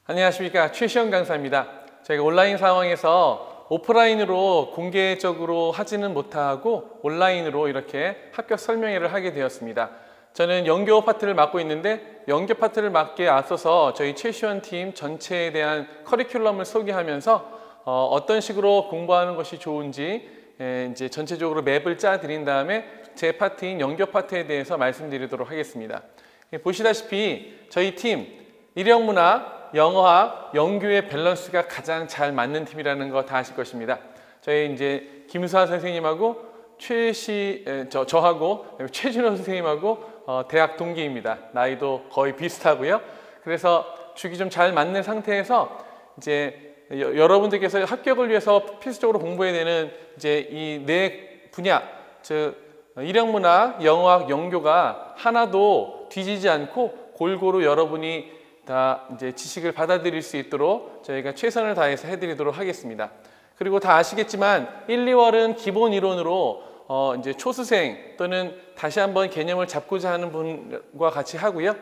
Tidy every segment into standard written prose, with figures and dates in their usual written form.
안녕하십니까, 최시영 강사입니다. 저희가 온라인 상황에서 오프라인으로 공개적으로 하지는 못하고 온라인으로 이렇게 합격 설명회를 하게 되었습니다. 저는 영교 파트를 맡고 있는데 영교 파트를 맡기에 앞서서 저희 최시원 팀 전체에 대한 커리큘럼을 소개하면서 어떤 식으로 공부하는 것이 좋은지 이제 전체적으로 맵을 짜 드린 다음에 제 파트인 영교 파트에 대해서 말씀드리도록 하겠습니다. 보시다시피 저희 팀 일형문화, 영어학, 영교의 밸런스가 가장 잘 맞는 팀이라는 거 다 아실 것입니다. 저희 이제 김수아 선생님하고 저하고 최진호 선생님하고 대학 동기입니다. 나이도 거의 비슷하고요. 그래서 죽이 좀 잘 맞는 상태에서 이제 여러분들께서 합격을 위해서 필수적으로 공부해야 되는 이제 이 네 분야, 즉 일형문화, 영어학, 영교가 하나도 뒤지지 않고 골고루 여러분이 다 이제 지식을 받아들일 수 있도록 저희가 최선을 다해서 해드리도록 하겠습니다. 그리고 다 아시겠지만 1, 2월은 기본 이론으로 이제 초수생 또는 다시 한번 개념을 잡고자 하는 분과 같이 하고요.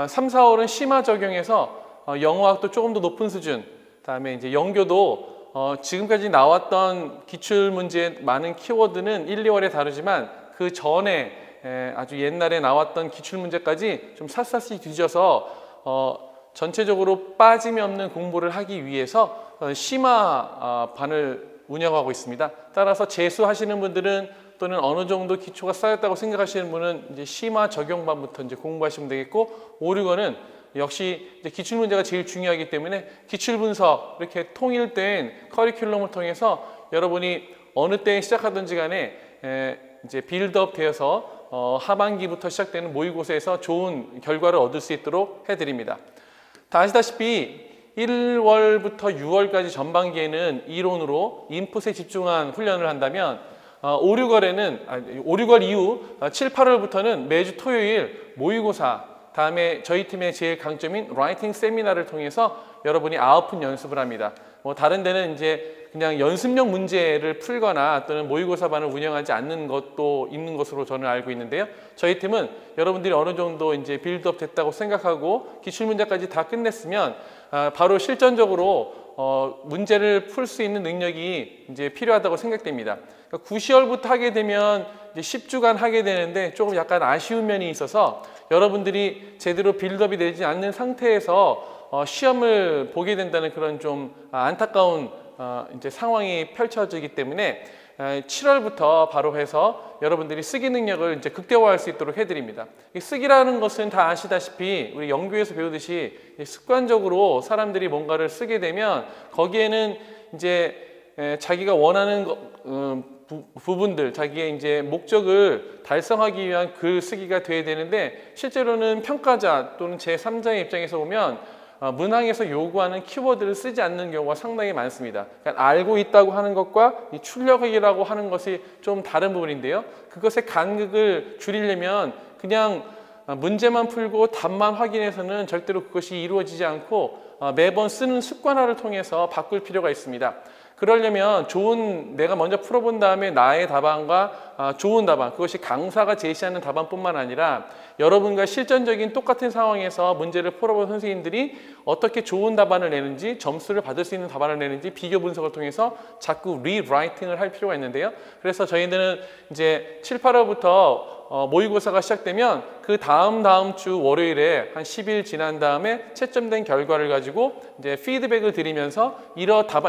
3, 4월은 심화 적용해서 영어학도 조금 더 높은 수준, 그다음에 이제 영교도 지금까지 나왔던 기출 문제의 많은 키워드는 1, 2월에 다루지만 그 전에 아주 옛날에 나왔던 기출 문제까지 좀 샅샅이 뒤져서 전체적으로 빠짐이 없는 공부를 하기 위해서 심화반을 운영하고 있습니다. 따라서 재수하시는 분들은 또는 어느 정도 기초가 쌓였다고 생각하시는 분은 이제 심화 적용반부터 이제 공부하시면 되겠고, 5, 6월은 역시 이제 기출 문제가 제일 중요하기 때문에 기출 분석 이렇게 통일된 커리큘럼을 통해서 여러분이 어느 때 시작하든지 간에 이제 빌드업 되어서 하반기부터 시작되는 모의고사에서 좋은 결과를 얻을 수 있도록 해드립니다. 다 아시다시피 1월부터 6월까지 전반기에는 이론으로 인풋에 집중한 훈련을 한다면 5, 6월 이후 7, 8월부터는 매주 토요일 모의고사, 다음에 저희 팀의 제일 강점인 라이팅 세미나를 통해서 여러분이 아웃풋 연습을 합니다. 다른 데는 이제 그냥 연습용 문제를 풀거나 또는 모의고사반을 운영하지 않는 것도 있는 것으로 저는 알고 있는데요. 저희 팀은 여러분들이 어느 정도 이제 빌드업 됐다고 생각하고 기출 문제까지 다 끝냈으면 바로 실전적으로 문제를 풀 수 있는 능력이 이제 필요하다고 생각됩니다. 9, 10월부터 하게 되면 이제 10주간 하게 되는데 조금 약간 아쉬운 면이 있어서 여러분들이 제대로 빌드업이 되지 않는 상태에서 시험을 보게 된다는 그런 좀 안타까운 이제 상황이 펼쳐지기 때문에 7월부터 바로 해서 여러분들이 쓰기 능력을 이제 극대화할 수 있도록 해드립니다. 이 쓰기라는 것은 다 아시다시피 우리 영교에서 배우듯이 습관적으로 사람들이 뭔가를 쓰게 되면 거기에는 이제 자기가 원하는 부분들, 자기의 이제 목적을 달성하기 위한 글쓰기가 돼야 되는데, 실제로는 평가자 또는 제3자의 입장에서 보면 문항에서 요구하는 키워드를 쓰지 않는 경우가 상당히 많습니다. 그러니까 알고 있다고 하는 것과 이 출력이라고 하는 것이 좀 다른 부분인데요. 그것의 간극을 줄이려면 그냥 문제만 풀고 답만 확인해서는 절대로 그것이 이루어지지 않고 매번 쓰는 습관화를 통해서 바꿀 필요가 있습니다. 그러려면 내가 먼저 풀어본 다음에 나의 답안과 좋은 답안, 그것이 강사가 제시하는 답안뿐만 아니라 여러분과 실전적인 똑같은 상황에서 문제를 풀어본 선생님들이 어떻게 좋은 답안을 내는지, 점수를 받을 수 있는 답안을 내는지 비교 분석을 통해서 자꾸 리라이팅을 할 필요가 있는데요. 그래서 저희들은 이제 7, 8월부터 모의고사가 시작되면 그 다음 주 월요일에 한 10일 지난 다음에 채점된 결과를 가지고 이제 피드백을 드리면서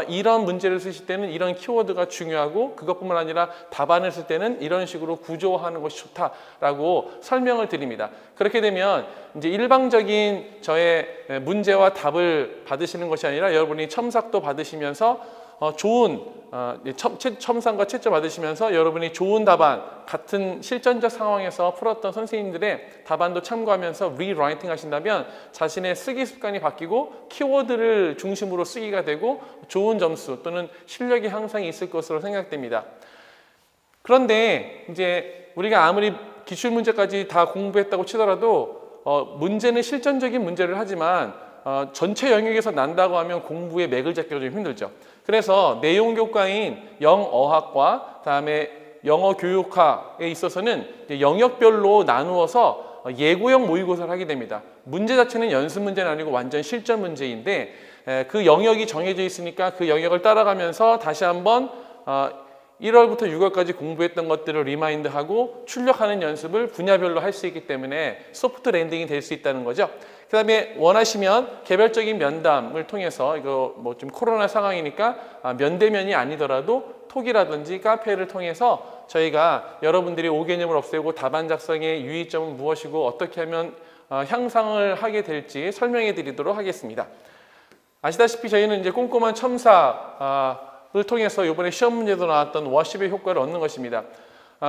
이런 문제를 쓰실 때는 이런 키워드가 중요하고, 그것뿐만 아니라 답안을 쓸 때는 이런 식으로 구조화하는 것이 좋다라고 설명을 드립니다. 그렇게 되면 이제 일방적인 저의 문제와 답을 받으시는 것이 아니라 여러분이 첨삭도 받으시면서 좋은 첨삭과 채점 받으시면서 여러분이 좋은 답안, 같은 실전적 상황에서 풀었던 선생님들의 답안도 참고하면서 리라이팅 하신다면 자신의 쓰기 습관이 바뀌고 키워드를 중심으로 쓰기가 되고 좋은 점수 또는 실력이 항상 있을 것으로 생각됩니다. 그런데 이제 우리가 아무리 기출 문제까지 다 공부했다고 치더라도 문제는 실전적인 문제를 하지만 전체 영역에서 난다고 하면 공부의 맥을 잡기가 좀 힘들죠. 그래서 내용 교과인 영어학과 다음에 영어 교육학에 있어서는 영역별로 나누어서 예고형 모의고사를 하게 됩니다. 문제 자체는 연습 문제는 아니고 완전 실전 문제인데 그 영역이 정해져 있으니까 그 영역을 따라가면서 다시 한번 1월부터 6월까지 공부했던 것들을 리마인드하고 출력하는 연습을 분야별로 할 수 있기 때문에 소프트 랜딩이 될 수 있다는 거죠. 그 다음에 원하시면 개별적인 면담을 통해서 이거 뭐 좀 코로나 상황이니까 면대면이 아니더라도 톡이라든지 카페를 통해서 저희가 여러분들이 오개념을 없애고 답안 작성의 유의점은 무엇이고 어떻게 하면 향상을 하게 될지 설명해 드리도록 하겠습니다. 아시다시피 저희는 이제 꼼꼼한 첨삭을 통해서 이번에 시험 문제도 나왔던 워십의 효과를 얻는 것입니다.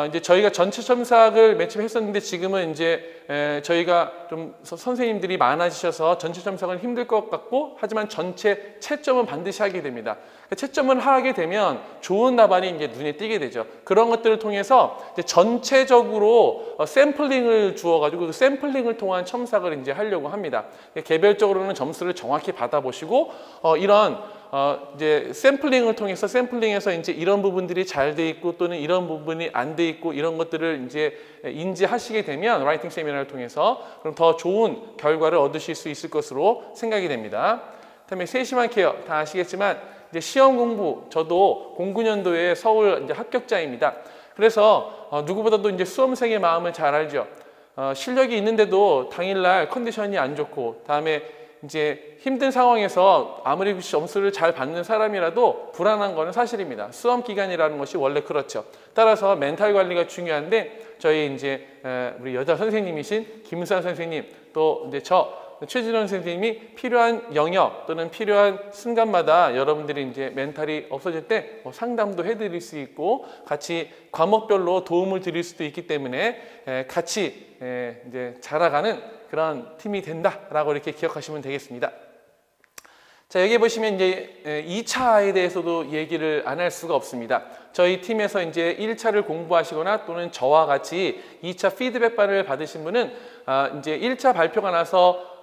이제 저희가 전체 첨삭을 맨 처음 했었는데 지금은 이제 저희가 좀 선생님들이 많아지셔서 전체 첨삭은 힘들 것 같고 하지만 전체 채점은 반드시 하게 됩니다. 채점을 하게 되면 좋은 답안이 이제 눈에 띄게 되죠. 그런 것들을 통해서 이제 전체적으로 샘플링을 주어가지고 그 샘플링을 통한 첨삭을 이제 하려고 합니다. 개별적으로는 점수를 정확히 받아보시고 이런 이제 샘플링을 통해서 샘플링에서 이제 이런 부분들이 잘 돼 있고 또는 이런 부분이 안 돼 있고 이런 것들을 이제 인지하시게 되면 라이팅 세미나를 통해서 그럼 더 좋은 결과를 얻으실 수 있을 것으로 생각이 됩니다. 그다음에 세심한 케어 다 아시겠지만 이제 시험 공부 저도 09년도에 서울 이제 합격자입니다. 그래서 누구보다도 이제 수험생의 마음을 잘 알죠. 실력이 있는데도 당일날 컨디션이 안 좋고 다음에 이제 힘든 상황에서 아무리 점수를 잘 받는 사람이라도 불안한 거는 사실입니다. 수험 기간이라는 것이 원래 그렇죠. 따라서 멘탈 관리가 중요한데 저희 이제 우리 여자 선생님이신 김수환 선생님 또 이제 최진원 선생님이 필요한 영역 또는 필요한 순간마다 여러분들이 이제 멘탈이 없어질 때 상담도 해드릴 수 있고 같이 과목별로 도움을 드릴 수도 있기 때문에 같이 이제 자라가는 그런 팀이 된다라고 이렇게 기억하시면 되겠습니다. 자, 여기 보시면 이제 2차에 대해서도 얘기를 안 할 수가 없습니다. 저희 팀에서 이제 1차를 공부하시거나 또는 저와 같이 2차 피드백반을 받으신 분은 이제 1차 발표가 나서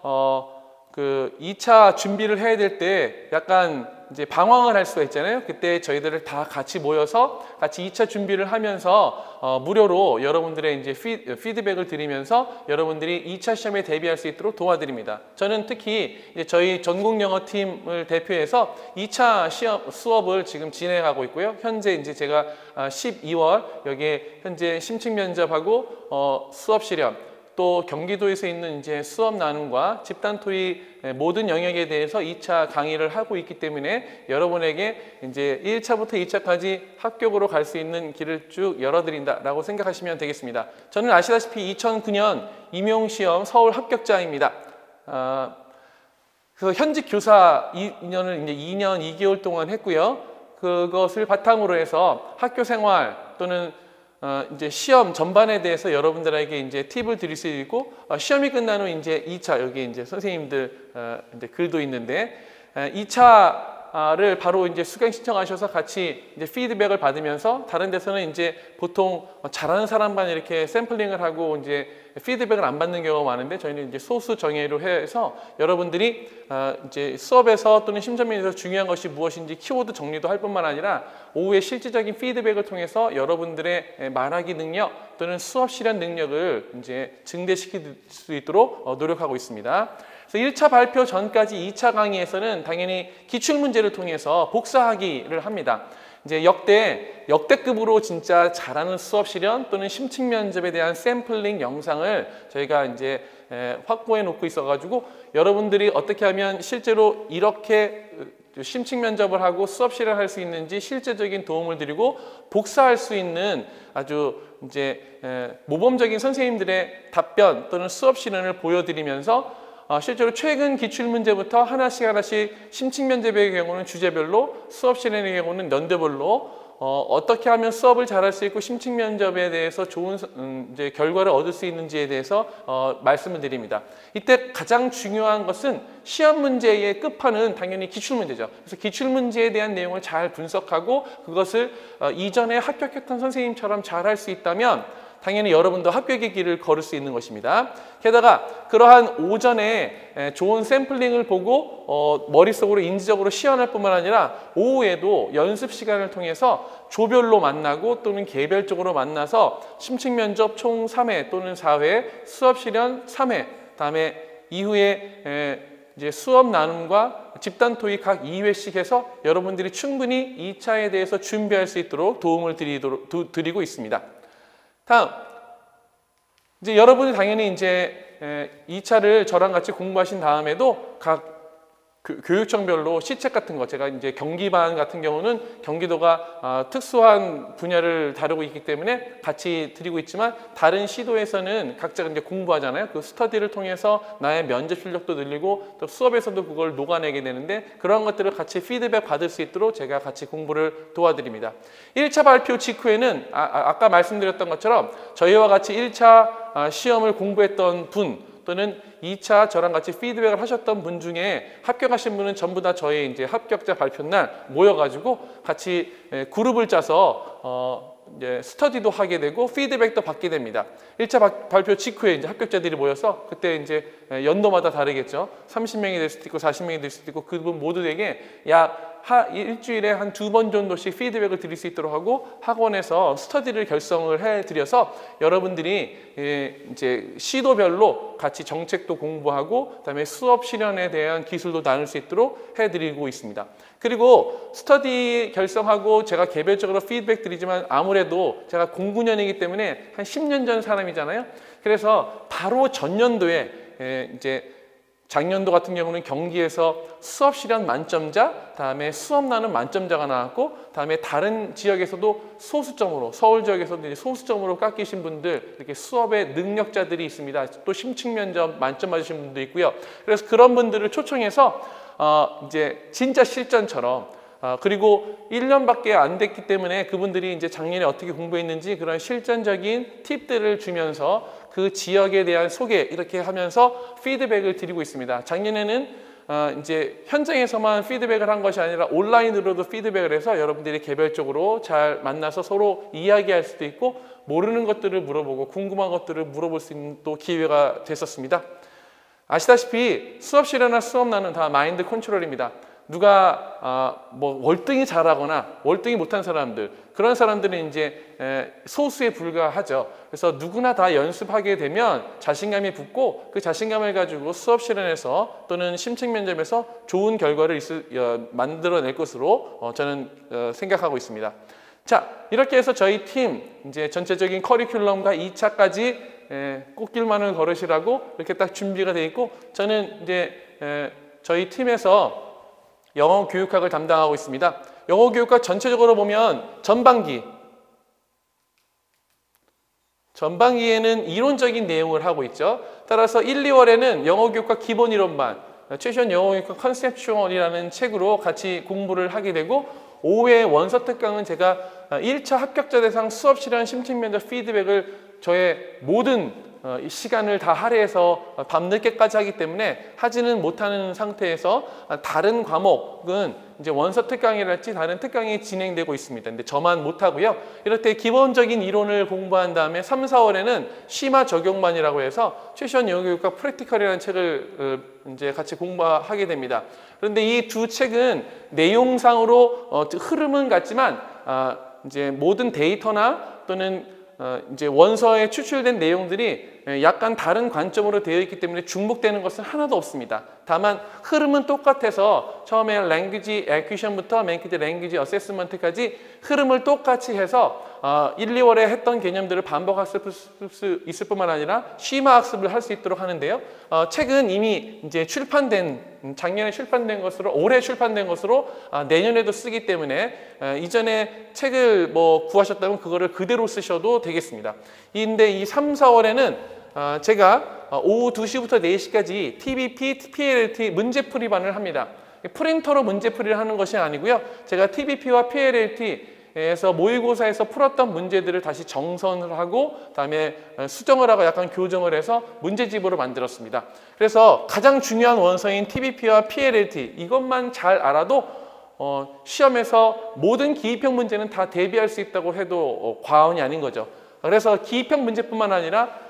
그 2차 준비를 해야 될 때 약간 이제 방황을 할 수가 있잖아요. 그때 저희들을 다 같이 모여서 같이 2차 준비를 하면서 무료로 여러분들의 이제 피드백을 드리면서 여러분들이 2차 시험에 대비할 수 있도록 도와드립니다. 저는 특히 이제 저희 전국 영어 팀을 대표해서 2차 시험 수업을 지금 진행하고 있고요. 현재 이제 제가 12월 여기에 현재 심층 면접하고 수업 실험 또 경기도에서 있는 이제 수업 나눔과 집단 토익 모든 영역에 대해서 2차 강의를 하고 있기 때문에 여러분에게 이제 1차부터 2차까지 합격으로 갈 수 있는 길을 쭉 열어드린다라고 생각하시면 되겠습니다. 저는 아시다시피 2009년 임용시험 서울 합격자입니다. 그래서 현직 교사 2년을 이제 2년 2개월 동안 했고요. 그것을 바탕으로 해서 학교 생활 또는 이제 시험 전반에 대해서 여러분들에게 이제 팁을 드릴 수 있고 시험이 끝난 후 이제 2차 여기 이제 선생님들 이제 글도 있는데 2차를 바로 이제 수강 신청하셔서 같이 이제 피드백을 받으면서 다른 데서는 이제 보통 잘하는 사람만 이렇게 샘플링을 하고 이제 피드백을 안 받는 경우가 많은데 저희는 이제 소수 정예로 해서 여러분들이 이제 수업에서 또는 심전면에서 중요한 것이 무엇인지 키워드 정리도 할 뿐만 아니라 오후에 실질적인 피드백을 통해서 여러분들의 말하기 능력 또는 수업 실현 능력을 이제 증대시킬 수 있도록 노력하고 있습니다. 그래서 1차 발표 전까지 2차 강의에서는 당연히 기출문제를 통해서 복사하기를 합니다. 이제 역대급으로 진짜 잘하는 수업 실현 또는 심층 면접에 대한 샘플링 영상을 저희가 이제 확보해 놓고 있어가지고 여러분들이 어떻게 하면 실제로 이렇게 심층 면접을 하고 수업 실현할 수 있는지 실제적인 도움을 드리고 복사할 수 있는 아주 이제 모범적인 선생님들의 답변 또는 수업 실현을 보여드리면서 실제로 최근 기출문제부터 하나씩 심층 면접의 경우는 주제별로 수업 실현의 경우는 연도별로 어떻게 하면 수업을 잘할 수 있고 심층 면접에 대해서 좋은 이제 결과를 얻을 수 있는지에 대해서 말씀을 드립니다. 이때 가장 중요한 것은 시험 문제의 끝판은 당연히 기출문제죠. 그래서 기출문제에 대한 내용을 잘 분석하고 그것을 이전에 합격했던 선생님처럼 잘 할 수 있다면 당연히 여러분도 합격의 길을 걸을 수 있는 것입니다. 게다가 그러한 오전에 좋은 샘플링을 보고 머릿속으로 인지적으로 시연할 뿐만 아니라 오후에도 연습 시간을 통해서 조별로 만나고 또는 개별적으로 만나서 심층 면접 총 3회 또는 4회, 수업 실현 3회, 다음에 이후에 이제 수업 나눔과 집단 토익 각 2회씩 해서 여러분들이 충분히 2차에 대해서 준비할 수 있도록 도움을 드리고 있습니다. 다음, 이제 여러분이 당연히 이제 2차를 저랑 같이 공부하신 다음에도 각 교육청별로 시책 같은 거, 제가 이제 경기반 같은 경우는 경기도가 특수한 분야를 다루고 있기 때문에 같이 드리고 있지만, 다른 시도에서는 각자가 이제 공부하잖아요. 그 스터디를 통해서 나의 면접 실력도 늘리고 또 수업에서도 그걸 녹아내게 되는데, 그런 것들을 같이 피드백 받을 수 있도록 제가 같이 공부를 도와드립니다. 1차 발표 직후에는 아까 말씀드렸던 것처럼 저희와 같이 1차 시험을 공부했던 분, 또는 2차 저랑 같이 피드백을 하셨던 분 중에 합격하신 분은 전부 다 저희 이제 합격자 발표 날 모여가지고 같이 그룹을 짜서 이제 스터디도 하게 되고 피드백도 받게 됩니다. 1차 발표 직후에 이제 합격자들이 모여서, 그때 이제 연도마다 다르겠죠. 30명이 될 수도 있고 40명이 될 수도 있고, 그분 모두에게 약 일주일에 한 2번 정도씩 피드백을 드릴 수 있도록 하고, 학원에서 스터디를 결성을 해드려서 여러분들이 이제 시도별로 같이 정책도 공부하고 그다음에 수업 실현에 대한 기술도 나눌 수 있도록 해드리고 있습니다. 그리고 스터디 결성하고 제가 개별적으로 피드백 드리지만, 아무래도 제가 09년이기 때문에 한 10년 전 사람이잖아요. 그래서 바로 전년도에 이제 작년도 같은 경우는 경기에서 수업 실현 만점자, 다음에 수업 나눔 만점자가 나왔고, 다음에 다른 지역에서도 소수점으로, 서울 지역에서도 이제 소수점으로 깎이신 분들, 이렇게 수업의 능력자들이 있습니다. 또 심층 면접 만점 맞으신 분도 있고요. 그래서 그런 분들을 초청해서 이제 진짜 실전처럼, 그리고 1년밖에 안 됐기 때문에 그분들이 이제 작년에 어떻게 공부했는지 그런 실전적인 팁들을 주면서 그 지역에 대한 소개 이렇게 하면서 피드백을 드리고 있습니다. 작년에는 이제 현장에서만 피드백을 한 것이 아니라 온라인으로도 피드백을 해서 여러분들이 개별적으로 잘 만나서 서로 이야기할 수도 있고, 모르는 것들을 물어보고 궁금한 것들을 물어볼 수 있는 또 기회가 됐었습니다. 아시다시피 수업 실현이나 수업 나눔 다 마인드 컨트롤입니다. 누가 뭐 월등히 잘하거나 월등히 못한 사람들, 그런 사람들은 이제 소수에 불과하죠. 그래서 누구나 다 연습하게 되면 자신감이 붙고, 그 자신감을 가지고 수업 실현에서 또는 심층 면접에서 좋은 결과를 만들어낼 것으로 저는 생각하고 있습니다. 자, 이렇게 해서 저희 팀 이제 전체적인 커리큘럼과 2차까지 꽃길만을 걸으시라고 이렇게 딱 준비가 되어 있고, 저는 이제 저희 팀에서 영어 교육학을 담당하고 있습니다. 영어 교육학 전체적으로 보면 전반기에는 이론적인 내용을 하고 있죠. 따라서 1, 2월에는 영어 교육학 기본 이론반, 최시원 영어 교육학 컨셉추얼이라는 책으로 같이 공부를 하게 되고, 5회 원서 특강은 제가 1차 합격자 대상 수업 실현 심층 면접 피드백을 저의 모든 시간을 다 할애해서 밤늦게까지 하기 때문에 하지는 못하는 상태에서 다른 과목은 이제 원서 특강이랄지 다른 특강이 진행되고 있습니다. 근데 저만 못하고요. 이럴 때 기본적인 이론을 공부한 다음에 3, 4월에는 심화 적용반이라고 해서 최시원 영어교육학 프랙티컬이라는 책을 이제 같이 공부하게 됩니다. 그런데 이 두 책은 내용상으로 흐름은 같지만 이제 모든 데이터나 또는 이제 원서에 추출된 내용들이 약간 다른 관점으로 되어 있기 때문에 중복되는 것은 하나도 없습니다. 다만 흐름은 똑같아서 처음에 랭귀지 애퀴션부터 랭귀지 어세스먼트까지 흐름을 똑같이 해서 1, 2월에 했던 개념들을 반복 학습할 수 있을 뿐만 아니라 심화 학습을 할 수 있도록 하는데요. 책은 이미 이제 작년에 출판된 것으로, 올해 출판된 것으로 내년에도 쓰기 때문에 이전에 책을 뭐 구하셨다면 그거를 그대로 쓰셔도 되겠습니다. 근데 이 3, 4월에는 제가 오후 2시부터 4시까지 TBP, PLLT 문제풀이반을 합니다. 프린터로 문제풀이를 하는 것이 아니고요. 제가 TBP와 PLLT에서 모의고사에서 풀었던 문제들을 다시 정선을 하고 그다음에 수정을 하고 약간 교정을 해서 문제집으로 만들었습니다. 그래서 가장 중요한 원서인 TBP와 PLLT 이것만 잘 알아도 시험에서 모든 기입형 문제는 다 대비할 수 있다고 해도 과언이 아닌 거죠. 그래서 기입형 문제뿐만 아니라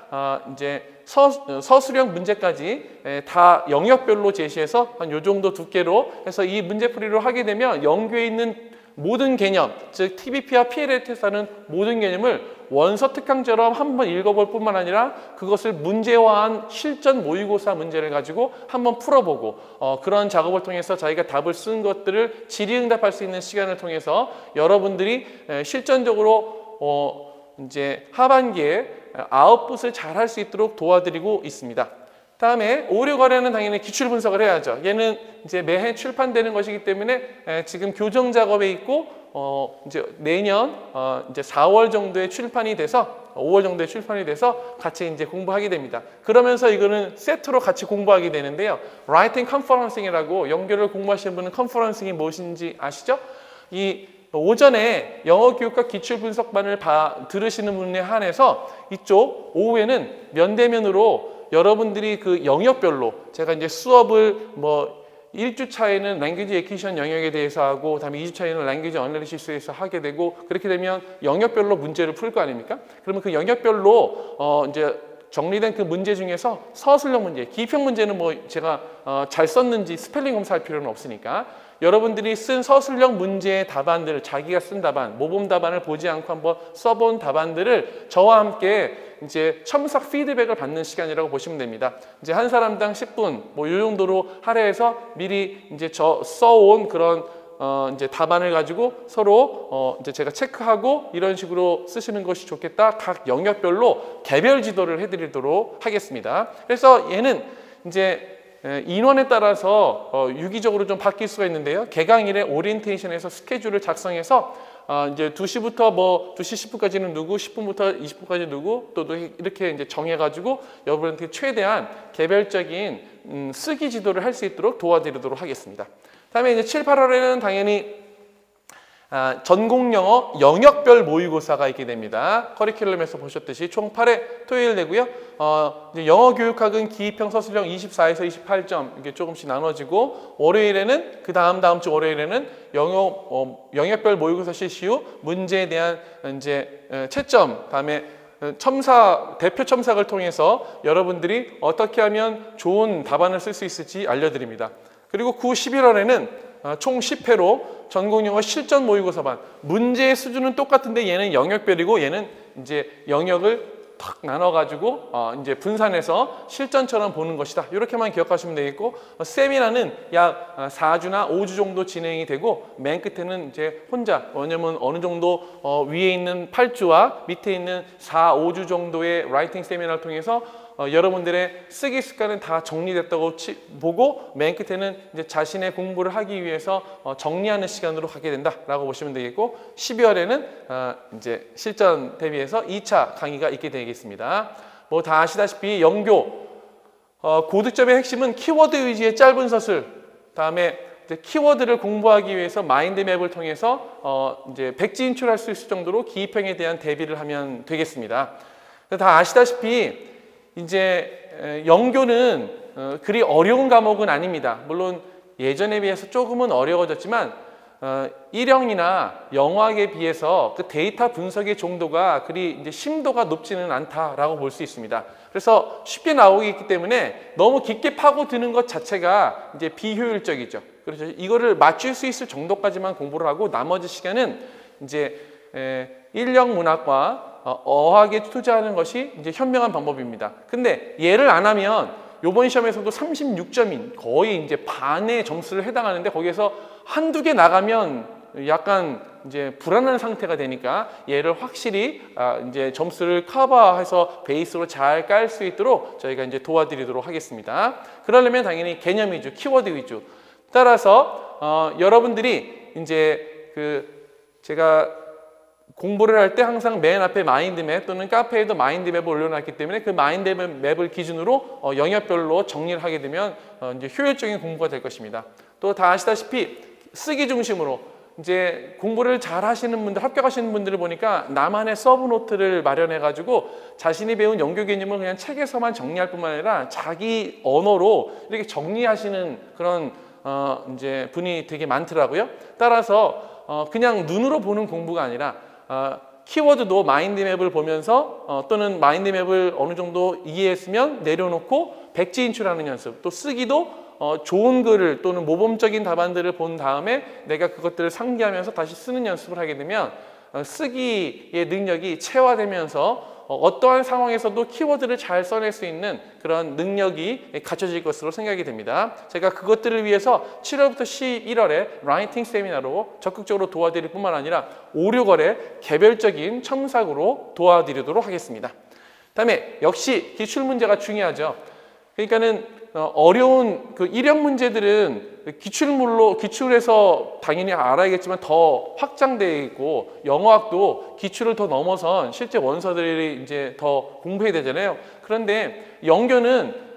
이제 서술형 문제까지 다 영역별로 제시해서 한 요 정도 두께로 해서 이 문제풀이를 하게 되면 연교에 있는 모든 개념, 즉 TBP와 PLLT에서 하는 모든 개념을 원서 특강처럼 한번 읽어볼 뿐만 아니라 그것을 문제화한 실전 모의고사 문제를 가지고 한번 풀어보고 그런 작업을 통해서 자기가 답을 쓴 것들을 질의응답할 수 있는 시간을 통해서 여러분들이 실전적으로 이제 하반기에 아웃풋을 잘 할 수 있도록 도와드리고 있습니다. 다음에 오류 거래는 당연히 기출 분석을 해야죠. 얘는 이제 매해 출판되는 것이기 때문에 지금 교정 작업에 있고 이제 내년 이제 4월 정도에 출판이 돼서 5월 정도에 출판이 돼서 같이 이제 공부하게 됩니다. 그러면서 이거는 세트로 같이 공부하게 되는데요. Writing Conferencing이라고 연결을 공부하시는 분은 컨퍼런싱이 무엇인지 아시죠? 이 오전에 영어 교육과 기출 분석반을 들으시는 분에 한해서 이쪽 오후에는 면대면으로 여러분들이 그 영역별로 제가 이제 수업을 뭐 1주차에는 랭귀지 에퀴션 영역에 대해서 하고 그다음에 2주차에는 랭귀지 어널리시스에 대해서 하게 되고 그렇게 되면 영역별로 문제를 풀 거 아닙니까? 그러면 그 영역별로 이제 정리된 그 문제 중에서 서술형 문제, 기평 문제는 뭐 제가 잘 썼는지 스펠링 검사할 필요는 없으니까 여러분들이 쓴 서술형 문제의 답안들을 자기가 쓴 답안, 모범 답안을 보지 않고 한번 써본 답안들을 저와 함께 이제 첨삭 피드백을 받는 시간이라고 보시면 됩니다. 이제 한 사람당 10분 뭐 이 정도로 할애해서 미리 이제 써온 그런 이제 답안을 가지고 서로 이제 제가 체크하고 이런 식으로 쓰시는 것이 좋겠다. 각 영역별로 개별 지도를 해드리도록 하겠습니다. 그래서 얘는 이제 인원에 따라서 유기적으로 좀 바뀔 수가 있는데요. 개강일에 오리엔테이션에서 스케줄을 작성해서 이제 2시부터 뭐 2시 10분까지는 누구, 10분부터 20분까지 누구 또 이렇게 이제 정해가지고 여러분한테 최대한 개별적인 쓰기 지도를 할 수 있도록 도와드리도록 하겠습니다. 다음에 이제 7, 8월에는 당연히 전공영어 영역별 모의고사가 있게 됩니다. 커리큘럼에서 보셨듯이 총 8회 토요일 되고요. 이제 영어 교육학은 기입형 서술형 24에서 28점 이게 조금씩 나눠지고 월요일에는 그 다음 주 월요일에는 영역별 모의고사 실시 후 문제에 대한 이제 채점 다음에 대표 첨삭을 통해서 여러분들이 어떻게 하면 좋은 답안을 쓸 수 있을지 알려드립니다. 그리고 9, 11월에는 총 10회로 전공영어 실전 모의고사반 문제의 수준은 똑같은데 얘는 영역별이고 얘는 이제 영역을 탁 나눠가지고 이제 분산해서 실전처럼 보는 것이다. 이렇게만 기억하시면 되겠고 세미나는 약 4주나 5주 정도 진행이 되고 맨 끝에는 이제 혼자 왜냐면 어느 정도 위에 있는 8주와 밑에 있는 4, 5주 정도의 라이팅 세미나를 통해서 여러분들의 쓰기 습관은 다 정리됐다고 보고 맨 끝에는 이제 자신의 공부를 하기 위해서 정리하는 시간으로 가게 된다라고 보시면 되겠고 12월에는 이제 실전 대비해서 2차 강의가 있게 되겠습니다. 뭐 다 아시다시피 영교 고득점의 핵심은 키워드 위주의 짧은 서술 다음에 이제 키워드를 공부하기 위해서 마인드맵을 통해서 이제 백지 인출할 수 있을 정도로 기입형에 대한 대비를 하면 되겠습니다. 다 아시다시피 이제 영교는 그리 어려운 과목은 아닙니다. 물론 예전에 비해서 조금은 어려워졌지만 1형이나 영어학에 비해서 그 데이터 분석의 정도가 그리 이제 심도가 높지는 않다라고 볼 수 있습니다. 그래서 쉽게 나오기 때문에 너무 깊게 파고드는 것 자체가 이제 비효율적이죠. 그렇죠. 이거를 맞출 수 있을 정도까지만 공부를 하고 나머지 시간은 이제 1형 문학과 어학에 투자하는 것이 이제 현명한 방법입니다. 근데 얘를 안 하면 이번 시험에서도 36점인 거의 이제 반의 점수를 해당하는데 거기에서 한두 개 나가면 약간 이제 불안한 상태가 되니까 얘를 확실히 이제 점수를 커버해서 베이스로 잘 깔 수 있도록 저희가 이제 도와드리도록 하겠습니다. 그러려면 당연히 개념 위주, 키워드 위주. 따라서 여러분들이 이제 제가 공부를 할 때 항상 맨 앞에 마인드맵 또는 카페에도 마인드맵을 올려놨기 때문에 그 마인드맵을 기준으로 영역별로 정리를 하게 되면 이제 효율적인 공부가 될 것입니다. 또 다 아시다시피 쓰기 중심으로 이제 공부를 잘 하시는 분들, 합격하시는 분들을 보니까 나만의 서브노트를 마련해 가지고 자신이 배운 영교 개념을 그냥 책에서만 정리할 뿐만 아니라 자기 언어로 이렇게 정리하시는 그런 이제 분이 되게 많더라고요. 따라서 그냥 눈으로 보는 공부가 아니라 키워드도 마인드맵을 보면서 또는 마인드맵을 어느 정도 이해했으면 내려놓고 백지 인출하는 연습 또 쓰기도 좋은 글을 또는 모범적인 답안들을 본 다음에 내가 그것들을 상기하면서 다시 쓰는 연습을 하게 되면 쓰기의 능력이 체화되면서 어떠한 상황에서도 키워드를 잘 써낼 수 있는 그런 능력이 갖춰질 것으로 생각이 됩니다. 제가 그것들을 위해서 7월부터 11월에 라이팅 세미나로 적극적으로 도와드릴 뿐만 아니라 5, 6월에 개별적인 첨삭으로 도와드리도록 하겠습니다. 다음에 역시 기출문제가 중요하죠. 그러니까는 어려운 그 일형 문제들은 기출에서 당연히 알아야겠지만 더 확장되어 있고 영어학도 기출을 더 넘어선 실제 원서들이 이제 더 공부해야 되잖아요. 그런데 영교는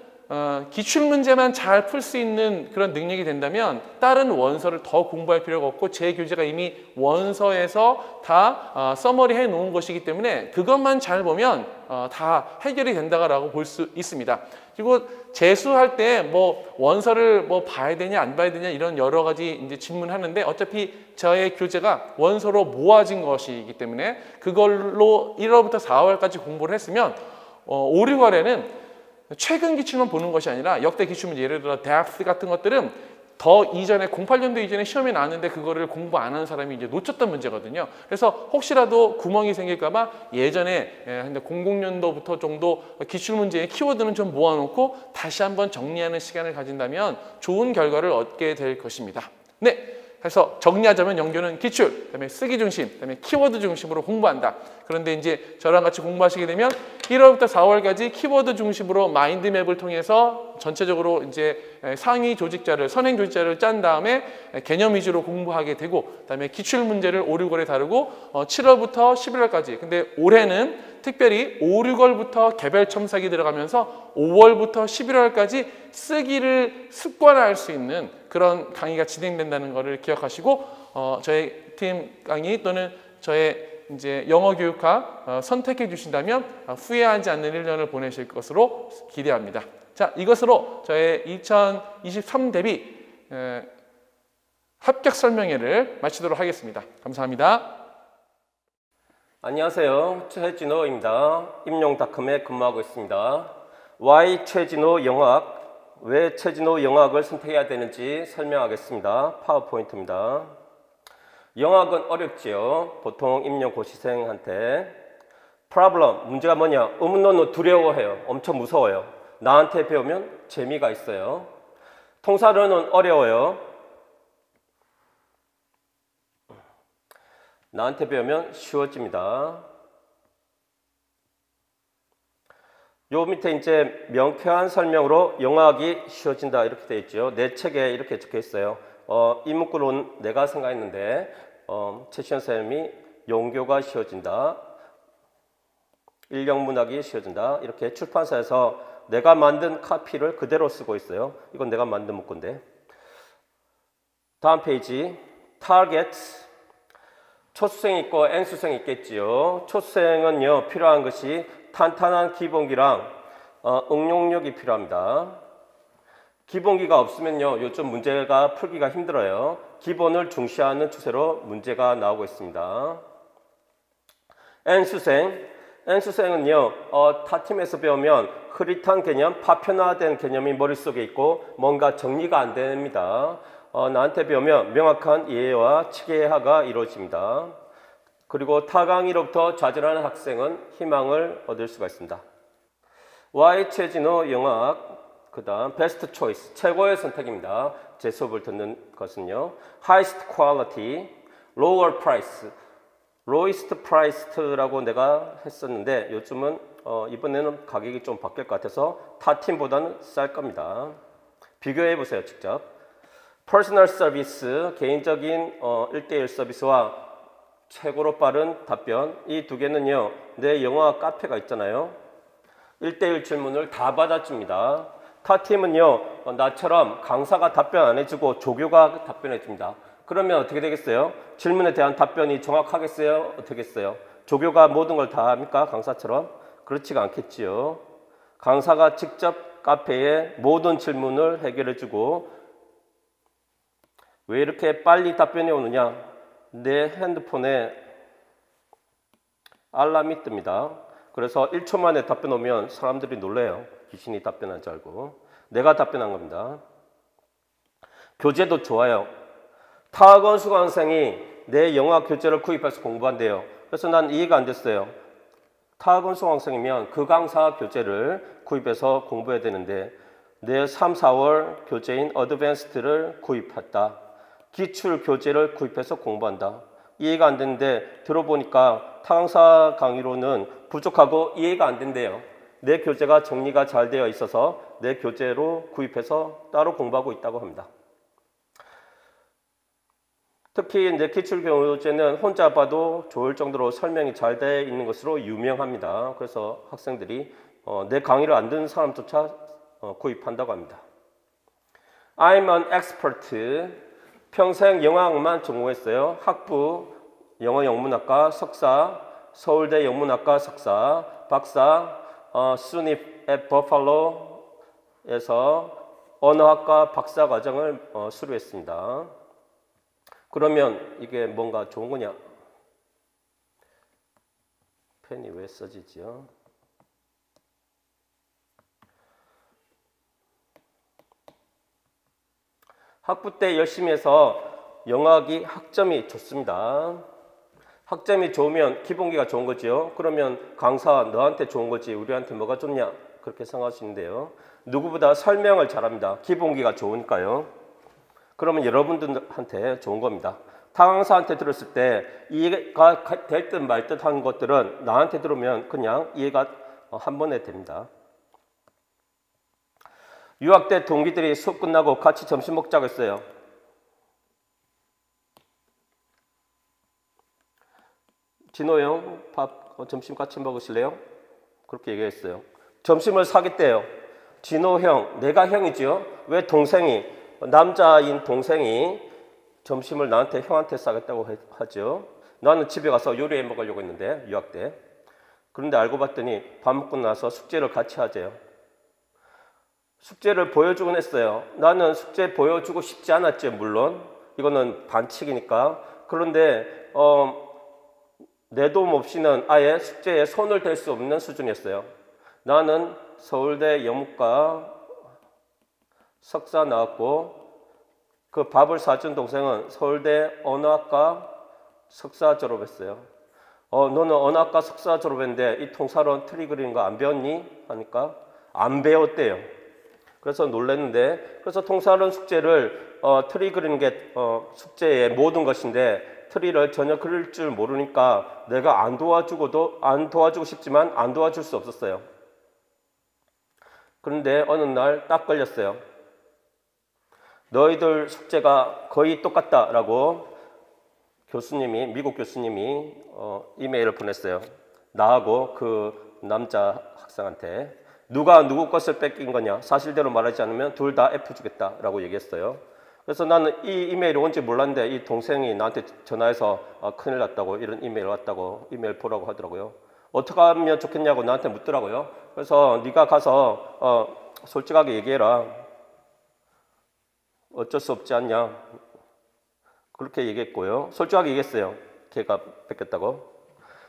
기출 문제만 잘 풀 수 있는 그런 능력이 된다면 다른 원서를 더 공부할 필요가 없고 제 교재가 이미 원서에서 다 서머리 해 놓은 것이기 때문에 그것만 잘 보면 다 해결이 된다라고 볼 수 있습니다. 그리고 재수할 때 뭐 원서를 뭐 봐야 되냐 안 봐야 되냐 이런 여러 가지 이제 질문하는데 어차피 저의 교재가 원서로 모아진 것이기 때문에 그걸로 1월부터 4월까지 공부를 했으면 5, 6월에는 최근 기출만 보는 것이 아니라 역대 기출문 예를 들어 depth 같은 것들은 더 이전에 08년도 이전에 시험에 나왔는데 그거를 공부 안 하는 사람이 이제 놓쳤던 문제거든요. 그래서 혹시라도 구멍이 생길까 봐 예전에 00년도부터 정도 기출문제의 키워드는 좀 모아놓고 다시 한번 정리하는 시간을 가진다면 좋은 결과를 얻게 될 것입니다. 네. 그래서 정리하자면 영교는 기출, 그다음에 쓰기 중심, 그다음에 키워드 중심으로 공부한다. 그런데 이제 저랑 같이 공부하시게 되면 1월부터 4월까지 키워드 중심으로 마인드맵을 통해서 전체적으로 이제 상위 조직자를, 선행 조직자를 짠 다음에 개념 위주로 공부하게 되고, 그다음에 기출 문제를 5, 6월에 다루고 7월부터 11월까지. 근데 올해는 특별히 5, 6월부터 개별 첨삭이 들어가면서 5월부터 11월까지 쓰기를 습관화할 수 있는 그런 강의가 진행된다는 것을 기억하시고 저희 팀 강의 또는 저의 이제 영어 교육학 선택해 주신다면 후회하지 않는 1년을 보내실 것으로 기대합니다. 자, 이것으로 저의 2023 대비 합격 설명회를 마치도록 하겠습니다. 감사합니다. 안녕하세요. 최진호입니다. 임용닷컴에 근무하고 있습니다. Why 최진호 영어학? 왜 최진호 영어학을 선택해야 되는지 설명하겠습니다. 파워포인트입니다. 영어학은 어렵지요. 보통 임용고시생한테. Problem, 문제가 뭐냐? 의문론은 두려워해요. 엄청 무서워요. 나한테 배우면 재미가 있어요. 통사론은 어려워요. 나한테 배우면 쉬워집니다. 요 밑에 이제 명쾌한 설명으로 영어학이 쉬워진다 이렇게 되어 있죠. 내 책에 이렇게 적혀 있어요. 이 문구는 내가 생각했는데 최시현 선생님이 영교가 쉬워진다. 인력문학이 쉬워진다. 이렇게 출판사에서 내가 만든 카피를 그대로 쓰고 있어요. 이건 내가 만든 문구인데. 다음 페이지. Target. 초수생이 있고 N수생이 있겠지요. 초수생은요 필요한 것이 탄탄한 기본기랑 응용력이 필요합니다. 기본기가 없으면요 요즘 문제가 풀기가 힘들어요. 기본을 중시하는 추세로 문제가 나오고 있습니다. N수생은요 타 팀에서 배우면 흐릿한 개념, 파편화된 개념이 머릿속에 있고 뭔가 정리가 안 됩니다. 나한테 배우면 명확한 이해와 체계화가 이루어집니다. 그리고 타 강의로부터 좌절하는 학생은 희망을 얻을 수가 있습니다. Y 최진호 영어학, 그 다음 베스트 초이스, 최고의 선택입니다. 제 수업을 듣는 것은요. Highest quality, lower price, lowest priced라고 내가 했었는데 요즘은 이번에는 가격이 좀 바뀔 것 같아서 타 팀보다는 쌀 겁니다. 비교해 보세요, 직접. 퍼스널 서비스, 개인적인 1대1 서비스와 최고로 빠른 답변, 이 두 개는요 내 영어학 카페가 있잖아요. 1대1 질문을 다 받아줍니다. 타 팀은요 나처럼 강사가 답변 안 해주고 조교가 답변해 줍니다. 그러면 어떻게 되겠어요? 질문에 대한 답변이 정확하겠어요? 어떻겠어요? 조교가 모든 걸 다 합니까? 강사처럼? 그렇지가 않겠지요. 강사가 직접 카페에 모든 질문을 해결해 주고 왜 이렇게 빨리 답변이 오느냐? 내 핸드폰에 알람이 뜹니다. 그래서 1초 만에 답변 오면 사람들이 놀래요. 귀신이 답변한 줄 알고. 내가 답변한 겁니다. 교재도 좋아요. 타학원 수강생이 내 영어 교재를 구입해서 공부한대요. 그래서 난 이해가 안 됐어요. 타학원 수강생이면 그 강사 교재를 구입해서 공부해야 되는데 내 3, 4월 교재인 어드밴스드를 구입했다. 기출 교재를 구입해서 공부한다. 이해가 안 되는데 들어보니까 타강사 강의로는 부족하고 이해가 안 된대요. 내 교재가 정리가 잘 되어 있어서 내 교재로 구입해서 따로 공부하고 있다고 합니다. 특히 이제 기출 교재는 혼자 봐도 좋을 정도로 설명이 잘 되어 있는 것으로 유명합니다. 그래서 학생들이 내 강의를 안 듣는 사람조차 구입한다고 합니다. I'm an expert. 평생 영어학만 전공했어요. 학부, 영어 영문학과 석사, 서울대 영문학과 석사, 박사, SUNY at Buffalo에서 언어학과 박사 과정을 수료했습니다. 그러면 이게 뭔가 좋은 거냐? 펜이 왜 써지지요? 학부 때 열심히 해서 영어학이 학점이 좋습니다. 학점이 좋으면 기본기가 좋은 거죠. 그러면 강사 너한테 좋은 거지 우리한테 뭐가 좋냐? 그렇게 생각하시는데요. 누구보다 설명을 잘합니다. 기본기가 좋으니까요. 그러면 여러분들한테 좋은 겁니다. 타강사한테 들었을 때 이해가 될 듯 말 듯 하는 것들은 나한테 들으면 그냥 이해가 한 번에 됩니다. 유학 때 동기들이 수업 끝나고 같이 점심 먹자고 했어요. 진호 형, 점심 같이 먹으실래요? 그렇게 얘기했어요. 점심을 사겠대요. 진호 형, 내가 형이죠. 왜 동생이, 남자인 동생이 점심을 나한테 형한테 싸겠다고 하죠. 나는 집에 가서 요리해 먹으려고 했는데 유학 때. 그런데 알고 봤더니 밥 먹고 나서 숙제를 같이 하재요. 숙제를 보여주곤 했어요. 나는 숙제 보여주고 싶지 않았죠. 물론 이거는 반칙이니까. 그런데 내 도움 없이는 아예 숙제에 손을 댈 수 없는 수준이었어요. 나는 서울대 영문과 석사 나왔고 그 밥을 사준 동생은 서울대 언어학과 석사 졸업했어요. 너는 언어학과 석사 졸업했는데 이 통사론 트리 그리는 거 안 배웠니? 하니까 안 배웠대요. 그래서 놀랐는데, 그래서 통사론 숙제를 트리 그리는 게 숙제의 모든 것인데 트리를 전혀 그릴 줄 모르니까 내가 안 도와주고 싶지만 안 도와줄 수 없었어요. 그런데 어느 날 딱 걸렸어요. 너희들 숙제가 거의 똑같다라고 교수님이, 미국 교수님이 이메일을 보냈어요. 나하고 그 남자 학생한테. 누가 누구 것을 뺏긴 거냐? 사실대로 말하지 않으면 둘 다 F 주겠다라고 얘기했어요. 그래서 나는 이 이메일이 온지 몰랐는데 이 동생이 나한테 전화해서 큰일 났다고, 이런 이메일 왔다고, 이메일 보라고 하더라고요. 어떻게 하면 좋겠냐고 나한테 묻더라고요. 그래서 네가 가서 솔직하게 얘기해라. 어쩔 수 없지 않냐? 그렇게 얘기했고요. 솔직하게 얘기했어요. 걔가 뺏겼다고.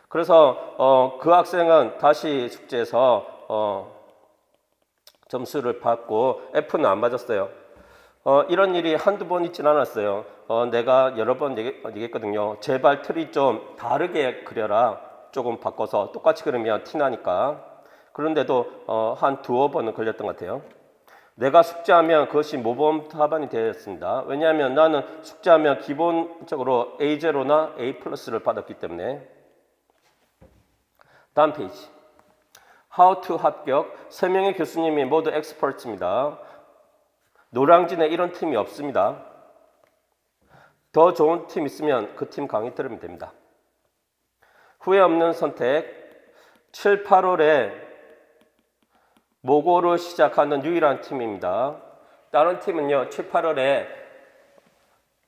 그래서 그 학생은 다시 숙제에서 점수를 받고 F는 안 맞았어요. 이런 일이 한두 번 있진 않았어요. 내가 여러 번 얘기했거든요. 제발 틀이 좀 다르게 그려라. 조금 바꿔서 똑같이 그리면 티나니까. 그런데도 한 두어 번은 걸렸던 것 같아요. 내가 숙제하면 그것이 모범 답안이 되었습니다. 왜냐하면 나는 숙제하면 기본적으로 A0나 A+를 받았기 때문에. 다음 페이지. How to 합격. 3명의 교수님이 모두 엑스퍼트입니다. 노량진에 이런 팀이 없습니다. 더 좋은 팀 있으면 그 팀 강의 들으면 됩니다. 후회 없는 선택. 7, 8월에 모고를 시작하는 유일한 팀입니다. 다른 팀은요, 7, 8월에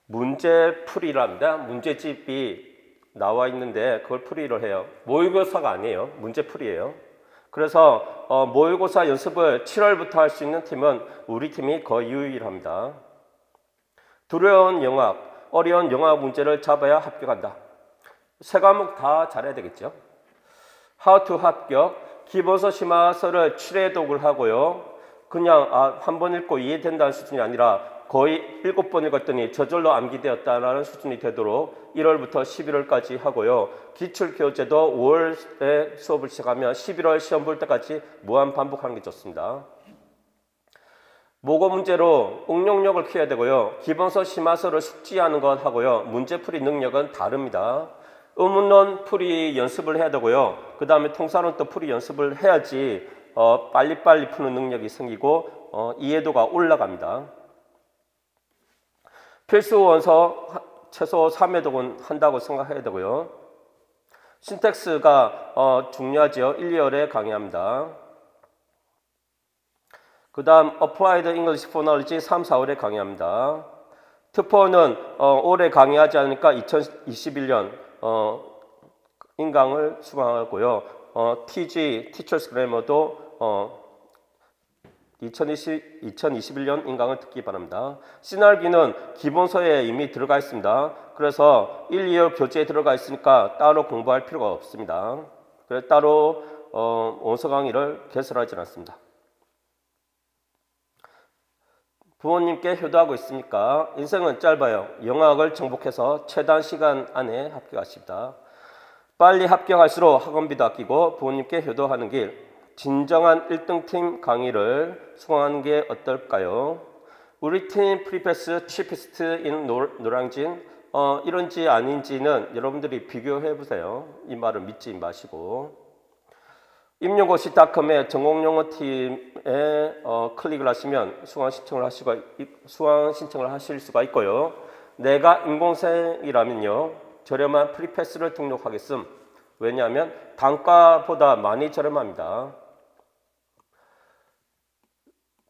문제풀이랍니다. 문제집이 나와 있는데 그걸 풀이를 해요. 모의고사가 아니에요. 문제풀이에요. 그래서 모의고사 연습을 7월부터 할 수 있는 팀은 우리 팀이 거의 유일합니다. 두려운 영학, 어려운 영학 문제를 잡아야 합격한다. 3과목 다 잘해야 되겠죠. How to 합격. 기본서 심화서를 7회 독을 하고요. 그냥 한 번 읽고 이해된다는 수준이 아니라 거의 7번 읽었더니 저절로 암기되었다라는 수준이 되도록 1월부터 11월까지 하고요. 기출교재도 5월에 수업을 시작하면 11월 시험 볼 때까지 무한 반복하는 게 좋습니다. 모고 문제로 응용력을 키워야 되고요. 기본서, 심화서를 숙지하는 것 하고요. 문제풀이 능력은 다릅니다. 의문론 풀이 연습을 해야 되고요. 그 다음에 통사론 또 풀이 연습을 해야지 빨리빨리 푸는 능력이 생기고 이해도가 올라갑니다. 필수 원서 최소 3회독은 한다고 생각해야 되고요. 신텍스가 중요하죠. 1, 2월에 강의합니다. 그 다음 Applied English for Knowledge 3, 4월에 강의합니다. 특포는 올해 강의하지 않으니까 2021년 인강을 수강하고요. TG, Teachers Grammar도 2021년 인강을 듣기 바랍니다. 시날기는 기본서에 이미 들어가 있습니다. 그래서 1, 2월 교재에 들어가 있으니까 따로 공부할 필요가 없습니다. 그래서 따로 원서 강의를 개설하지 않습니다. 부모님께 효도하고 있습니까? 인생은 짧아요. 영어학을 정복해서 최단 시간 안에 합격하십니다. 빨리 합격할수록 학원비도 아끼고 부모님께 효도하는 길, 진정한 1등팀 강의를 수강하는 게 어떨까요? 우리 팀 프리패스 치피스트인 노량진 이런지 아닌지는 여러분들이 비교해 보세요. 이 말을 믿지 마시고 임용고시.com에 전공영어팀에 클릭을 하시면 수강 신청을 하실 수가 있고요. 내가 인공생이라면요. 저렴한 프리패스를 등록하겠음. 왜냐하면 단가보다 많이 저렴합니다.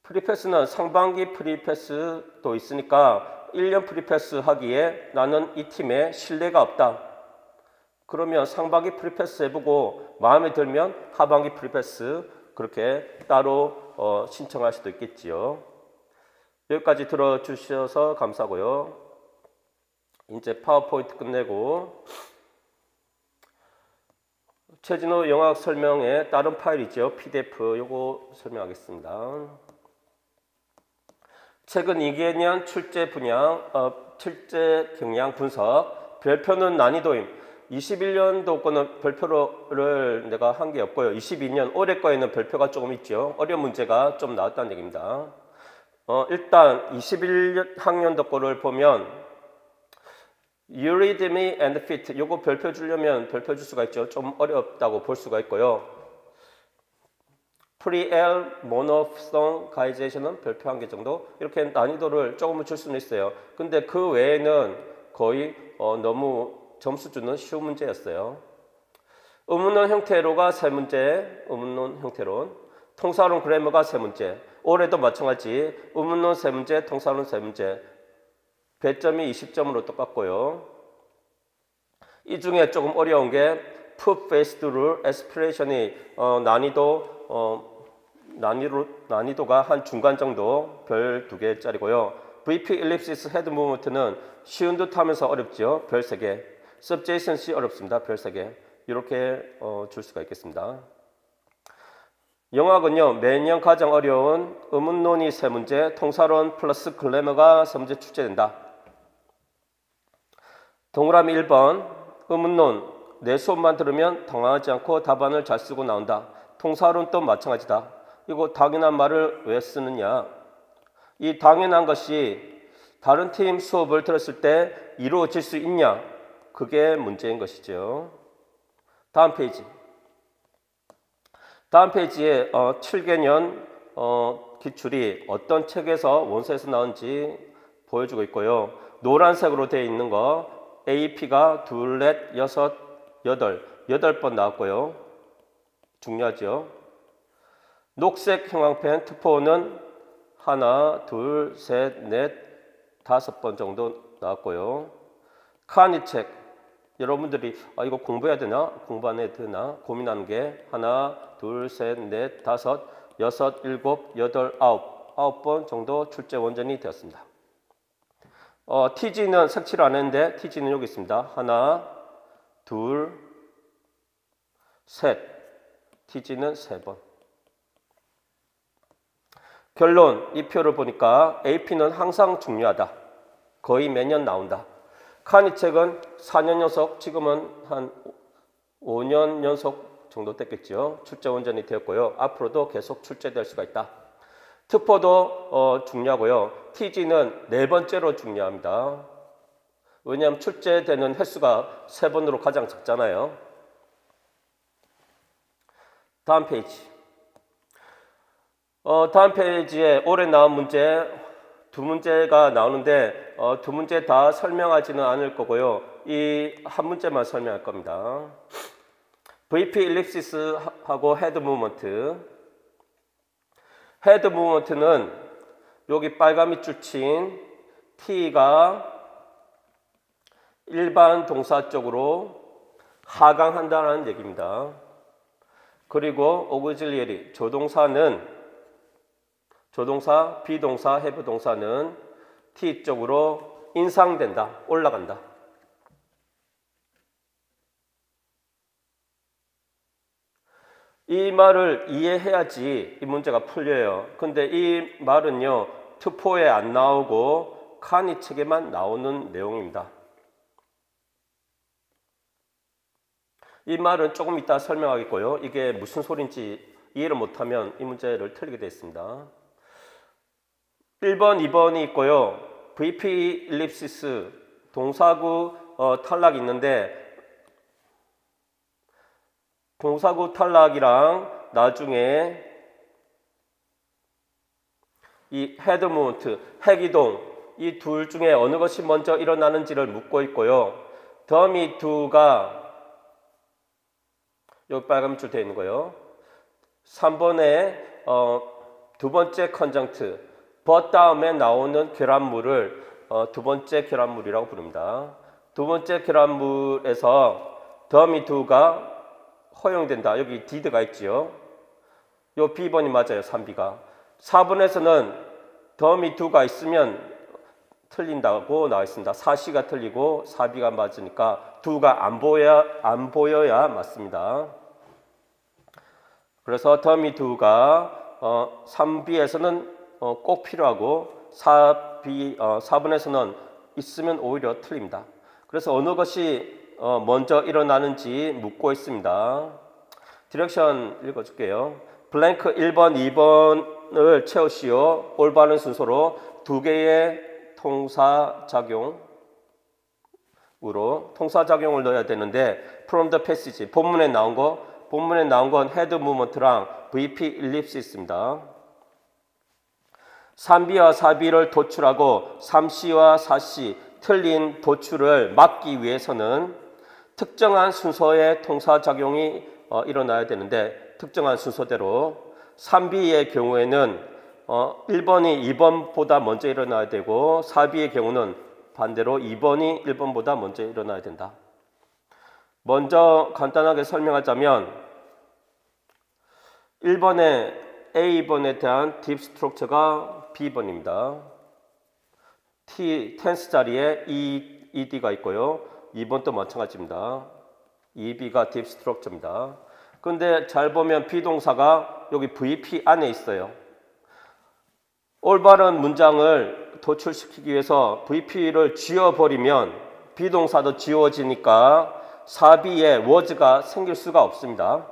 프리패스는 상반기 프리패스도 있으니까 1년 프리패스 하기에 나는 이 팀에 신뢰가 없다. 그러면 상반기 프리패스 해보고 마음에 들면 하반기 프리패스 그렇게 따로 신청할 수도 있겠지요. 여기까지 들어주셔서 감사하고요. 이제 파워포인트 끝내고 최진호 영어학 설명의 다른 파일이죠. PDF 요거 설명하겠습니다. 최근 2개년 출제 분양, 출제 경향 분석, 별표는 난이도임. 21년도 거는 별표를 내가 한 게 없고요. 22년 올해 거에는 별표가 조금 있죠. 어려운 문제가 좀 나왔다는 얘기입니다. 일단 21학년도 거를 보면 Eurythmy and Fit 요거 별표 주려면 별표 줄 수가 있죠. 좀 어렵다고 볼 수가 있고요. Pre-L Monophthongization 별표 한 개 정도 이렇게 난이도를 조금은 줄 수는 있어요. 근데 그 외에는 거의 너무 점수 주는 쉬운 문제였어요. 의문론 형태로가 3문제, 의문론 형태론, 통사론 그래머가 3문제, 올해도 마찬가지 의문론 3문제, 통사론 3문제, 배점이 20점으로 똑같고요. 이 중에 조금 어려운 게 Put Faced Rule, Aspiration이 난이도가 한 중간 정도, 별 2개짜리고요. VP Ellipsis Head Movement는 쉬운 듯 하면서 어렵죠. 별 3개. Subjacency 어렵습니다. 별 3개. 이렇게 줄 수가 있겠습니다. 영어학은요. 매년 가장 어려운 의문론이 3문제, 통사론 플러스 글래머가 3문제 출제된다. 동그라미 1번 의문론 내 수업만 들으면 당황하지 않고 답안을 잘 쓰고 나온다. 통사론도 마찬가지다. 이거 당연한 말을 왜 쓰느냐. 이 당연한 것이 다른 팀 수업을 들었을 때 이루어질 수 있냐. 그게 문제인 것이죠. 다음 페이지. 다음 페이지에 7개년 기출이 어떤 책에서 원서에서 나온지 보여주고 있고요. 노란색으로 되어 있는 거 AP가 2, 4, 6, 8번 나왔고요. 중요하죠. 녹색 형광펜 투포는 하나, 둘, 셋, 넷, 5번 정도 나왔고요. 카니 책. 여러분들이 이거 공부해야 되나? 공부 안 해야 되나? 고민하는 게 하나, 둘, 셋, 넷, 5, 6, 7, 8, 9번 정도 출제 원전이 되었습니다. TG는 색칠 안 했는데 TG는 여기 있습니다. 하나, 둘, 셋. TG는 3번. 결론, 이 표를 보니까 AP는 항상 중요하다. 거의 매년 나온다. 카니 책은 4년 연속, 지금은 한 5년 연속 정도 됐겠죠. 출제 원전이 되었고요. 앞으로도 계속 출제될 수가 있다. 특포도 중요하고요. TG는 4번째로 중요합니다. 왜냐하면 출제되는 횟수가 3번으로 가장 적잖아요. 다음 페이지. 다음 페이지에 올해 나온 문제 2문제가 나오는데 2문제 다 설명하지는 않을 거고요. 이 한 문제만 설명할 겁니다. VP 일립시스하고 헤드 무브먼트. 헤드 무브먼트는 여기 빨간 밑줄 친 T가 일반 동사 쪽으로 하강한다는 얘기입니다. 그리고 auxiliary 조동사, 비동사, have 동사는 T 쪽으로 인상된다, 올라간다. 이 말을 이해해야지 이 문제가 풀려요. 근데 이 말은요, 특포에 안 나오고 카니 책에만 나오는 내용입니다. 이 말은 조금 이따 설명하겠고요. 이게 무슨 소린지 이해를 못하면 이 문제를 틀리게 되어 있습니다. 1번, 2번이 있고요. VP 일립시스 동사구 탈락이 있는데 동사구 탈락이랑 나중에 이 헤드 무브먼트, 핵이동 이 둘 중에 어느 것이 먼저 일어나는지를 묻고 있고요. 더미 두가 여기 빨간 줄 되어 있는 거예요. 3번에 두 번째 컨정트 but 다음에 나오는 결합물을 두 번째 결합물이라고 부릅니다. 두 번째 결합물에서 더미 두가 허용된다. 여기 did가 있지요. 요 B번이 맞아요. 3B가. 4번에서는 더미 두가 있으면 틀린다고 나와 있습니다. 4C가 틀리고 4B가 맞으니까 두가 안 보여야 맞습니다. 그래서 더미 두가 3B에서는 꼭 필요하고 4번에서는 있으면 오히려 틀립니다. 그래서 어느 것이 먼저 일어나는지 묻고 있습니다. 디렉션 읽어줄게요. 블랭크 1번, 2번을 채우시오. 올바른 순서로 두 개의 통사작용을 넣어야 되는데 from the passage, 본문에 나온 건 head movement랑 VP ellipsis입니다. 3B와 4B를 도출하고 3C와 4C 틀린 도출을 막기 위해서는 특정한 순서의 통사작용이 일어나야 되는데 특정한 순서대로 3B의 경우에는 1번이 2번보다 먼저 일어나야 되고 4B의 경우는 반대로 2번이 1번보다 먼저 일어나야 된다. 먼저 간단하게 설명하자면 1번의 A번에 대한 딥 스트럭처가 B번입니다. 텐스 자리에 ED가 있고요. 2번도 마찬가지입니다. EB가 딥 스트럭처입니다. 근데 잘 보면 비동사가 여기 VP 안에 있어요. 올바른 문장을 도출시키기 위해서 VP를 지워버리면 비동사도 지워지니까 4B에 was가 생길 수가 없습니다.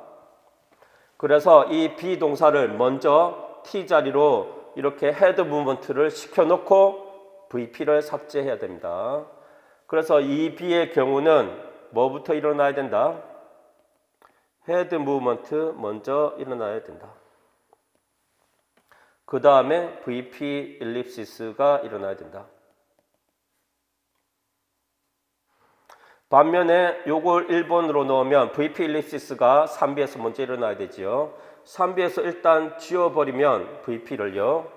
그래서 이 비동사를 먼저 T자리로 이렇게 헤드 무브먼트를 시켜놓고 VP를 삭제해야 됩니다. 그래서 이 B의 경우는 뭐부터 일어나야 된다? 헤드 무브먼트 먼저 일어나야 된다. 그 다음에 VP 일립시스가 일어나야 된다. 반면에 요걸 1번으로 넣으면 VP 일립시스가 3B에서 먼저 일어나야 되지요. 3B에서 일단 지워버리면 VP를요.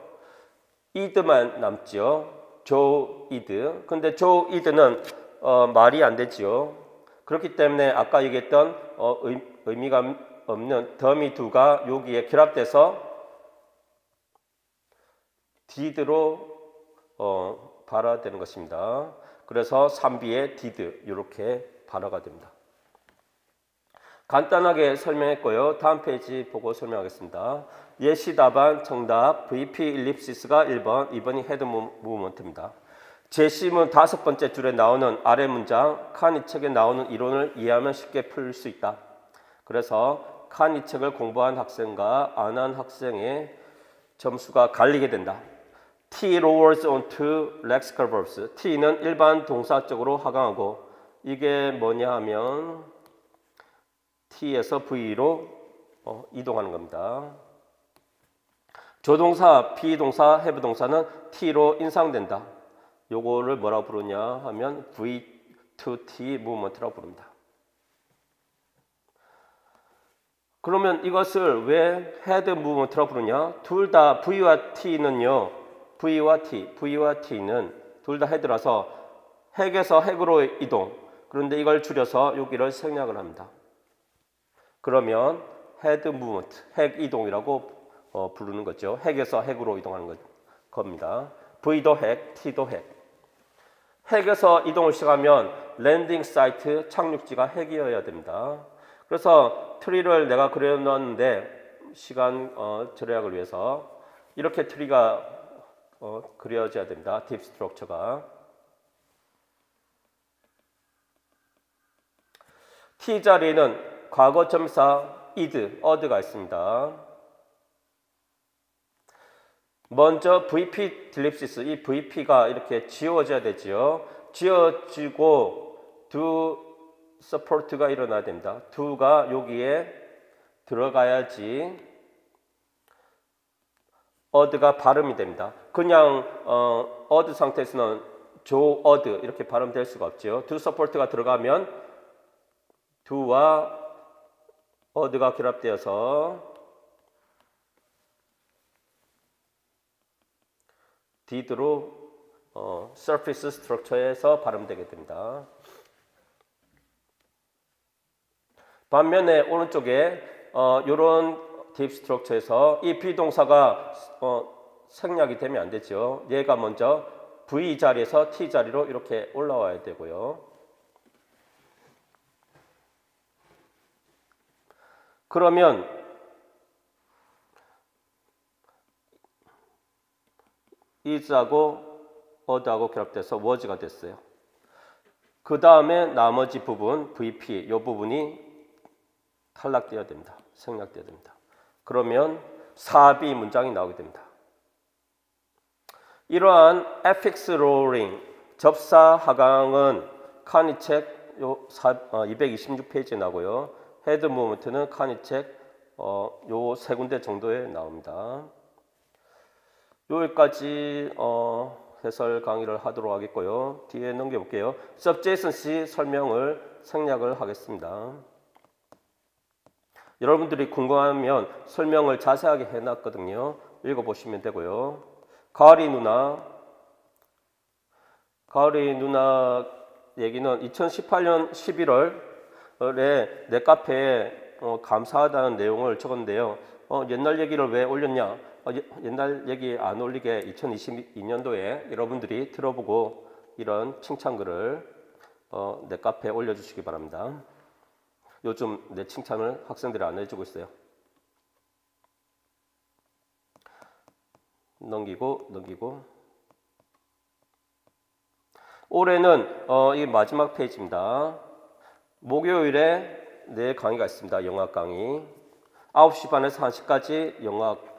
id만 남지요. 조 id. 근데 조 id는 말이 안 되지요. 그렇기 때문에 아까 얘기했던 의미가 없는 더미 두가 여기에 결합돼서 did로 발화되는 것입니다. 그래서 3B의 did 이렇게 발화가 됩니다. 간단하게 설명했고요. 다음 페이지 보고 설명하겠습니다. 예시 답안 정답 VP 일립시스가 1번, 2번이 헤드 무브먼트입니다. 제시문 5번째 줄에 나오는 아래 문장, 칸 이 책에 나오는 이론을 이해하면 쉽게 풀 수 있다. 그래서 칸 이 책을 공부한 학생과 안 한 학생의 점수가 갈리게 된다. T lowers onto lexical verbs. T는 일반 동사 쪽으로 하강하고, 이게 뭐냐 하면 T에서 V로 이동하는 겁니다. 조동사, 비동사, have 동사는 T로 인상된다. 요거를 뭐라고 부르냐 하면 V2T 무브먼트라고 부릅니다. 그러면 이것을 왜 헤드 무브먼트라고 부르냐? 둘 다 V와 T는요. V와 T는 둘 다 헤드라서 핵에서 핵으로 이동. 그런데 이걸 줄여서 여기를 생략을 합니다. 그러면 헤드 무브먼트, 핵 이동이라고 부르는 거죠. 핵에서 핵으로 이동하는 겁니다. V도 핵, T도 핵. 핵에서 이동을 시작하면 랜딩 사이트, 착륙지가 핵이어야 됩니다. 그래서 트리를 내가 그려놨는데 시간 절약을 위해서 이렇게 트리가 그려져야 됩니다. 딥 스트럭처가. T 자리에는 과거 점사 어드가 있습니다. 먼저 VP 딜립시스, 이 VP가 이렇게 지워져야 되지요. 지워지고 do support가 일어나야 됩니다. do가 여기에 들어가야지 어드가 발음이 됩니다. 그냥 어드 상태에서는 조 어드 이렇게 발음될 수가 없죠. do support가 들어가면 do와 어드가 결합되어서 did로 surface structure에서 발음되게 됩니다. 반면에 오른쪽에 이런 deep structure에서 이 비동사가 생략이 되면 안 되죠. 얘가 먼저 V 자리에서 T 자리로 이렇게 올라와야 되고요. 그러면 is하고 어드하고 결합돼서 was가 됐어요. 그 다음에 나머지 부분 VP 이 부분이 탈락되어야 됩니다. 생략되어야 됩니다. 그러면 사비 문장이 나오게 됩니다. 이러한 affix lowering 접사 하강은 칸이 책 226페이지에 나오고요. 헤드 무브먼트는 칸이 책 요 세 군데 정도에 나옵니다. 여기까지 해설 강의를 하도록 하겠고요. 뒤에 넘겨볼게요. subjacency 설명을 생략을 하겠습니다. 여러분들이 궁금하면 설명을 자세하게 해놨거든요. 읽어보시면 되고요. 가을이 누나 얘기는 2018년 11월에 내 카페에 감사하다는 내용을 적었는데요. 옛날 얘기를 왜 올렸냐? 옛날 얘기 안 올리게 2022년도에 여러분들이 들어보고 이런 칭찬글을 내 카페에 올려주시기 바랍니다. 요즘 내 칭찬을 학생들이 안 해주고 있어요. 넘기고 올해는 이 마지막 페이지입니다. 목요일에 내 강의가 있습니다. 영학 강의 9시 반에서 1시까지 영학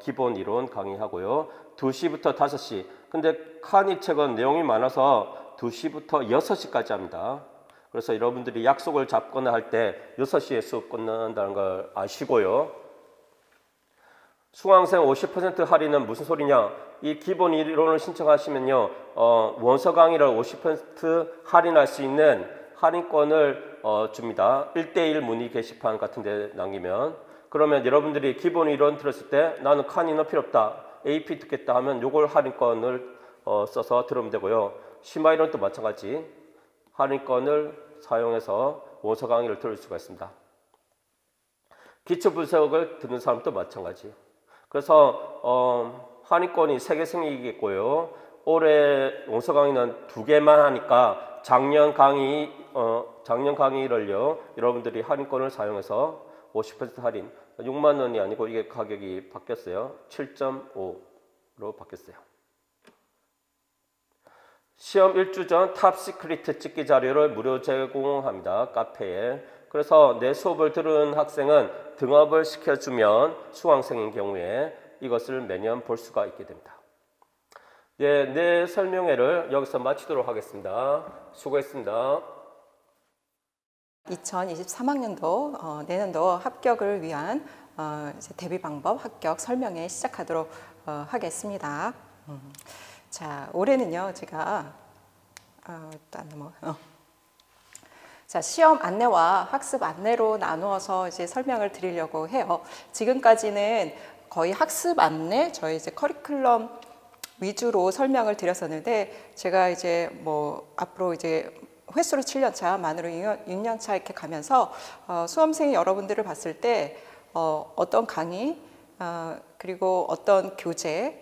기본 이론 강의하고요. 2시부터 5시. 근데 칸이 책은 내용이 많아서 2시부터 6시까지 합니다. 그래서 여러분들이 약속을 잡거나 할 때 6시에 수업 끝난다는 걸 아시고요. 수강생 50% 할인은 무슨 소리냐? 이 기본 이론을 신청하시면요. 원서 강의를 50% 할인할 수 있는 할인권을 줍니다. 1:1 문의 게시판 같은 데 남기면. 그러면 여러분들이 기본 이론 들었을 때 나는 칸이는 필요 없다. AP 듣겠다 하면 요걸 할인권을 써서 들으면 되고요. 심화 이론도 마찬가지. 할인권을 사용해서 원서 강의를 들을 수가 있습니다. 기초 분석을 듣는 사람도 마찬가지. 그래서 할인권이 3개 생기겠고요. 올해 원서 강의는 2개만 하니까 작년 강의를요. 여러분들이 할인권을 사용해서 50% 할인 6만 원이 아니고 이게 가격이 바뀌었어요. 7.5로 바뀌었어요. 시험 1주 전 탑시크릿 찍기 자료를 무료 제공합니다. 카페에. 그래서 내 수업을 들은 학생은 등업을 시켜주면 수강생인 경우에 이것을 매년 볼 수가 있게 됩니다. 네, 내 설명회를 여기서 마치도록 하겠습니다. 수고했습니다. 2023학년도 내년도 합격을 위한 이제 대비 방법 합격 설명회 시작하도록 하겠습니다. 자, 올해는요 제가 자, 시험 안내와 학습 안내로 나누어서 이제 설명을 드리려고 해요. 지금까지는 거의 학습 안내, 저희 이제 커리큘럼 위주로 설명을 드렸었는데, 제가 이제 뭐 앞으로 이제 횟수로 7년차, 만으로 6년차 이렇게 가면서 수험생 여러분들을 봤을 때 어떤 강의, 그리고 어떤 교재,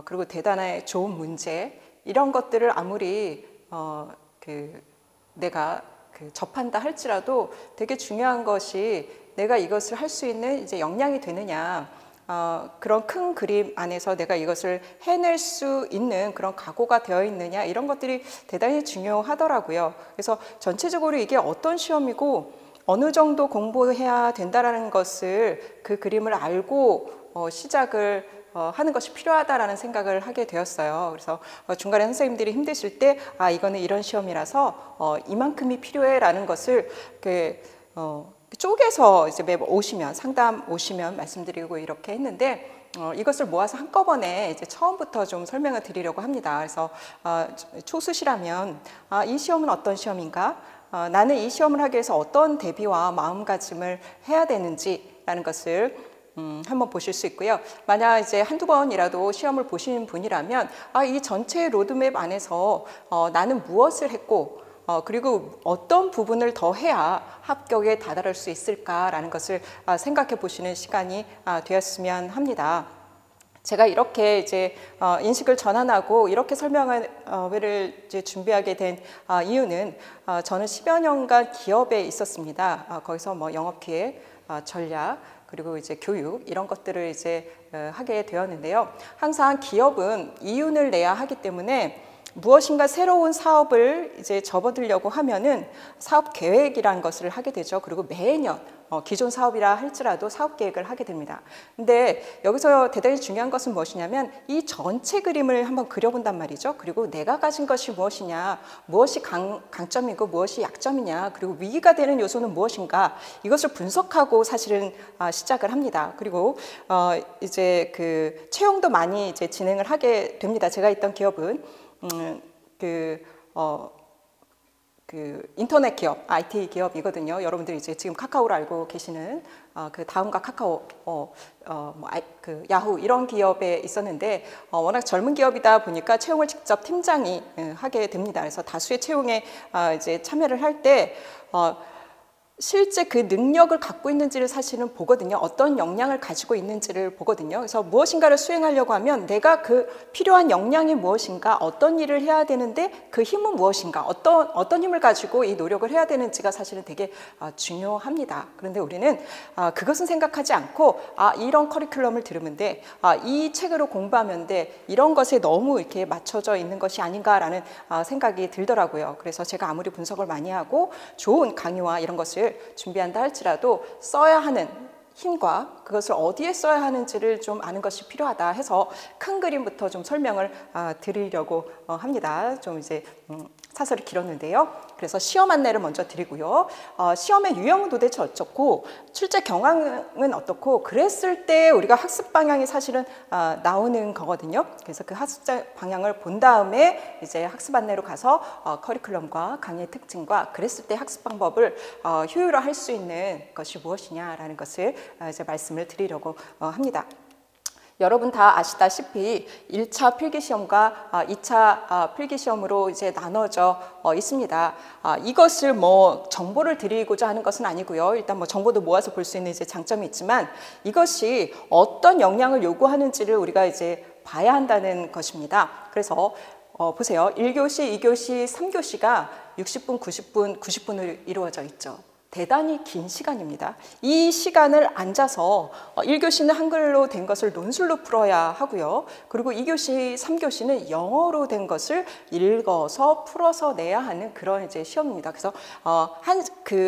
그리고 대단히 좋은 문제, 이런 것들을 아무리 내가 접한다 할지라도 되게 중요한 것이 내가 이것을 할 수 있는 이제 역량이 되느냐, 그런 큰 그림 안에서 내가 이것을 해낼 수 있는 그런 각오가 되어 있느냐, 이런 것들이 대단히 중요하더라고요. 그래서 전체적으로 이게 어떤 시험이고 어느 정도 공부해야 된다라는 것을, 그 그림을 알고 시작을 하는 것이 필요하다라는 생각을 하게 되었어요. 그래서 중간에 선생님들이 힘드실 때, 이거는 이런 시험이라서 이만큼이 필요해라는 것을 쪼개서 이제 매번 오시면, 상담 오시면 말씀드리고 이렇게 했는데, 이것을 모아서 한꺼번에 이제 처음부터 좀 설명을 드리려고 합니다. 그래서 초수시라면 이 시험은 어떤 시험인가? 나는 이 시험을 하기 위해서 어떤 대비와 마음가짐을 해야 되는지라는 것을 한번 보실 수 있고요. 만약 이제 한두 번이라도 시험을 보신 분이라면 이 전체 로드맵 안에서 나는 무엇을 했고 그리고 어떤 부분을 더 해야 합격에 다다를 수 있을까라는 것을 생각해 보시는 시간이 되었으면 합니다. 제가 이렇게 이제 인식을 전환하고 이렇게 설명회를 이제 준비하게 된 이유는, 저는 10여 년간 기업에 있었습니다. 거기서 뭐 영업기획, 전략, 그리고 이제 교육, 이런 것들을 이제 하게 되었는데요. 항상 기업은 이윤을 내야 하기 때문에 무엇인가 새로운 사업을 이제 접어들려고 하면은 사업 계획이라는 것을 하게 되죠. 그리고 매년 기존 사업이라 할지라도 사업 계획을 하게 됩니다. 근데 여기서 대단히 중요한 것은 무엇이냐면 이 전체 그림을 한번 그려본단 말이죠. 그리고 내가 가진 것이 무엇이냐, 무엇이 강점이고 무엇이 약점이냐, 그리고 위기가 되는 요소는 무엇인가, 이것을 분석하고 사실은 시작을 합니다. 그리고 이제 그 채용도 많이 이제 진행을 하게 됩니다. 제가 있던 기업은 인터넷 기업, IT 기업이거든요. 여러분들이 이제 지금 카카오를 알고 계시는 그 다음과 카카오, 야후 이런 기업에 있었는데, 워낙 젊은 기업이다 보니까 채용을 직접 팀장이 하게 됩니다. 그래서 다수의 채용에 이제 참여를 할 때 실제 그 능력을 갖고 있는지를 사실은 보거든요. 어떤 역량을 가지고 있는지를 보거든요. 그래서 무엇인가를 수행하려고 하면 내가 그 필요한 역량이 무엇인가, 어떤 일을 해야 되는데 그 힘은 무엇인가, 어떤 힘을 가지고 이 노력을 해야 되는지가 사실은 되게 중요합니다. 그런데 우리는 그것은 생각하지 않고 이런 커리큘럼을 들으면 돼, 이 책으로 공부하면 돼, 이런 것에 너무 이렇게 맞춰져 있는 것이 아닌가라는 생각이 들더라고요. 그래서 제가 아무리 분석을 많이 하고 좋은 강의와 이런 것을 준비한다 할지라도 써야 하는 힘과 그것을 어디에 써야 하는지를 좀 아는 것이 필요하다 해서 큰 그림부터 좀 설명을 드리려고 합니다. 좀 이제 사설이 길었는데요. 그래서 시험 안내를 먼저 드리고요. 시험의 유형은 도대체 어떻고, 출제 경향은 어떻고, 그랬을 때 우리가 학습 방향이 사실은 나오는 거거든요. 그래서 그 학습 방향을 본 다음에 이제 학습 안내로 가서 커리큘럼과 강의의 특징과 그랬을 때 학습 방법을 효율화할 수 있는 것이 무엇이냐라는 것을 이제 말씀을 드리려고 합니다. 여러분 다 아시다시피 1차 필기시험과 2차 필기시험으로 이제 나눠져 있습니다. 이것을 뭐 정보를 드리고자 하는 것은 아니고요. 일단 뭐 정보도 모아서 볼 수 있는 이제 장점이 있지만, 이것이 어떤 역량을 요구하는지를 우리가 이제 봐야 한다는 것입니다. 그래서 보세요. 1교시, 2교시, 3교시가 60분, 90분, 90분으로 이루어져 있죠. 대단히 긴 시간입니다. 이 시간을 앉아서 1교시는 한글로 된 것을 논술로 풀어야 하고요. 그리고 2교시, 3교시는 영어로 된 것을 읽어서 풀어서 내야 하는 그런 이제 시험입니다. 그래서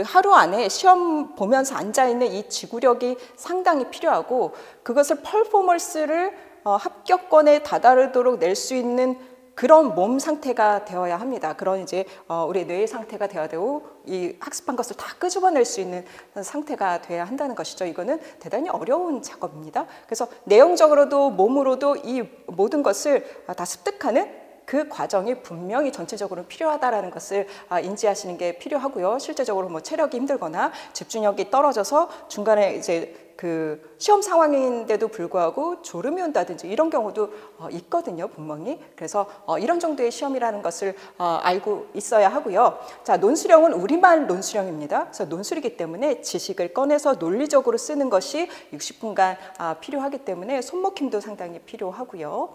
하루 안에 시험 보면서 앉아 있는 이 지구력이 상당히 필요하고 그것을 퍼포먼스를 합격권에 다다르도록 낼 수 있는 그런 몸 상태가 되어야 합니다. 그런 이제 우리 뇌의 상태가 되어야 되고 이 학습한 것을 다 끄집어낼 수 있는 상태가 돼야 한다는 것이죠. 이거는 대단히 어려운 작업입니다. 그래서 내용적으로도 몸으로도 이 모든 것을 다 습득하는 그 과정이 분명히 전체적으로 필요하다라는 것을 인지하시는 게 필요하고요. 실제적으로 뭐 체력이 힘들거나 집중력이 떨어져서 중간에 이제 그 시험 상황인데도 불구하고 졸음이 온다든지 이런 경우도 있거든요, 분명히. 그래서 이런 정도의 시험이라는 것을 알고 있어야 하고요. 자, 논술형은 우리말 논술형입니다. 그래서 논술이기 때문에 지식을 꺼내서 논리적으로 쓰는 것이 60분간 필요하기 때문에 손목힘도 상당히 필요하고요.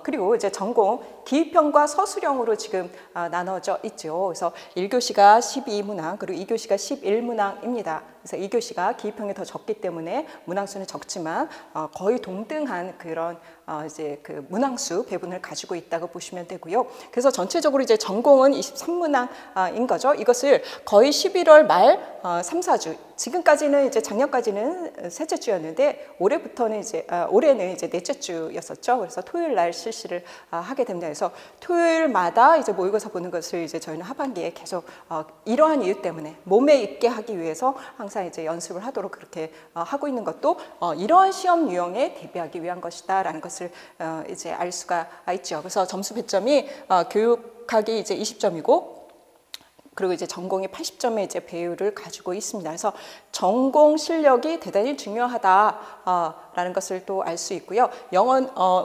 그리고 이제 전공 기입형과 서술형으로 지금 나눠져 있죠. 그래서 1교시가 12문항 그리고 2교시가 11문항입니다. 그래서 2교시가 기입형이 더 적기 때문에 문항수는 적지만 거의 동등한 그런 이제 그 문항수 배분을 가지고 있다고 보시면 되고요. 그래서 전체적으로 이제 전공은 23문항인 거죠. 이것을 거의 11월 말 3, 4주 지금까지는 이제 작년까지는 셋째 주였는데 올해부터는 올해는 이제 넷째 주였었죠. 그래서 토요일 날 실시를 하게 됩니다. 그래서 토요일마다 이제 모의고사 보는 것을 이제 저희는 하반기에 계속 이러한 이유 때문에 몸에 있게 하기 위해서 항상 이제 연습을 하도록 그렇게 하고 있는 것도 이러한 시험 유형에 대비하기 위한 것이다라는 것을 이제 알 수가 있죠. 그래서 점수 배점이 교육학이 이제 20점이고 그리고 이제 전공이 80점의 이제 배율을 가지고 있습니다. 그래서 전공 실력이 대단히 중요하다라는 것을 또 알 수 있고요.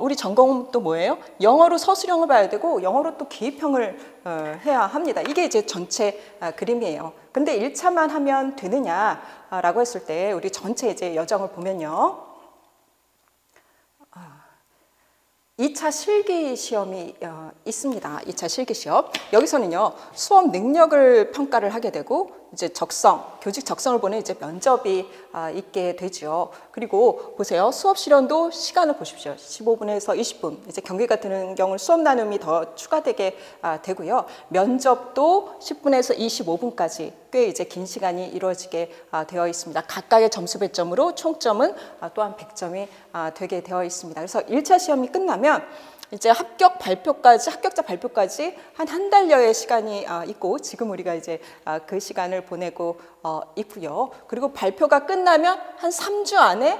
우리 전공은 또 뭐예요? 영어로 서술형을 봐야 되고 영어로 또 기입형을 해야 합니다. 이게 이제 전체 그림이에요. 근데 1차만 하면 되느냐라고 했을 때 우리 전체 이제 여정을 보면요. 2차 실기 시험이 있습니다. 2차 실기 시험. 여기서는요, 수업 능력을 평가를 하게 되고, 이제 교직 적성을 보는 이제 면접이 있게 되죠. 그리고 보세요. 수업 실현도 시간을 보십시오. 15분에서 20분. 이제 경기 같은 경우는 수업 나눔이 더 추가되게 되고요. 면접도 10분에서 25분까지 꽤 이제 긴 시간이 이루어지게 되어 있습니다. 각각의 점수 배점으로 총점은 또한 100점이 되게 되어 있습니다. 그래서 1차 시험이 끝나면 이제 합격자 발표까지 한 달여의 시간이 있고 지금 우리가 이제 그 시간을 보내고 있고요. 그리고 발표가 끝나면 한 3주 안에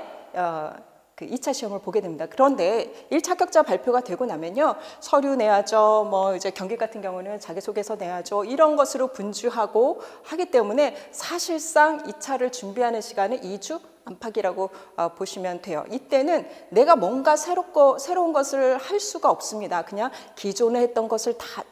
그 2차 시험을 보게 됩니다. 그런데 1차 합격자 발표가 되고 나면요. 서류 내야죠. 뭐 이제 경기 같은 경우는 자기소개서 내야죠. 이런 것으로 분주하고 하기 때문에 사실상 2차를 준비하는 시간은 2주 안팎이라고 보시면 돼요. 이때는 내가 뭔가 새로운 것을 할 수가 없습니다. 그냥 기존에 했던 것을 다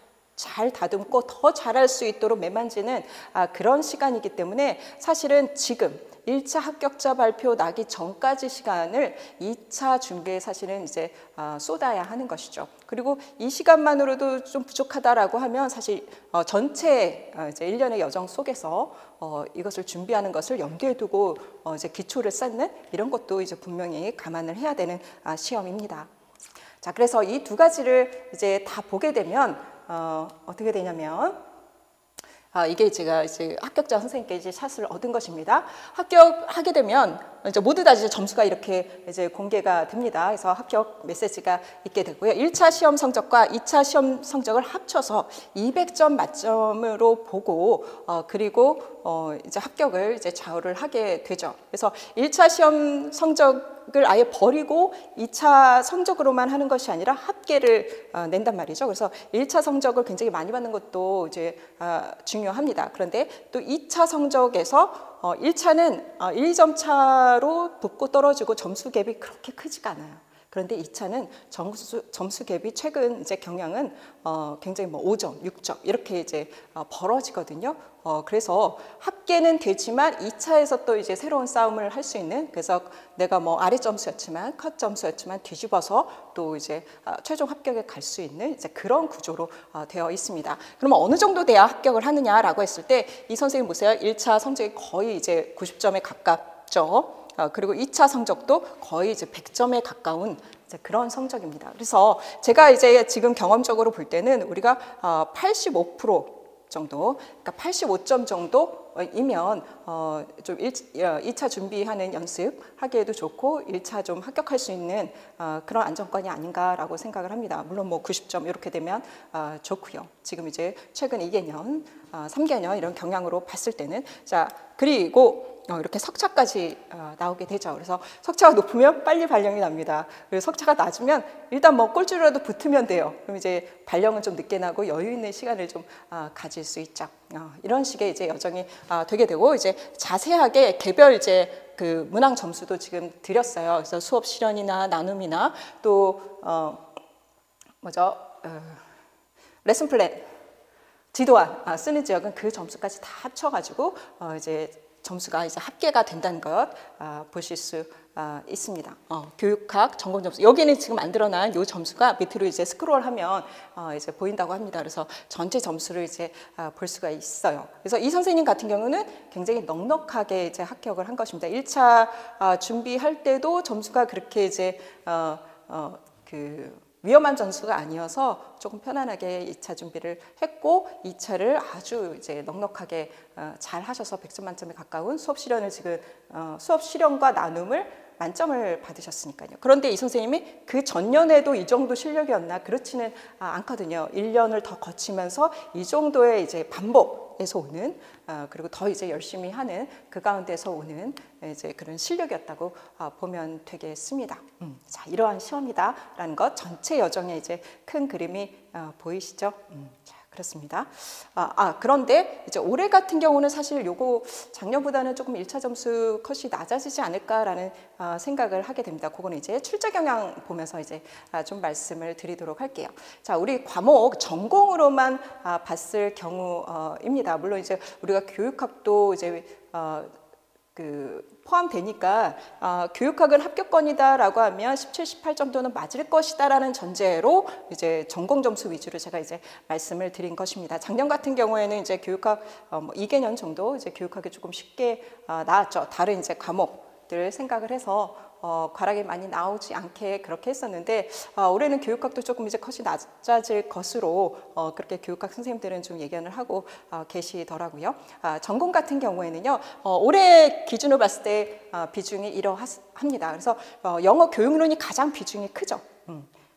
잘 다듬고 더 잘할 수 있도록 매만지는 그런 시간이기 때문에 사실은 지금 1차 합격자 발표 나기 전까지 시간을 2차 준비에 사실은 이제 쏟아야 하는 것이죠. 그리고 이 시간만으로도 좀 부족하다라고 하면 사실 전체 이제 1년의 여정 속에서 이것을 준비하는 것을 염두에 두고 이제 기초를 쌓는 이런 것도 이제 분명히 감안을 해야 되는 시험입니다. 자, 그래서 이 두 가지를 이제 다 보게 되면 어떻게 되냐면 이게 제가 이제 합격자 선생님께 이제 샷을 얻은 것입니다. 합격하게 되면 이제 모두 다 이제 점수가 이렇게 이제 공개가 됩니다. 그래서 합격 메시지가 있게 되고요. 1차 시험 성적과 2차 시험 성적을 합쳐서 200점 만점으로 보고 그리고 이제 합격을 이제 좌우를 하게 되죠. 그래서 1차 시험 성적을 아예 버리고 2차 성적으로만 하는 것이 아니라 합계를 낸단 말이죠. 그래서 1차 성적을 굉장히 많이 받는 것도 이제 중요합니다. 그런데 또 2차 성적에서 1차는 1점 차로 붙고 떨어지고 점수 갭이 그렇게 크지가 않아요. 그런데 2차는 점수 갭이 최근 이제 경향은 굉장히 뭐 5점, 6점 이렇게 이제 벌어지거든요. 그래서 합계는 되지만 2차에서 또 이제 새로운 싸움을 할 수 있는, 그래서 내가 뭐 아래 점수였지만 컷 점수였지만 뒤집어서 또 이제 최종 합격에 갈 수 있는 이제 그런 구조로 되어 있습니다. 그러면 어느 정도 돼야 합격을 하느냐라고 했을 때 이 선생님 보세요. 1차 성적이 거의 이제 90점에 가깝죠. 그리고 2차 성적도 거의 이제 100점에 가까운 이제 그런 성적입니다. 그래서 제가 이제 지금 경험적으로 볼 때는 우리가 85% 정도, 그러니까 85점 정도이면 좀 2차 준비하는 연습하기에도 좋고 1차 좀 합격할 수 있는 그런 안정권이 아닌가라고 생각을 합니다. 물론 뭐 90점 이렇게 되면 좋고요. 지금 이제 최근 2개년, 3개년 이런 경향으로 봤을 때는 자, 그리고 이렇게 석차까지 나오게 되죠. 그래서 석차가 높으면 빨리 발령이 납니다. 그리고 석차가 낮으면 일단 뭐 꼴찌라도 붙으면 돼요. 그럼 이제 발령은 좀 늦게 나고 여유 있는 시간을 좀 가질 수 있죠. 이런 식의 이제 여정이 되게 되고, 이제 자세하게 개별 이제 그 문항 점수도 지금 드렸어요. 그래서 수업 실현이나 나눔이나 또 레슨 플랜 지도안 쓰는 지역은 그 점수까지 다 합쳐가지고 이제 점수가 이제 합계가 된다는 것 보실 수 있습니다. 교육학 전공 점수, 여기는 지금 만들어난 요 점수가 밑으로 이제 스크롤하면 이제 보인다고 합니다. 그래서 전체 점수를 이제 볼 수가 있어요. 그래서 이 선생님 같은 경우는 굉장히 넉넉하게 이제 합격을 한 것입니다. 1차 준비할 때도 점수가 그렇게 이제 위험한 점수가 아니어서 조금 편안하게 2차 준비를 했고, 2차를 아주 이제 넉넉하게 잘 하셔서 100점 만점에 가까운 수업 실현을 지금 수업 실현과 나눔을 만점을 받으셨으니까요. 그런데 이 선생님이 그 전년에도 이 정도 실력이었나? 그렇지는 않거든요. 1년을 더 거치면서 이 정도의 이제 반복에서 오는 그리고 더 이제 열심히 하는 그 가운데서 오는 이제 그런 실력이었다고 보면 되겠습니다. 자, 이러한 시험이다라는 것, 전체 여정의 이제 큰 그림이 보이시죠? 자, 그렇습니다. 그런데 이제 올해 같은 경우는 사실 요거 작년보다는 조금 1차 점수 컷이 낮아지지 않을까라는 생각을 하게 됩니다. 그거는 이제 출제 경향 보면서 이제 좀 말씀을 드리도록 할게요. 자, 우리 과목 전공으로만 봤을 경우입니다. 물론 이제 우리가 교육학도 이제 포함되니까 교육학은 합격권이다라고 하면 17, 18 정도는 맞을 것이다라는 전제로 이제 전공 점수 위주로 제가 이제 말씀을 드린 것입니다. 작년 같은 경우에는 이제 교육학 2개년 정도 이제 교육학이 조금 쉽게 나왔죠. 다른 이제 과목들 생각을 해서 과락이 많이 나오지 않게 그렇게 했었는데, 올해는 교육학도 조금 이제 컷이 낮아질 것으로 그렇게 교육학 선생님들은 좀 예견을 하고 계시더라고요. 전공 같은 경우에는요, 올해 기준으로 봤을 때 비중이 이러합니다. 그래서 영어 교육론이 가장 비중이 크죠.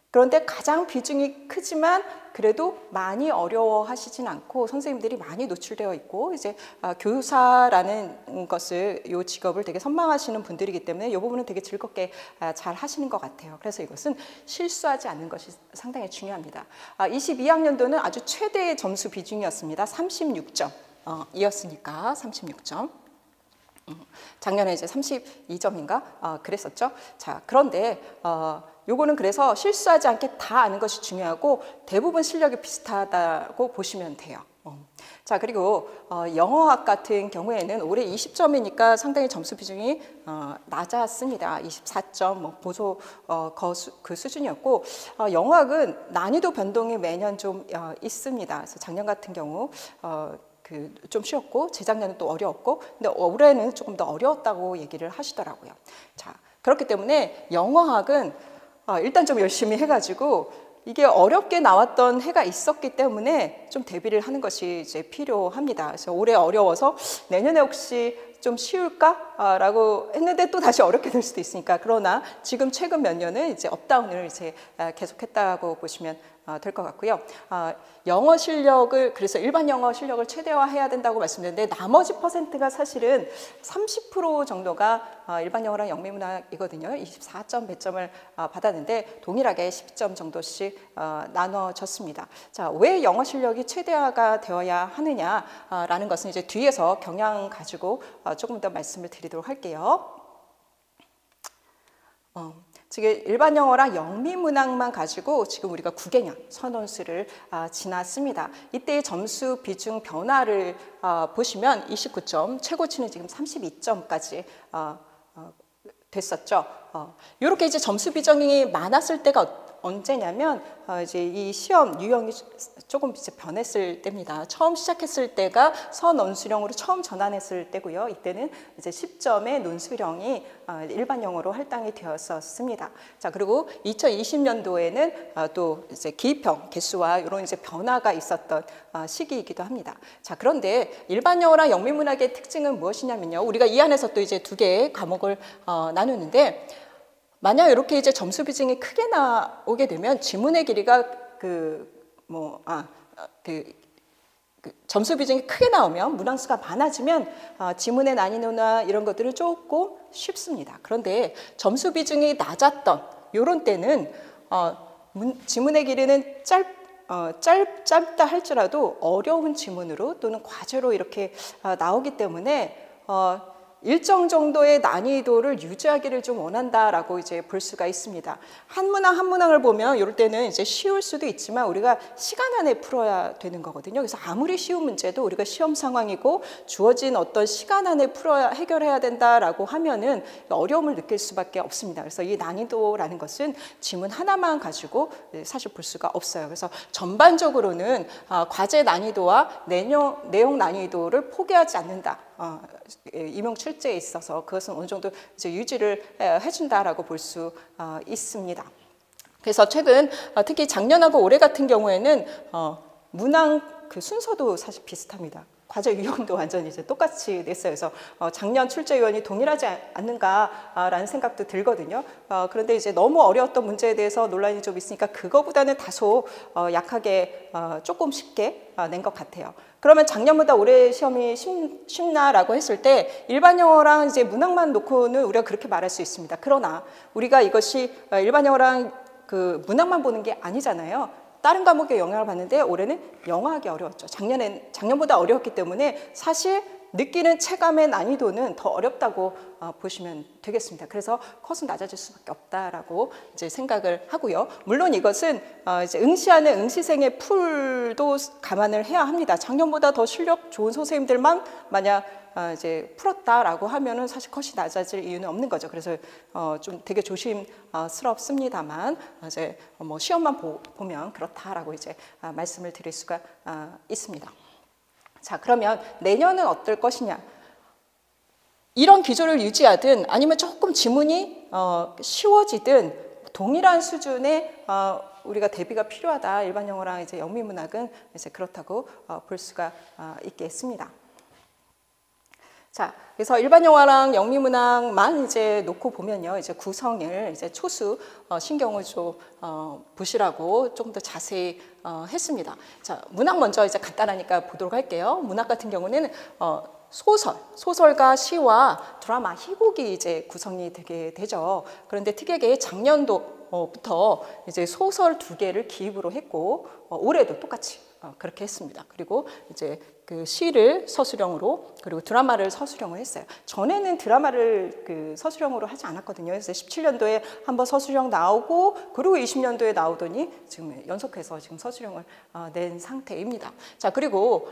그런데 가장 비중이 크지만 그래도 많이 어려워하시진 않고 선생님들이 많이 노출되어 있고, 이제 교사라는 것을, 이 직업을 되게 선망하시는 분들이기 때문에 이 부분은 되게 즐겁게 잘 하시는 것 같아요. 그래서 이것은 실수하지 않는 것이 상당히 중요합니다. 22학년도는 아주 최대의 점수 비중이었습니다. 36점 이었으니까 36점. 작년에 이제 32점인가 그랬었죠. 자, 그런데 요거는 그래서 실수하지 않게 다 아는 것이 중요하고 대부분 실력이 비슷하다고 보시면 돼요. 자, 그리고 영어학 같은 경우에는 올해 20점이니까 상당히 점수 비중이 낮았습니다. 24점 보소 그 수준이었고, 영어학은 난이도 변동이 매년 좀 있습니다. 그래서 작년 같은 경우 좀 쉬웠고, 재작년은 또 어려웠고, 근데 올해는 조금 더 어려웠다고 얘기를 하시더라고요. 자, 그렇기 때문에 영어학은 일단 좀 열심히 해가지고, 이게 어렵게 나왔던 해가 있었기 때문에 좀 대비를 하는 것이 이제 필요합니다. 그래서 올해 어려워서 내년에 혹시 좀 쉬울까라고 했는데 또 다시 어렵게 될 수도 있으니까. 그러나 지금 최근 몇 년은 이제 업다운을 이제 계속했다고 보시면 될 것 같고요. 영어 실력을, 그래서 일반 영어 실력을 최대화해야 된다고 말씀드렸는데, 나머지 퍼센트가 사실은 30% 정도가 일반 영어랑 영미문학이거든요. 24점 배점을 받았는데 동일하게 10점 정도씩 나눠졌습니다. 자, 왜 영어 실력이 최대화가 되어야 하느냐라는 것은 이제 뒤에서 경향 가지고 조금 더 말씀을 드리도록 할게요. 지금 일반 영어랑 영미문학만 가지고 지금 우리가 9개년 선원수를 지났습니다. 이때의 점수 비중 변화를 보시면 29점, 최고치는 지금 32점까지 됐었죠. 이렇게 이제 점수 비중이 많았을 때가 언제냐면 이제 이 시험 유형이 조금 이제 변했을 때입니다. 처음 시작했을 때가 선논술형으로 처음 전환했을 때고요. 이때는 이제 10점의 논술형이 일반 영어로 할당이 되었었습니다. 자, 그리고 2020년도에는 또 이제 기입형 개수와 이런 이제 변화가 있었던 시기이기도 합니다. 자, 그런데 일반 영어랑 영미문학의 특징은 무엇이냐면요. 우리가 이 안에서 또 이제 두 개의 과목을 나누는데, 만약 이렇게 이제 점수 비중이 크게 나오게 되면 지문의 길이가 점수 비중이 크게 나오면 문항수가 많아지면 지문의 난이도나 이런 것들은 조금 쉽습니다. 그런데 점수 비중이 낮았던 이런 때는 지문의 길이는 짧다 할지라도 어려운 지문으로 또는 과제로 이렇게 나오기 때문에 일정 정도의 난이도를 유지하기를 좀 원한다라고 이제 볼 수가 있습니다. 한 문항 한 문항을 보면 이럴 때는 이제 쉬울 수도 있지만 우리가 시간 안에 풀어야 되는 거거든요. 그래서 아무리 쉬운 문제도 우리가 시험 상황이고 주어진 어떤 시간 안에 해결해야 된다라고 하면은 어려움을 느낄 수밖에 없습니다. 그래서 이 난이도라는 것은 지문 하나만 가지고 사실 볼 수가 없어요. 그래서 전반적으로는 과제 난이도와 내용 난이도를 포기하지 않는다. 임용 출제에 있어서 그것은 어느 정도 이제 유지를 해준다라고 볼 수 있습니다. 그래서 최근 특히 작년하고 올해 같은 경우에는 문항 그 순서도 사실 비슷합니다. 과제 유형도 완전히 이제 똑같이 냈어요. 그래서 작년 출제 요원이 동일하지 않는가라는 생각도 들거든요. 그런데 이제 너무 어려웠던 문제에 대해서 논란이 좀 있으니까 그거보다는 다소 약하게 조금 쉽게 낸 것 같아요. 그러면 작년보다 올해 시험이 쉽나라고 했을 때 일반 영어랑 이제 문항만 놓고는 우리가 그렇게 말할 수 있습니다. 그러나 우리가 이것이 일반 영어랑 그 문항만 보는 게 아니잖아요. 다른 과목에 영향을 받는데 올해는 영어하기 어려웠죠. 작년보다 어려웠기 때문에 사실 느끼는 체감의 난이도는 더 어렵다고 보시면 되겠습니다. 그래서 컷은 낮아질 수밖에 없다라고 이제 생각을 하고요. 물론 이것은 이제 응시하는 응시생의 풀도 감안을 해야 합니다. 작년보다 더 실력 좋은 선생님들만 만약 이제 풀었다라고 하면은 사실 컷이 낮아질 이유는 없는 거죠. 그래서 좀 되게 조심스럽습니다만 이제 뭐 시험만 보면 그렇다라고 이제 말씀을 드릴 수가 있습니다. 자, 그러면 내년은 어떨 것이냐? 이런 기조를 유지하든 아니면 조금 지문이 쉬워지든 동일한 수준의 우리가 대비가 필요하다. 일반 영어랑 이제 영미문학은 이제 그렇다고 볼 수가 있겠습니다. 자, 그래서 일반 영어랑 영미문학만 이제 놓고 보면요, 이제 구성을 이제 초수 신경을 좀 보시라고 조금 더 자세히 했습니다. 자, 문학 먼저 이제 간단하니까 보도록 할게요. 문학 같은 경우는 소설과 시와 드라마, 희곡이 이제 구성이 되게 되죠. 그런데 특이하게 작년도부터 이제 소설 2개를 기입으로 했고 올해도 똑같이 그렇게 했습니다. 그리고 이제 그 시를 서술형으로 그리고 드라마를 서술형으로 했어요. 전에는 드라마를 그 서술형으로 하지 않았거든요. 그래서 17년도에 한번 서술형 나오고 그리고 20년도에 나오더니 지금 연속해서 지금 서술형을 낸 상태입니다. 자, 그리고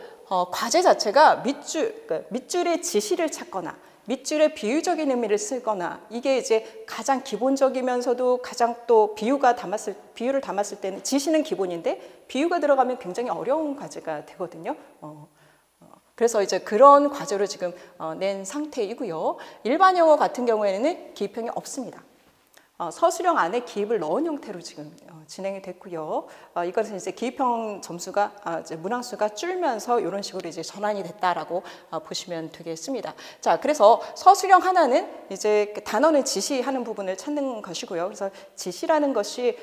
과제 자체가 밑줄의 지시를 찾거나 밑줄에 비유적인 의미를 쓰거나 이게 이제 가장 기본적이면서도 가장 또 비유를 담았을 때는 지시는 기본인데 비유가 들어가면 굉장히 어려운 과제가 되거든요. 그래서 이제 그런 과제로 지금 낸 상태이고요. 일반 영어 같은 경우에는 기입형이 없습니다. 서술형 안에 기입을 넣은 형태로 지금 진행이 됐고요. 이것은 이제 기입형 점수가 이제 문항수가 줄면서 이런 식으로 이제 전환이 됐다라고 보시면 되겠습니다. 자, 그래서 서술형 하나는 이제 단어는 지시하는 부분을 찾는 것이고요. 그래서 지시라는 것이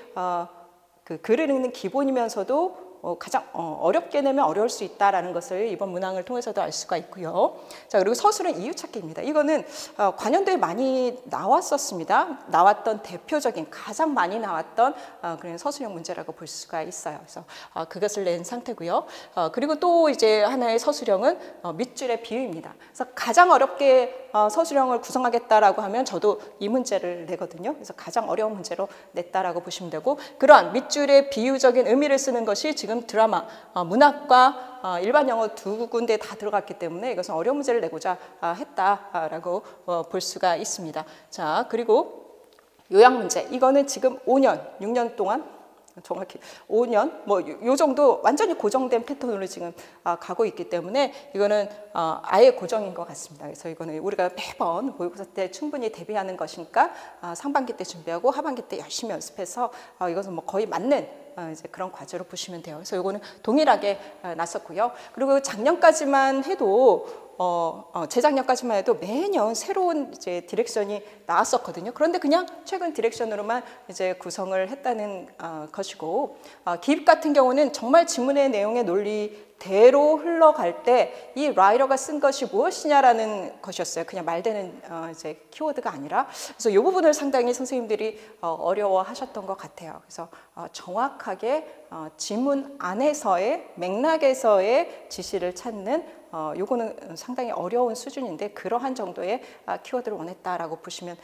그 글을 읽는 기본이면서도 가장 어렵게 내면 어려울 수 있다라는 것을 이번 문항을 통해서도 알 수가 있고요. 자, 그리고 서술은 이유 찾기입니다. 이거는 관연도에 많이 나왔던 대표적인 가장 많이 나왔던 그런 서술형 문제라고 볼 수가 있어요. 그래서 그것을 낸 상태고요. 그리고 또 이제 하나의 서술형은 밑줄의 비유입니다. 그래서 가장 어렵게 서술형을 구성하겠다라고 하면 저도 이 문제를 내거든요. 그래서 가장 어려운 문제로 냈다라고 보시면 되고, 그러한 밑줄의 비유적인 의미를 쓰는 것이 지금 드라마, 문학과 일반 영어 두 군데 다 들어갔기 때문에 이것은 어려운 문제를 내고자 했다라고 볼 수가 있습니다. 자, 그리고 요약 문제. 이거는 지금 5년, 6년 동안 정확히 5년 뭐 요 정도 완전히 고정된 패턴으로 지금 가고 있기 때문에 이거는 아예 고정인 것 같습니다. 그래서 이거는 우리가 매번 모의고사 때 충분히 대비하는 것이니까 상반기 때 준비하고 하반기 때 열심히 연습해서 이것은 뭐 거의 맞는 이제 그런 과제로 보시면 돼요. 그래서 이거는 동일하게 났었고요. 그리고 작년까지만 해도 재작년까지만 해도 매년 새로운 이제 디렉션이 나왔었거든요. 그런데 그냥 최근 디렉션으로만 이제 구성을 했다는 것이고, 기입 같은 경우는 정말 지문의 내용의 논리대로 흘러갈 때 이 라이터가 쓴 것이 무엇이냐라는 것이었어요. 그냥 말되는 이제 키워드가 아니라. 그래서 이 부분을 상당히 선생님들이 어려워하셨던 것 같아요. 그래서 정확하게 지문 안에서의 맥락에서의 지시를 찾는 요거는 상당히 어려운 수준인데 그러한 정도의 키워드를 원했다라고 보시면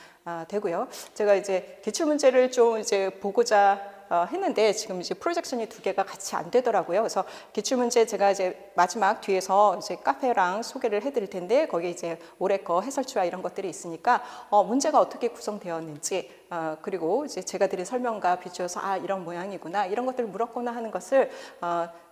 되고요. 제가 이제 기출문제를 좀 이제 보고자 했는데 지금 이제 프로젝션이 두 개가 같이 안 되더라고요. 그래서 기출문제 제가 이제 마지막 뒤에서 이제 카페랑 소개를 해드릴 텐데 거기에 이제 올해 거 해설지와 이런 것들이 있으니까 문제가 어떻게 구성되었는지 그리고 이제 제가 드린 설명과 비추어서 이런 모양이구나 이런 것들을 물었거나 하는 것을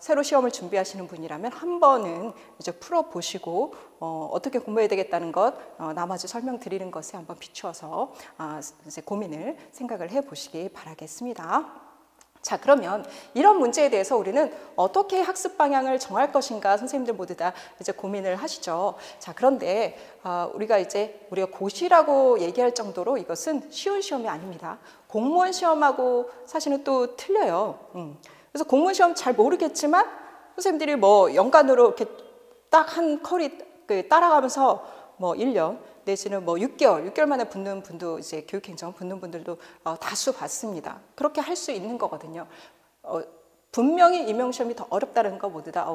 새로 시험을 준비하시는 분이라면 한 번은 이제 풀어보시고 어떻게 공부해야 되겠다는 것 나머지 설명드리는 것에 한번 비추어서 이제 고민을 생각을 해보시기 바라겠습니다. 자, 그러면 이런 문제에 대해서 우리는 어떻게 학습 방향을 정할 것인가 선생님들 모두 다 이제 고민을 하시죠. 자, 그런데 우리가 고시라고 얘기할 정도로 이것은 쉬운 시험이 아닙니다. 공무원 시험하고 사실은 또 틀려요. 그래서 공무원 시험 잘 모르겠지만 선생님들이 뭐 연간으로 이렇게 딱 한 커리 따라가면서 뭐 1년 내지는 뭐 6개월 만에 붙는 분도 이제 교육행정 붙는 분들도 다수 봤습니다. 그렇게 할 수 있는 거거든요. 분명히 임용시험이 더 어렵다는 거 모두 다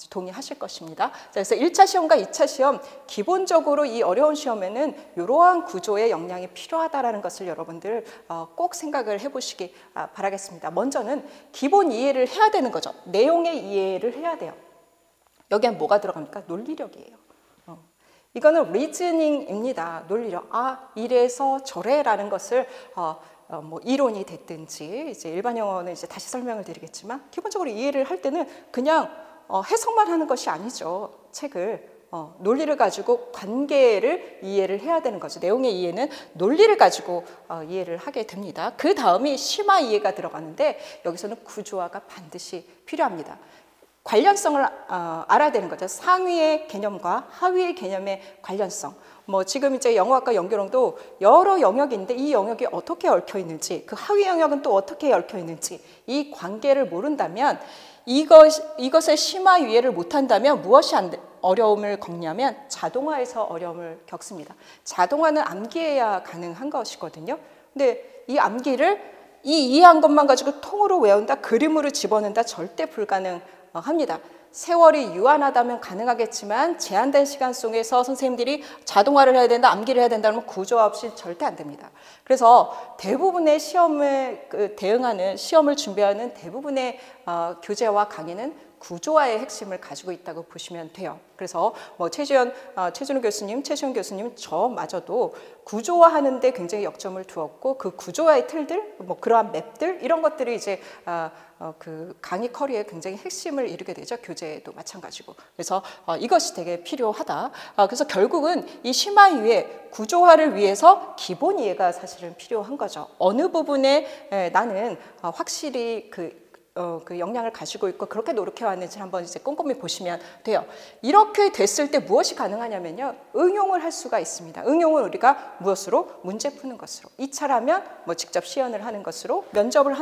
동의하실 것입니다. 자, 그래서 1차 시험과 2차 시험 기본적으로 이 어려운 시험에는 이러한 구조의 역량이 필요하다는 것을 여러분들 꼭 생각을 해보시기 바라겠습니다. 먼저는 기본 이해를 해야 되는 거죠. 내용의 이해를 해야 돼요. 여기에 뭐가 들어갑니까? 논리력이에요. 이거는 리즈닝입니다. 논리력. 이래서 저래라는 것을 뭐 이론이 됐든지 이제 일반 영어는 이제 다시 설명을 드리겠지만 기본적으로 이해를 할 때는 그냥 해석만 하는 것이 아니죠. 책을 논리를 가지고 관계를 이해를 해야 되는 거죠. 내용의 이해는 논리를 가지고 이해를 하게 됩니다. 그 다음이 심화 이해가 들어가는데 여기서는 구조화가 반드시 필요합니다. 관련성을 알아야 되는 거죠. 상위의 개념과 하위의 개념의 관련성. 뭐 지금 이제 영어학과 연결형도 여러 영역이 있는데 이 영역이 어떻게 얽혀 있는지, 그 하위 영역은 또 어떻게 얽혀 있는지 이 관계를 모른다면 이것의 심화 이해를 못한다면 무엇이 어려움을 겪냐면 자동화에서 어려움을 겪습니다. 자동화는 암기해야 가능한 것이거든요. 근데 이 암기를 이해한 것만 가지고 통으로 외운다, 그림으로 집어넣는다 절대 불가능합니다. 세월이 유한하다면 가능하겠지만 제한된 시간 속에서 선생님들이 자동화를 해야 된다, 암기를 해야 된다면 구조화 없이 절대 안 됩니다. 그래서 대부분의 시험에 대응하는, 시험을 준비하는 대부분의 교재와 강의는 구조화의 핵심을 가지고 있다고 보시면 돼요. 그래서 뭐 최준호 교수님, 최시원 교수님 저마저도 구조화하는 데 굉장히 역점을 두었고 그 구조화의 틀들, 뭐 그러한 맵들 이런 것들이 이제 그 강의 커리어의 굉장히 핵심을 이루게 되죠. 교재도 마찬가지고. 그래서 이것이 되게 필요하다. 그래서 결국은 이 심화 이해, 구조화를 위해서 기본 이해가 사실은 필요한 거죠. 어느 부분에 나는 확실히 그 역량을 가지고 있고 그렇게 노력해 왔는지 한번 이제 꼼꼼히 보시면 돼요. 이렇게 됐을 때 무엇이 가능하냐면요. 응용을 할 수가 있습니다. 응용을 우리가 무엇으로? 문제 푸는 것으로. 2차라면 뭐 직접 시연을 하는 것으로, 면접을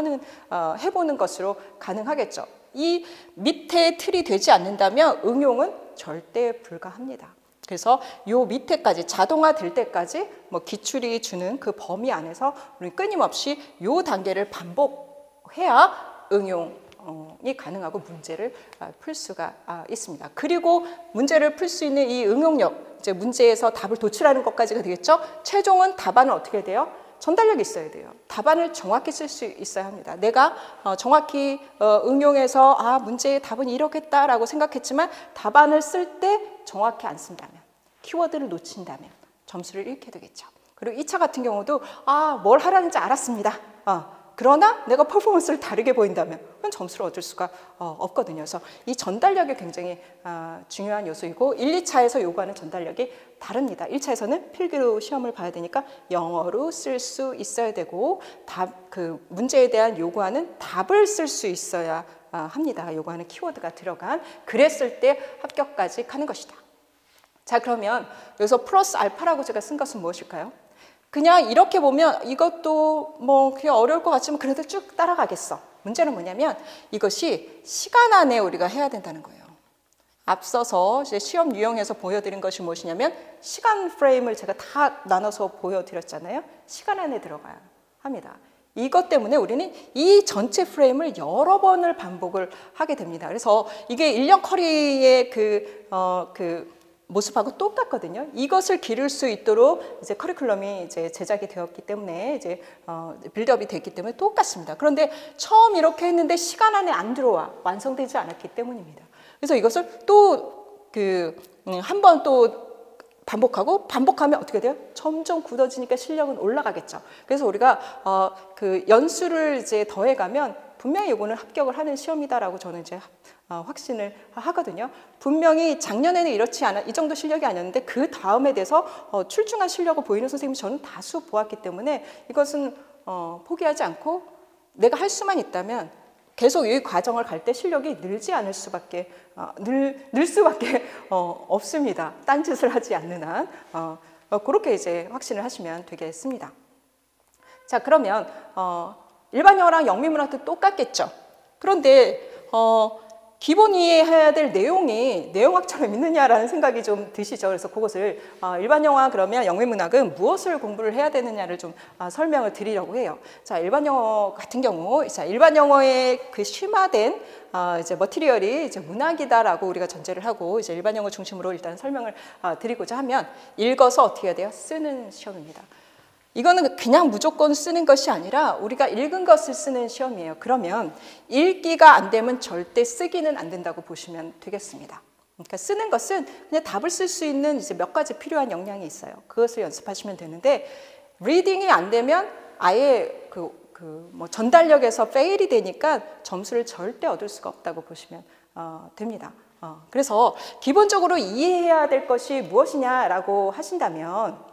해보는 것으로 가능하겠죠. 이 밑에 틀이 되지 않는다면 응용은 절대 불가합니다. 그래서 요 밑에까지 자동화 될 때까지 뭐 기출이 주는 그 범위 안에서 우리 끊임없이 요 단계를 반복해야 응용이 가능하고 문제를 풀 수가 있습니다. 그리고 문제를 풀 수 있는 이 응용력, 이제 문제에서 답을 도출하는 것까지가 되겠죠. 최종은 답안은 어떻게 돼요? 전달력이 있어야 돼요. 답안을 정확히 쓸 수 있어야 합니다. 내가 정확히 응용해서 문제의 답은 이렇겠다라고 생각했지만 답안을 쓸 때 정확히 안 쓴다면, 키워드를 놓친다면 점수를 잃게 되겠죠. 그리고 2차 같은 경우도 뭘 하라는지 알았습니다. 그러나 내가 퍼포먼스를 다르게 보인다면 그건 점수를 얻을 수가 없거든요. 그래서 이 전달력이 굉장히 중요한 요소이고 1, 2차에서 요구하는 전달력이 다릅니다. 1차에서는 필기로 시험을 봐야 되니까 영어로 쓸 수 있어야 되고 그 문제에 대한 요구하는 답을 쓸 수 있어야 합니다. 요구하는 키워드가 들어간 그랬을 때 합격까지 가는 것이다. 자, 그러면 여기서 플러스 알파라고 제가 쓴 것은 무엇일까요? 그냥 이렇게 보면 이것도 뭐 그냥 어려울 것 같지만 그래도 쭉 따라가겠어. 문제는 뭐냐면 이것이 시간 안에 우리가 해야 된다는 거예요. 앞서서 이제 시험 유형에서 보여드린 것이 무엇이냐면 시간 프레임을 제가 다 나눠서 보여드렸잖아요. 시간 안에 들어가야 합니다. 이것 때문에 우리는 이 전체 프레임을 여러 번을 반복을 하게 됩니다. 그래서 이게 1년 커리의 그 모습하고 똑같거든요. 이것을 기를 수 있도록 이제 커리큘럼이 이제 제작이 되었기 때문에 이제 빌드업이 됐기 때문에 똑같습니다. 그런데 처음 이렇게 했는데 시간 안에 안 들어와 완성되지 않았기 때문입니다. 그래서 이것을 또 한 번 또 반복하면 어떻게 돼요? 점점 굳어지니까 실력은 올라가겠죠. 그래서 우리가 그 연수를 이제 더해가면 분명히 이거는 합격을 하는 시험이다라고 저는 이제 확신을 하거든요. 분명히 작년에는 이렇지 않아 이 정도 실력이 아니었는데 그 다음에 대해서 출중한 실력을 보이는 선생님이 저는 다수 보았기 때문에 이것은 포기하지 않고 내가 할 수만 있다면 계속 이 과정을 갈 때 실력이 늘지 않을 수밖에 늘 수밖에 없습니다. 딴짓을 하지 않는 한 그렇게 이제 확신을 하시면 되겠습니다. 자, 그러면 일반 영어랑 영미문학도 똑같겠죠. 그런데 기본 이해해야 될 내용이 내용학처럼 있느냐라는 생각이 좀 드시죠. 그래서 그것을 일반 영어 그러면 영미문학은 무엇을 공부를 해야 되느냐를 좀 설명을 드리려고 해요. 자, 일반 영어 같은 경우, 자, 일반 영어의 그 심화된 이제 머티리얼이 이제 문학이다라고 우리가 전제를 하고 이제 일반 영어 중심으로 일단 설명을 드리고자 하면 읽어서 어떻게 해야 돼요? 쓰는 시험입니다. 이거는 그냥 무조건 쓰는 것이 아니라 우리가 읽은 것을 쓰는 시험이에요. 그러면 읽기가 안 되면 절대 쓰기는 안 된다고 보시면 되겠습니다. 그러니까 쓰는 것은 그냥 답을 쓸 수 있는 이제 몇 가지 필요한 역량이 있어요. 그것을 연습하시면 되는데 리딩이 안 되면 아예 뭐 전달력에서 페일이 되니까 점수를 절대 얻을 수가 없다고 보시면 됩니다. 그래서 기본적으로 이해해야 될 것이 무엇이냐라고 하신다면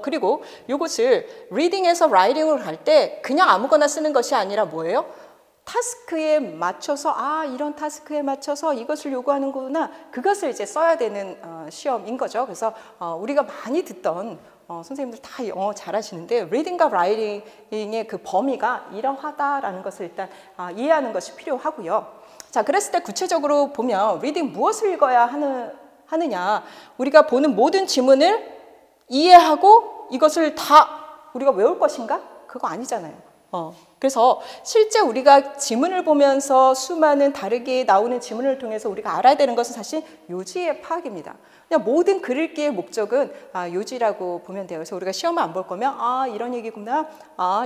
그리고 이것을 리딩에서 라이팅으로 갈 때 그냥 아무거나 쓰는 것이 아니라 뭐예요? 타스크에 맞춰서 이런 타스크에 맞춰서 이것을 요구하는구나 그것을 이제 써야 되는 시험인 거죠. 그래서 우리가 많이 듣던 선생님들 다 영어 잘하시는데 리딩과 라이팅의 그 범위가 이러하다라는 것을 일단 이해하는 것이 필요하고요. 자, 그랬을 때 구체적으로 보면 리딩 무엇을 읽어야 하느냐 우리가 보는 모든 지문을 이해하고 이것을 다 우리가 외울 것인가? 그거 아니잖아요. 그래서 실제 우리가 지문을 보면서 수많은 다르게 나오는 지문을 통해서 우리가 알아야 되는 것은 사실 요지의 파악입니다. 그냥 모든 글 읽기의 목적은 요지라고 보면 돼요. 그래서 우리가 시험을 안 볼 거면 이런 얘기구나,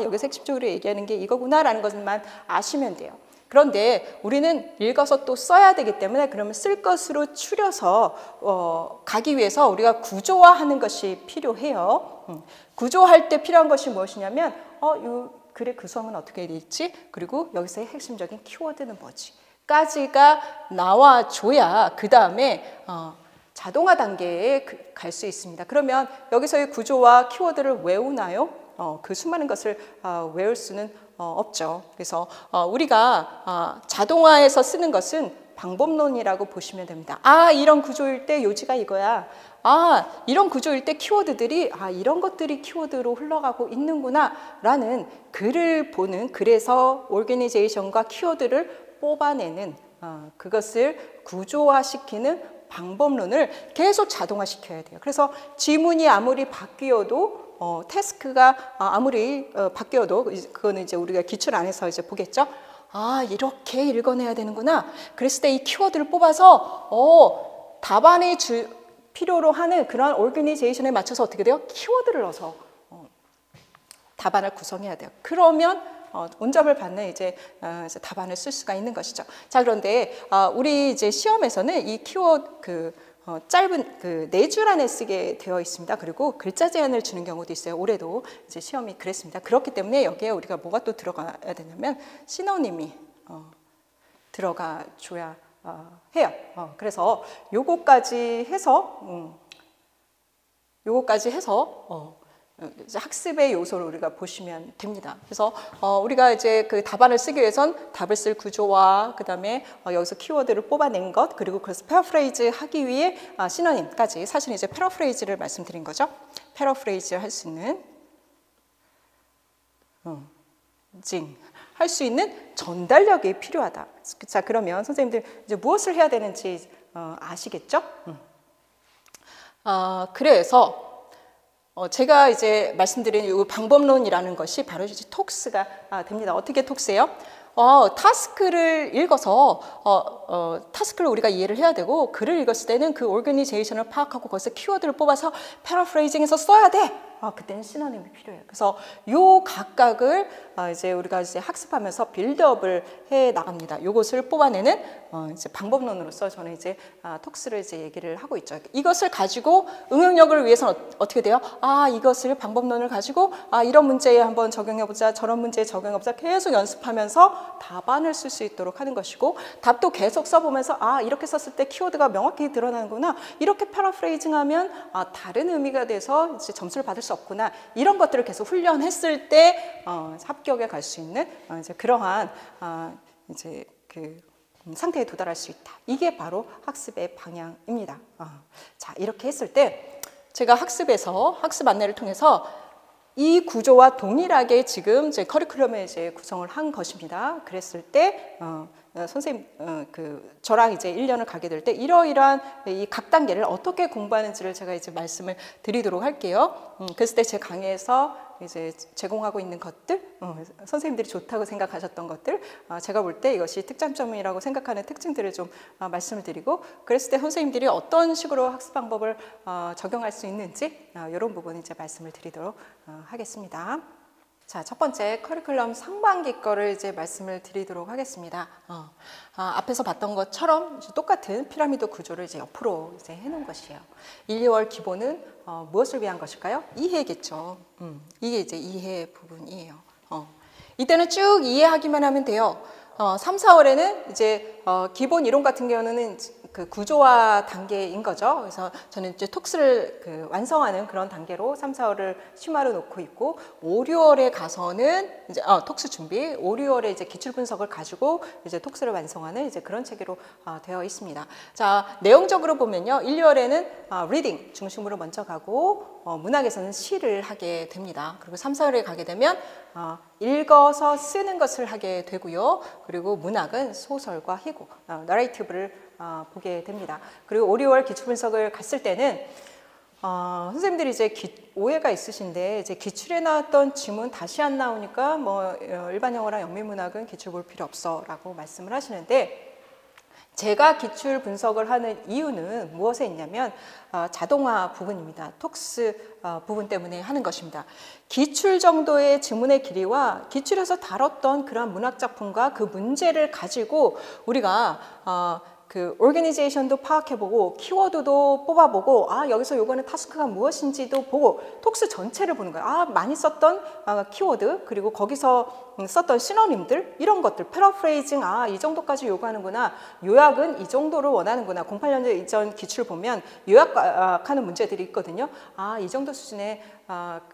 여기서 핵심적으로 얘기하는 게 이거구나라는 것만 아시면 돼요. 그런데 우리는 읽어서 또 써야 되기 때문에 그러면 쓸 것으로 추려서 가기 위해서 우리가 구조화하는 것이 필요해요. 구조할 때 필요한 것이 무엇이냐면 이 글의 구성은 어떻게 되어 있지? 그리고 여기서의 핵심적인 키워드는 뭐지? 까지가 나와줘야 그 다음에 자동화 단계에 갈 수 있습니다. 그러면 여기서의 구조와 키워드를 외우나요? 그 수많은 것을 외울 수는 없죠. 그래서 우리가 자동화해서 쓰는 것은 방법론이라고 보시면 됩니다. 이런 구조일 때 요지가 이거야. 이런 구조일 때 키워드들이 이런 것들이 키워드로 흘러가고 있는구나 라는 글을 보는 그래서 오르게니제이션과 키워드를 뽑아내는 그것을 구조화시키는 방법론을 계속 자동화시켜야 돼요. 그래서 지문이 아무리 바뀌어도 태스크가 아무리 바뀌어도 그거는 이제 우리가 기출 안에서 이제 보겠죠. 아, 이렇게 읽어내야 되는구나. 그랬을 때 이 키워드를 뽑아서 답안이 필요로 하는 그런 오르가니제이션에 맞춰서 어떻게 돼요? 키워드를 넣어서 답안을 구성해야 돼요. 그러면 온점을 받는 이제 답안을 쓸 수가 있는 것이죠. 자, 그런데 우리 이제 시험에서는 이 키워드 짧은 4줄 안에 쓰게 되어 있습니다. 그리고 글자 제한을 주는 경우도 있어요. 올해도 이제 시험이 그랬습니다. 그렇기 때문에 여기에 우리가 뭐가 또 들어가야 되냐면 시노님이 들어가 줘야 해요. 그래서 요거까지 해서 이제 학습의 요소를 우리가 보시면 됩니다. 그래서 우리가 이제 그 답안을 쓰기 위해선 답을 쓸 구조와 그다음에 여기서 키워드를 뽑아낸 것, 그리고 그래서 패러프레이즈 하기 위해 시노님까지, 사실 이제 패러프레이즈를 말씀드린 거죠. 패러프레이즈 할 수 있는 할 수 있는 전달력이 필요하다. 자, 그러면 선생님들 이제 무엇을 해야 되는지 아시겠죠? 그래서 제가 이제 말씀드린 이 방법론이라는 것이 바로 이제 톡스가 됩니다. 어떻게 톡스예요? 타스크를 읽어서 타스크를 우리가 이해를 해야 되고, 글을 읽었을 때는 그 오르가니제이션을 파악하고 거기서 키워드를 뽑아서 패러프레이징해서 써야 돼. 그때는 시노님이 필요해요. 그래서 요 각각을 이제 우리가 이제 학습하면서 빌드업을 해 나갑니다. 요것을 뽑아내는 이제 방법론으로서 저는 이제 톡스를 이제 얘기를 하고 있죠. 이것을 가지고 응용력을 위해서는 어떻게 돼요? 이것을 방법론을 가지고 이런 문제에 한번 적용해보자, 저런 문제에 적용해보자, 계속 연습하면서 답안을 쓸 수 있도록 하는 것이고, 답도 계속 써보면서 이렇게 썼을 때 키워드가 명확히 드러나는구나, 이렇게 패러프레이징하면 다른 의미가 돼서 이제 점수를 받을 수 없구나, 이런 것들을 계속 훈련했을 때 합격에 갈 수 있는 이제 그러한 이제 그 상태에 도달할 수 있다. 이게 바로 학습의 방향입니다. 자, 이렇게 했을 때 제가 학습 안내를 통해서 이 구조와 동일하게 지금 제 커리큘럼에 이제 구성을 한 것입니다. 그랬을 때 선생님 저랑 이제 1년을 가게 될 때 이러이러한 이 각 단계를 어떻게 공부하는지를 제가 이제 말씀을 드리도록 할게요. 그랬을 때 제 강의에서 이제 제공하고 있는 것들, 선생님들이 좋다고 생각하셨던 것들, 제가 볼 때 이것이 특장점이라고 생각하는 특징들을 좀 말씀을 드리고, 그랬을 때 선생님들이 어떤 식으로 학습 방법을 적용할 수 있는지 이런 부분 이제 말씀을 드리도록 하겠습니다. 자, 첫 번째 커리큘럼 상반기 거를 이제 말씀을 드리도록 하겠습니다. 앞에서 봤던 것처럼 똑같은 피라미드 구조를 이제 옆으로 이제 해놓은 것이에요. 1, 2월 기본은 무엇을 위한 것일까요? 이해겠죠. 이게 이제 이해 부분이에요. 이때는 쭉 이해하기만 하면 돼요. 3, 4월에는 이제 기본 이론 같은 경우는 그 구조화 단계인 거죠. 그래서 저는 이제 톡스를 완성하는 그런 단계로 3, 4월을 심화로 놓고 있고, 5, 6월에 가서는 이제 톡스 준비, 5, 6월에 이제 기출 분석을 가지고 이제 톡스를 완성하는 이제 그런 체계로 되어 있습니다. 자, 내용적으로 보면요, 1, 2월에는 리딩 중심으로 먼저 가고, 문학에서는 시를 하게 됩니다. 그리고 3, 4월에 가게 되면 읽어서 쓰는 것을 하게 되고요. 그리고 문학은 소설과 희곡, 너레이티브를 보게 됩니다. 그리고 5, 6월 기출 분석을 갔을 때는 선생님들이 이제 오해가 있으신데, 이제 기출에 나왔던 지문 다시 안 나오니까 뭐 일반 영어랑 영미문학은 기출 볼 필요 없어라고 말씀을 하시는데, 제가 기출 분석을 하는 이유는 무엇에 있냐면 자동화 부분입니다. 톡스 부분 때문에 하는 것입니다. 기출 정도의 지문의 길이와 기출에서 다뤘던 그런 문학 작품과 그 문제를 가지고 우리가 그 오르가니제이션도 파악해보고, 키워드도 뽑아보고, 여기서 요거는 타스크가 무엇인지도 보고, 톡스 전체를 보는 거예요. 많이 썼던 키워드, 그리고 거기서 썼던 시노님들, 이런 것들, 패러프레이징, 이 정도까지 요구하는구나, 요약은 이 정도를 원하는구나, 08년도 이전 기출 보면 요약하는 문제들이 있거든요. 이 정도 수준의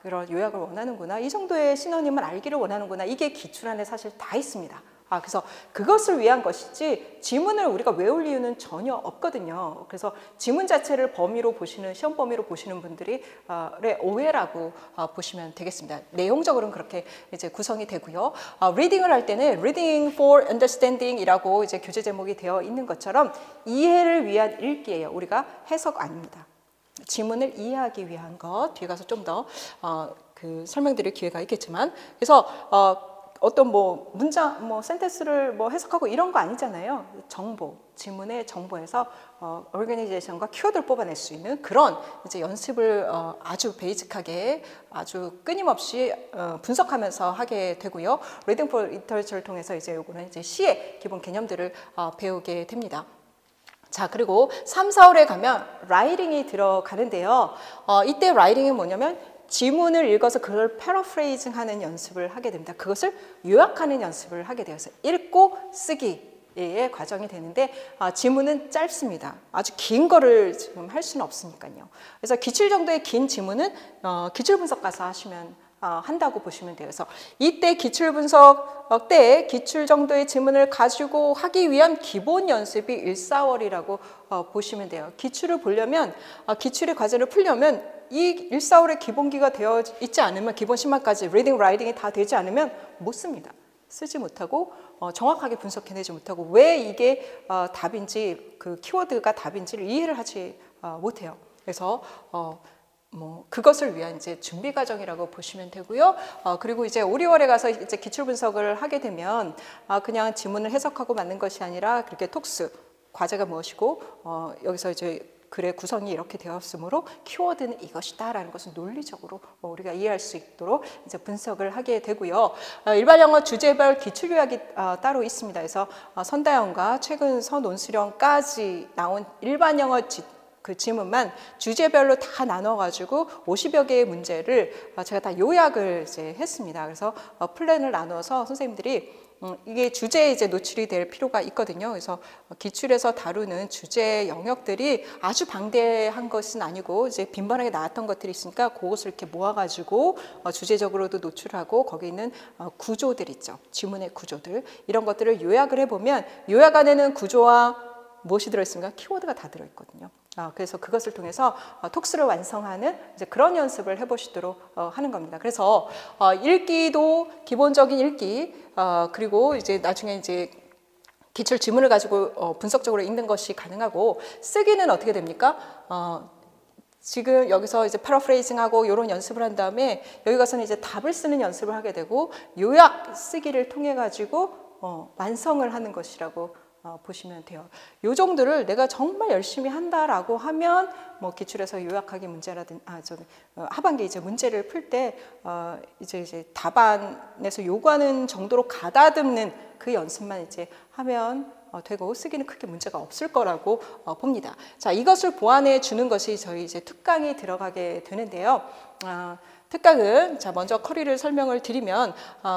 그런 요약을 원하는구나, 이 정도의 시노님을 알기를 원하는구나, 이게 기출 안에 사실 다 있습니다. 그래서 그것을 위한 것이지 지문을 우리가 외울 이유는 전혀 없거든요. 그래서 지문 자체를 범위로 보시는, 시험 범위로 보시는 분들이 오해라고 보시면 되겠습니다. 내용적으로는 그렇게 이제 구성이 되고요. 리딩을 할 때는 Reading for Understanding이라고 이제 교재 제목이 되어 있는 것처럼 이해를 위한 읽기예요. 우리가 해석 아닙니다. 지문을 이해하기 위한 것, 뒤에 가서 좀 더 설명드릴 기회가 있겠지만, 그래서 어떤 뭐 문장, 뭐 센텐스를 뭐 해석하고 이런 거 아니잖아요. 정보, 지문의 정보에서 오르가니제이션과 키워드를 뽑아낼 수 있는 그런 이제 연습을 아주 베이직하게, 아주 끊임없이 분석하면서 하게 되고요. Reading for Literature를 통해서 이제 요거는 이제 시의 기본 개념들을 배우게 됩니다. 자, 그리고 3, 4월에 가면 라이팅이 들어가는데요. 이때 라이팅은 뭐냐면 지문을 읽어서 그걸 패러프레이징 하는 연습을 하게 됩니다. 그것을 요약하는 연습을 하게 되어서 읽고 쓰기의 과정이 되는데, 지문은 짧습니다. 아주 긴 거를 지금 할 수는 없으니까요. 그래서 기출 정도의 긴 지문은 기출 분석 가서 하시면 한다고 보시면 돼요. 그래서 이때 기출 분석 때 기출 정도의 지문을 가지고 하기 위한 기본 연습이 1, 4월이라고 보시면 돼요. 기출을 보려면, 기출의 과제를 풀려면 이 1, 4월의 기본기가 되어 있지 않으면, 기본 10만까지 리딩, 라이팅이 다 되지 않으면 못 씁니다. 쓰지 못하고 정확하게 분석해내지 못하고 왜 이게 답인지, 그 키워드가 답인지를 이해를 하지 못해요. 그래서 뭐 그것을 위한 이제 준비 과정이라고 보시면 되고요. 그리고 이제 5, 6월에 가서 이제 기출 분석을 하게 되면 그냥 지문을 해석하고 맞는 것이 아니라 그렇게 톡스, 과제가 무엇이고 여기서 이제 글의 구성이 이렇게 되었으므로 키워드는 이것이다라는 것을 논리적으로 우리가 이해할 수 있도록 이제 분석을 하게 되고요. 일반 영어 주제별 기출 요약이 따로 있습니다. 그래서 선다영과 최근 서논수령까지 나온 일반 영어 그 지문만 주제별로 다 나눠가지고 50여 개의 문제를 제가 다 요약을 이제 했습니다. 그래서 플랜을 나눠서 선생님들이 이게 주제에 이제 노출이 될 필요가 있거든요. 그래서 기출에서 다루는 주제 영역들이 아주 방대한 것은 아니고 이제 빈번하게 나왔던 것들이 있으니까 그것을 이렇게 모아가지고 주제적으로도 노출하고 거기 있는 구조들 있죠. 지문의 구조들, 이런 것들을 요약을 해보면 요약 안에는 구조와 무엇이 들어있습니까? 키워드가 다 들어있거든요. 그래서 그것을 통해서 톡스를 완성하는 이제 그런 연습을 해보시도록 하는 겁니다. 그래서 읽기도 기본적인 읽기, 그리고 이제 나중에 이제 기출 지문을 가지고 분석적으로 읽는 것이 가능하고, 쓰기는 어떻게 됩니까? 지금 여기서 이제 패러프레이징하고 이런 연습을 한 다음에 여기 가서는 이제 답을 쓰는 연습을 하게 되고, 요약 쓰기를 통해 가지고 완성을 하는 것이라고 보시면 돼요. 요 정도를 내가 정말 열심히 한다라고 하면 뭐 기출에서 요약하기 문제라든지 하반기 이제 문제를 풀 때 이제 답안에서 요구하는 정도로 가다듬는 그 연습만 이제 하면 되고, 쓰기는 크게 문제가 없을 거라고 봅니다. 자, 이것을 보완해 주는 것이 저희 이제 특강이 들어가게 되는데요. 특강은 자 먼저 커리를 설명을 드리면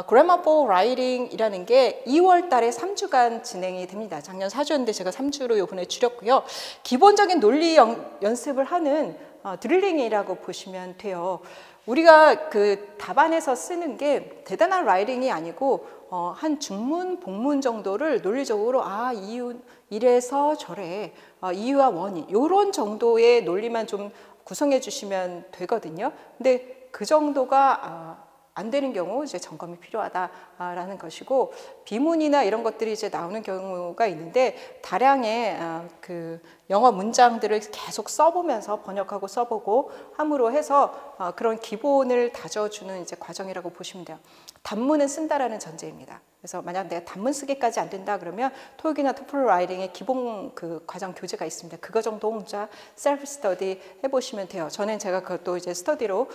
Grammar for Writing이라는 게 2월 달에 3주간 진행이 됩니다. 작년 4주였는데 제가 3주로 이번에 줄였고요. 기본적인 논리 연습을 하는 드릴링이라고 보시면 돼요. 우리가 그 답안에서 쓰는 게 대단한 라이팅이 아니고 한 중문, 복문 정도를 논리적으로 이유 이래서 저래, 이유와 원인 이런 정도의 논리만 좀 구성해 주시면 되거든요. 근데 그 정도가 안 되는 경우 이제 점검이 필요하다라는 것이고, 비문이나 이런 것들이 이제 나오는 경우가 있는데 다량의 그 영어 문장들을 계속 써보면서 번역하고 써보고 함으로 해서 그런 기본을 다져주는 이제 과정이라고 보시면 돼요. 단문은 쓴다라는 전제입니다. 그래서 만약 내가 단문 쓰기까지 안 된다 그러면 토익이나 토플 라이팅의 기본 그 과정 교재가 있습니다. 그거 정도 혼자 셀프 스터디 해보시면 돼요. 저는 제가 그것도 이제 스터디로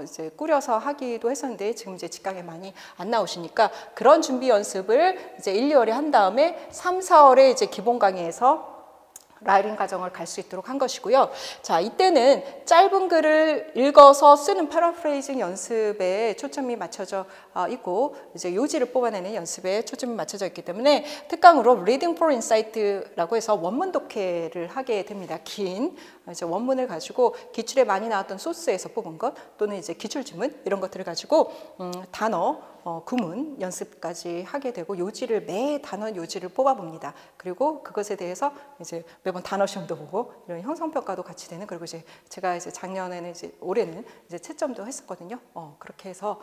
이제 꾸려서 하기도 했었는데 지금 이제 직강에 많이 안 나오시니까 그런 준비 연습을 이제 1, 2월에 한 다음에 3, 4월에 이제 기본 강의에서 라이팅 과정을 갈 수 있도록 한 것이고요. 자, 이때는 짧은 글을 읽어서 쓰는 패러프레이징 연습에 초점이 맞춰져 있고, 이제 요지를 뽑아내는 연습에 초점이 맞춰져 있기 때문에 특강으로 Reading for Insight라고 해서 원문 독해를 하게 됩니다. 긴 이제 원문을 가지고 기출에 많이 나왔던 소스에서 뽑은 것 또는 이제 기출 지문 이런 것들을 가지고 단어 구문 연습까지 하게 되고 요지를 매 단어 요지를 뽑아봅니다. 그리고 그것에 대해서 이제 매번 단어 시험도 보고 이런 형성평가도 같이 되는 그리고 이제 제가 이제 작년에는 이제 올해는 이제 채점도 했었거든요. 그렇게 해서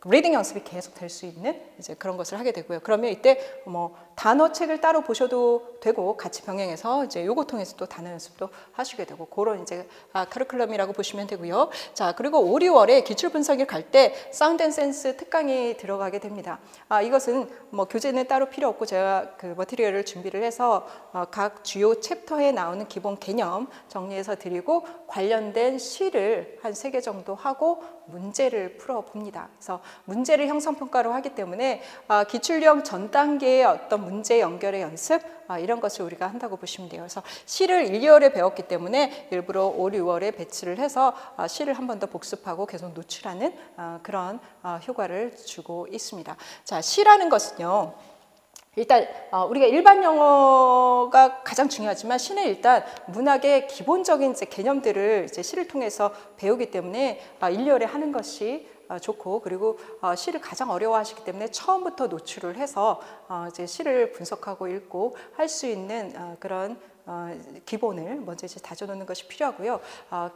리딩 연습이 계속 될 수 있는 이제 그런 것을 하게 되고요. 그러면 이때 뭐 단어책을 따로 보셔도 되고 같이 병행해서 이제 요거 통해서 또 단어 연습도 하시게 되고 그런 이제 커리큘럼이라고 보시면 되고요. 자, 그리고 5, 6월에 기출 분석일 갈 때 사운드 앤 센스 특강이 들어가게 됩니다. 이것은 뭐 교재는 따로 필요 없고 제가 그 머티리얼을 준비를 해서 각 주요 챕터에 나오는 기본 개념 정리해서 드리고 관련된 시를 한 3개 정도 하고 문제를 풀어봅니다. 그래서 문제를 형성평가로 하기 때문에 기출형 전 단계의 어떤 문제 연결의 연습 이런 것을 우리가 한다고 보시면 돼요. 그래서 시를 1, 2월에 배웠기 때문에 일부러 5, 6월에 배치를 해서 시를 한 번 더 복습하고 계속 노출하는 그런 효과를 주고 있습니다. 자, 시라는 것은요. 일단 우리가 일반 영어가 가장 중요하지만 시는 일단 문학의 기본적인 이제 개념들을 이제 시를 통해서 배우기 때문에 1, 2월에 하는 것이 좋고 그리고 시를 가장 어려워하시기 때문에 처음부터 노출을 해서 이제 시를 분석하고 읽고 할 수 있는 그런 기본을 먼저 이제 다져놓는 것이 필요하고요.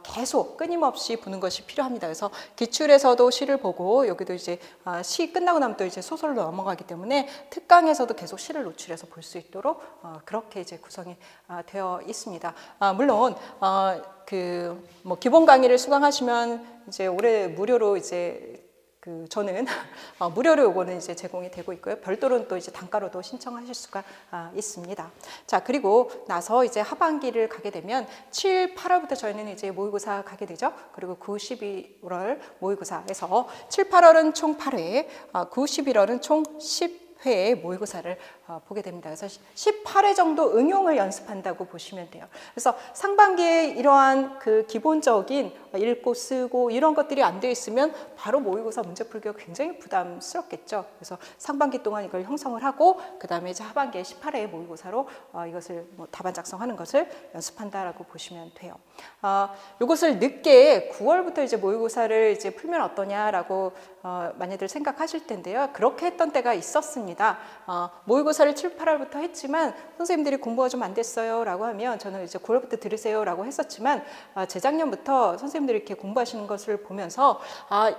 계속 끊임없이 보는 것이 필요합니다. 그래서 기출에서도 시를 보고 여기도 이제 시 끝나고 나면 또 이제 소설로 넘어가기 때문에 특강에서도 계속 시를 노출해서 볼 수 있도록 그렇게 이제 구성이 되어 있습니다. 물론 그 뭐 기본 강의를 수강하시면 이제 올해 무료로 이제 저는 무료로 요거는 이제 제공이 되고 있고요. 별도로는 또 이제 단가로도 신청하실 수가 있습니다. 자, 그리고 나서 이제 하반기를 가게 되면 7, 8월부터 저희는 이제 모의고사 가게 되죠. 그리고 9, 11월 모의고사에서 7, 8월은 총 8회, 9, 11월은 총 10회의 모의고사를 보게 됩니다. 그래서 18회 정도 응용을 연습한다고 보시면 돼요. 그래서 상반기에 이러한 그 기본적인 읽고 쓰고 이런 것들이 안 돼 있으면 바로 모의고사 문제 풀기가 굉장히 부담스럽겠죠. 그래서 상반기 동안 이걸 형성을 하고 그 다음에 이제 하반기에 18회 모의고사로 이것을 뭐 답안 작성하는 것을 연습한다라고 보시면 돼요. 이것을 늦게 9월부터 이제 모의고사를 이제 풀면 어떠냐라고 많이들 생각하실 텐데요. 그렇게 했던 때가 있었습니다. 모의고사를 7, 8월부터 했지만 선생님들이 공부가 좀 안 됐어요 라고 하면 저는 이제 9월부터 들으세요 라고 했었지만 재작년부터 선생님들이 이렇게 공부하시는 것을 보면서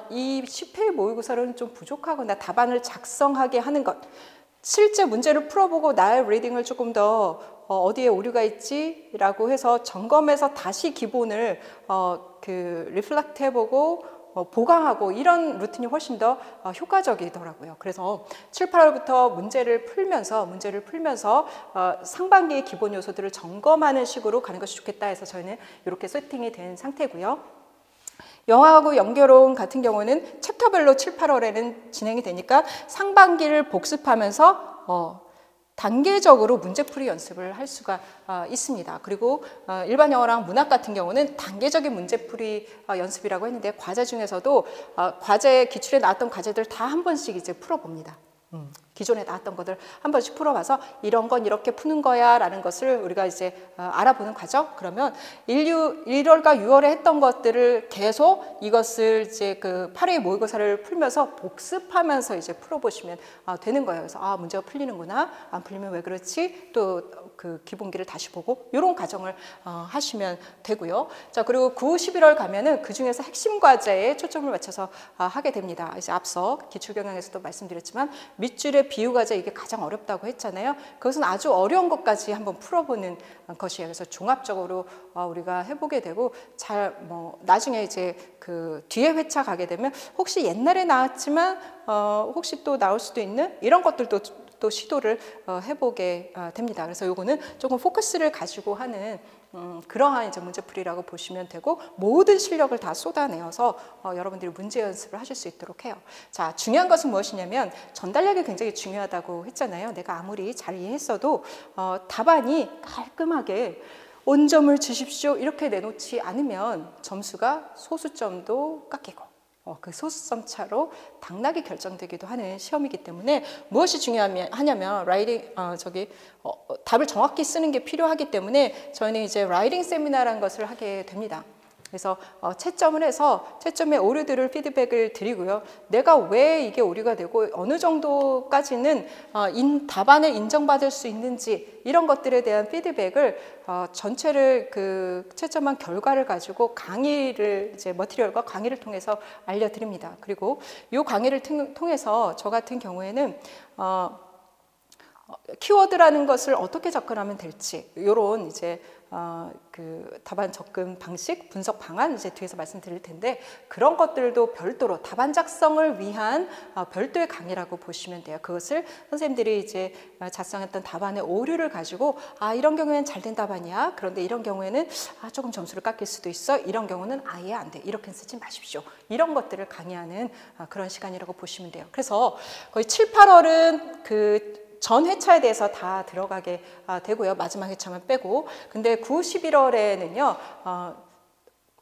이 10회 모의고사로는 좀 부족하거나 답안을 작성하게 하는 것 실제 문제를 풀어보고 나의 리딩을 조금 더 어디에 오류가 있지? 라고 해서 점검해서 다시 기본을 리플렉트 해보고 보강하고 이런 루틴이 훨씬 더 효과적이더라고요. 그래서 7, 8월부터 문제를 풀면서 상반기의 기본 요소들을 점검하는 식으로 가는 것이 좋겠다 해서 저희는 이렇게 세팅이 된 상태고요. 영어하고 연결혼 같은 경우는 챕터별로 7, 8월에는 진행이 되니까 상반기를 복습하면서 단계적으로 문제풀이 연습을 할 수가 있습니다. 그리고 일반 영어랑 문학 같은 경우는 단계적인 문제풀이 연습이라고 했는데 과제 중에서도 과제 기출에 나왔던 과제들 다 한 번씩 이제 풀어봅니다. 기존에 나왔던 것들 한 번씩 풀어봐서 이런 건 이렇게 푸는 거야 라는 것을 우리가 이제 알아보는 과정. 그러면 1월과 6월에 했던 것들을 계속 이것을 이제 그 8회 모의고사를 풀면서 복습하면서 이제 풀어보시면 되는 거예요. 그래서 문제가 풀리는구나. 안 풀리면 왜 그렇지? 또 그 기본기를 다시 보고 이런 과정을 하시면 되고요. 자, 그리고 9, 11월 가면은 그 중에서 핵심 과제에 초점을 맞춰서 하게 됩니다. 이제 앞서 기출경영에서도 말씀드렸지만 밑줄의 비유 과제 이게 가장 어렵다고 했잖아요. 그것은 아주 어려운 것까지 한번 풀어보는 것이에요. 그래서 종합적으로 우리가 해보게 되고 나중에 이제 그 뒤에 회차 가게 되면 혹시 옛날에 나왔지만 혹시 또 나올 수도 있는 이런 것들도 또 시도를 해보게 됩니다. 그래서 요거는 조금 포커스를 가지고 하는 그러한 이제 문제풀이라고 보시면 되고 모든 실력을 다 쏟아내어서 여러분들이 문제 연습을 하실 수 있도록 해요. 자, 중요한 것은 무엇이냐면 전달력이 굉장히 중요하다고 했잖아요. 내가 아무리 잘 이해했어도 답안이 깔끔하게 온점을 주십시오 이렇게 내놓지 않으면 점수가 소수점도 깎이고 그 소수점 차로 당락이 결정되기도 하는 시험이기 때문에 무엇이 중요하냐면 답을 정확히 쓰는 게 필요하기 때문에 저희는 이제 라이팅 세미나라는 것을 하게 됩니다. 그래서 채점을 해서 채점의 오류들을 피드백을 드리고요. 내가 왜 이게 오류가 되고 어느 정도까지는 답안을 인정받을 수 있는지 이런 것들에 대한 피드백을 전체를 그 채점한 결과를 가지고 강의를 이제 머티리얼과 강의를 통해서 알려드립니다. 그리고 이 강의를 통해서 저 같은 경우에는 키워드라는 것을 어떻게 접근하면 될지 이런 이제 그 답안 접근 방식, 분석 방안 이제 뒤에서 말씀드릴 텐데 그런 것들도 별도로 답안 작성을 위한 별도의 강의라고 보시면 돼요. 그것을 선생님들이 이제 작성했던 답안의 오류를 가지고 이런 경우에는 잘 된 답안이야. 그런데 이런 경우에는 조금 점수를 깎일 수도 있어. 이런 경우는 아예 안 돼. 이렇게 쓰지 마십시오. 이런 것들을 강의하는 그런 시간이라고 보시면 돼요. 그래서 거의 7, 8월은 그 전 회차에 대해서 다 들어가게 되고요. 마지막 회차만 빼고. 근데 9, 11월에는요.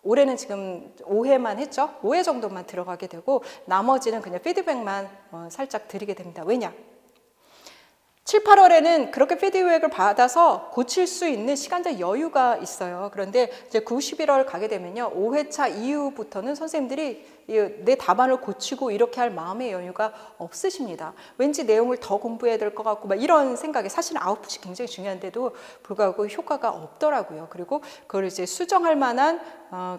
올해는 지금 5회만 했죠. 5회 정도만 들어가게 되고 나머지는 그냥 피드백만 살짝 드리게 됩니다. 왜냐? 7, 8월에는 그렇게 피드백을 받아서 고칠 수 있는 시간적 여유가 있어요. 그런데 이제 9, 11월 가게 되면요. 5회차 이후부터는 선생님들이 내 답안을 고치고 이렇게 할 마음의 여유가 없으십니다. 왠지 내용을 더 공부해야 될 것 같고 막 이런 생각이 사실은 아웃풋이 굉장히 중요한데도 불구하고 효과가 없더라고요. 그리고 그걸 이제 수정할 만한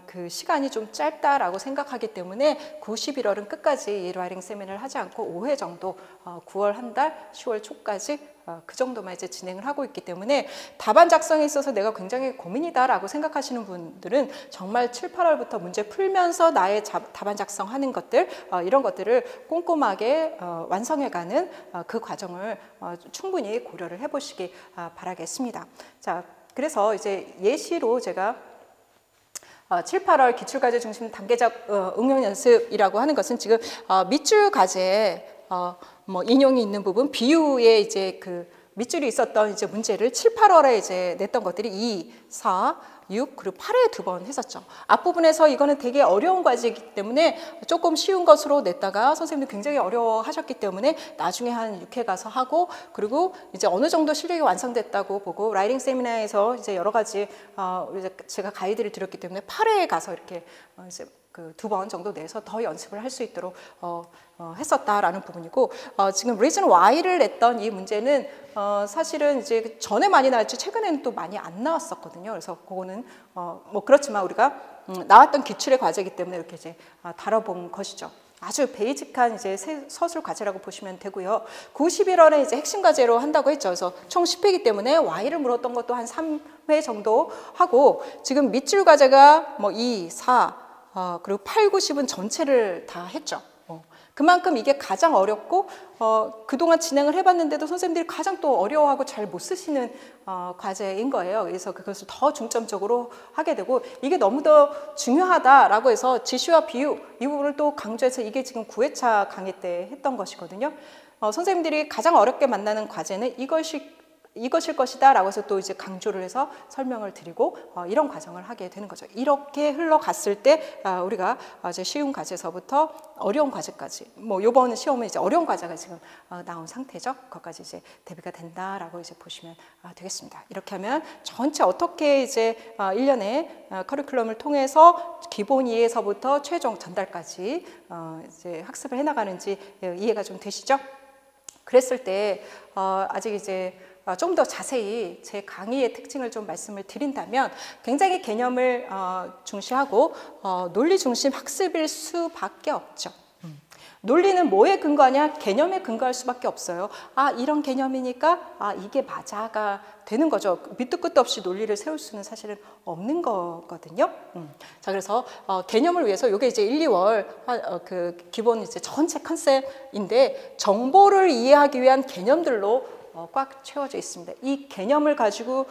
그 시간이 좀 짧다라고 생각하기 때문에 9, 11월은 끝까지 이 라이팅 세미나를 하지 않고 5회 정도 9월 한 달, 10월 초까지 그 정도만 이제 진행을 하고 있기 때문에 답안 작성에 있어서 내가 굉장히 고민이다라고 생각하시는 분들은 정말 7, 8월부터 문제 풀면서 나의 답안 작성하는 것들 이런 것들을 꼼꼼하게 완성해가는 그 과정을 충분히 고려를 해보시기 바라겠습니다. 자, 그래서 이제 예시로 제가 7, 8월 기출과제 중심 단계적 응용 연습이라고 하는 것은 지금 밑줄 과제에 뭐 인용이 있는 부분, 비유에 이제 그 밑줄이 있었던 이제 문제를 7, 8월에 이제 냈던 것들이 2, 4, 6 그리고 8회 2번 했었죠. 앞부분에서 이거는 되게 어려운 과제이기 때문에 조금 쉬운 것으로 냈다가 선생님도 굉장히 어려워하셨기 때문에 나중에 한 6회 가서 하고 그리고 이제 어느 정도 실력이 완성됐다고 보고 라이팅 세미나에서 이제 여러 가지 이제 제가 가이드를 드렸기 때문에 8회에 가서 이렇게 이제 그 2번 정도 내서 더 연습을 할 수 있도록 했었다라는 부분이고 지금 reason why를 냈던 이 문제는 사실은 이제 전에 많이 나왔지 최근에는 또 많이 안 나왔었거든요. 그래서 그거는 뭐 그렇지만 우리가 나왔던 기출의 과제이기 때문에 이렇게 이제 다뤄본 것이죠. 아주 베이직한 이제 서술 과제라고 보시면 되고요. 9, 11월에 이제 핵심 과제로 한다고 했죠. 그래서 총 10회이기 때문에 Y를 물었던 것도 한 3회 정도 하고 지금 밑줄 과제가 뭐 2, 4 그리고 8, 9, 10은 전체를 다 했죠. 그만큼 이게 가장 어렵고 그동안 진행을 해봤는데도 선생님들이 가장 또 어려워하고 잘 못 쓰시는 과제인 거예요. 그래서 그것을 더 중점적으로 하게 되고 이게 너무 더 중요하다라고 해서 지시와 비유 이 부분을 또 강조해서 이게 지금 9회차 강의 때 했던 것이거든요. 선생님들이 가장 어렵게 만나는 과제는 이것일 것이다 라고 해서 또 이제 강조를 해서 설명을 드리고 이런 과정을 하게 되는 거죠. 이렇게 흘러갔을 때 우리가 이제 쉬운 과제에서부터 어려운 과제까지 뭐 요번 시험은 이제 어려운 과제가 지금 나온 상태죠. 그것까지 이제 대비가 된다라고 이제 보시면 되겠습니다. 이렇게 하면 전체 어떻게 이제 1년의 커리큘럼을 통해서 기본 이해에서부터 최종 전달까지 이제 학습을 해나가는지 이해가 좀 되시죠? 그랬을 때 아직 이제 좀 더 자세히 제 강의의 특징을 좀 말씀을 드린다면 굉장히 개념을 중시하고 논리 중심 학습일 수밖에 없죠. 논리는 뭐에 근거하냐? 개념에 근거할 수밖에 없어요. 이런 개념이니까 이게 맞아가 되는 거죠. 밑도 끝도 없이 논리를 세울 수는 사실은 없는 거거든요. 자, 그래서 개념을 위해서 이게 이제 1, 2월 그 기본 이제 전체 컨셉인데 정보를 이해하기 위한 개념들로 꽉 채워져 있습니다. 이 개념을 가지고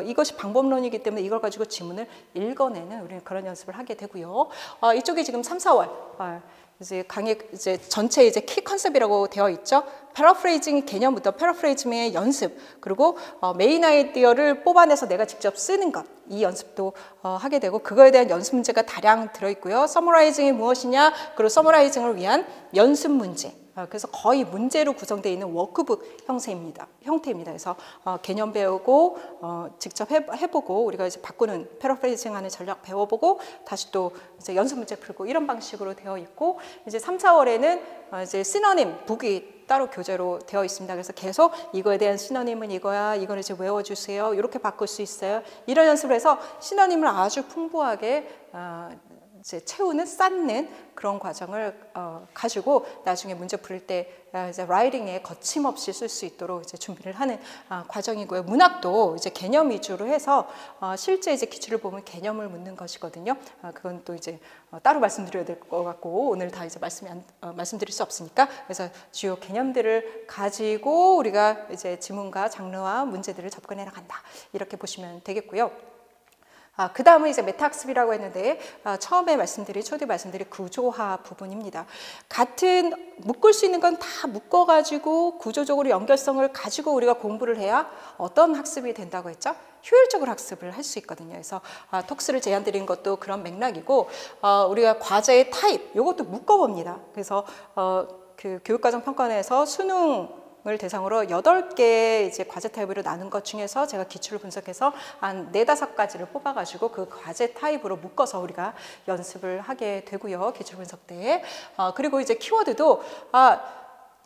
이것이 방법론이기 때문에 이걸 가지고 지문을 읽어내는 우리는 그런 연습을 하게 되고요. 이쪽이 지금 3, 4월 이제 강의 이제 전체 이제 키 컨셉이라고 되어 있죠. 패러프레이징 개념부터 패러프레이징의 연습, 그리고 메인 아이디어를 뽑아내서 내가 직접 쓰는 것, 이 연습도 하게 되고, 그거에 대한 연습 문제가 다량 들어있고요. 서머라이징이 무엇이냐, 그리고 서머라이징을 위한 연습 문제, 그래서 거의 문제로 구성되어 있는 워크북 형태입니다. 그래서 개념 배우고 직접 해보고, 우리가 이제 바꾸는 패러프레이징하는 전략 배워보고, 다시 또 이제 연습 문제 풀고, 이런 방식으로 되어 있고, 이제 3, 4월에는 이제 시너님 북이 따로 교재로 되어 있습니다. 그래서 계속 이거에 대한 시너님은 이거야, 이걸 이제 외워주세요, 이렇게 바꿀 수 있어요, 이런 연습을 해서 시너님을 아주 풍부하게 이제 채우는, 쌓는 그런 과정을 가지고 나중에 문제 풀 때 이제 라이팅에 거침없이 쓸 수 있도록 이제 준비를 하는 과정이고요. 문학도 이제 개념 위주로 해서 실제 이제 기출을 보면 개념을 묻는 것이거든요. 그건 또 이제 따로 말씀드려야 될 것 같고, 오늘 다 이제 말씀드릴 수 없으니까, 그래서 주요 개념들을 가지고 우리가 이제 지문과 장르와 문제들을 접근해 나간다, 이렇게 보시면 되겠고요. 그 다음은 이제 메타학습이라고 했는데, 처음에 초대 말씀드린 구조화 부분입니다. 같은 묶을 수 있는 건 다 묶어가지고 구조적으로 연결성을 가지고 우리가 공부를 해야 어떤 학습이 된다고 했죠? 효율적으로 학습을 할 수 있거든요. 그래서 톡스를 제안드린 것도 그런 맥락이고, 우리가 과제의 타입, 이것도 묶어봅니다. 그래서 그 교육과정 평가원에서 수능을 대상으로 8개 이제 과제 타입으로 나눈 것 중에서 제가 기출을 분석해서 한 4-5가지를 뽑아가지고 그 과제 타입으로 묶어서 우리가 연습을 하게 되고요. 기출 분석 때. 그리고 이제 키워드도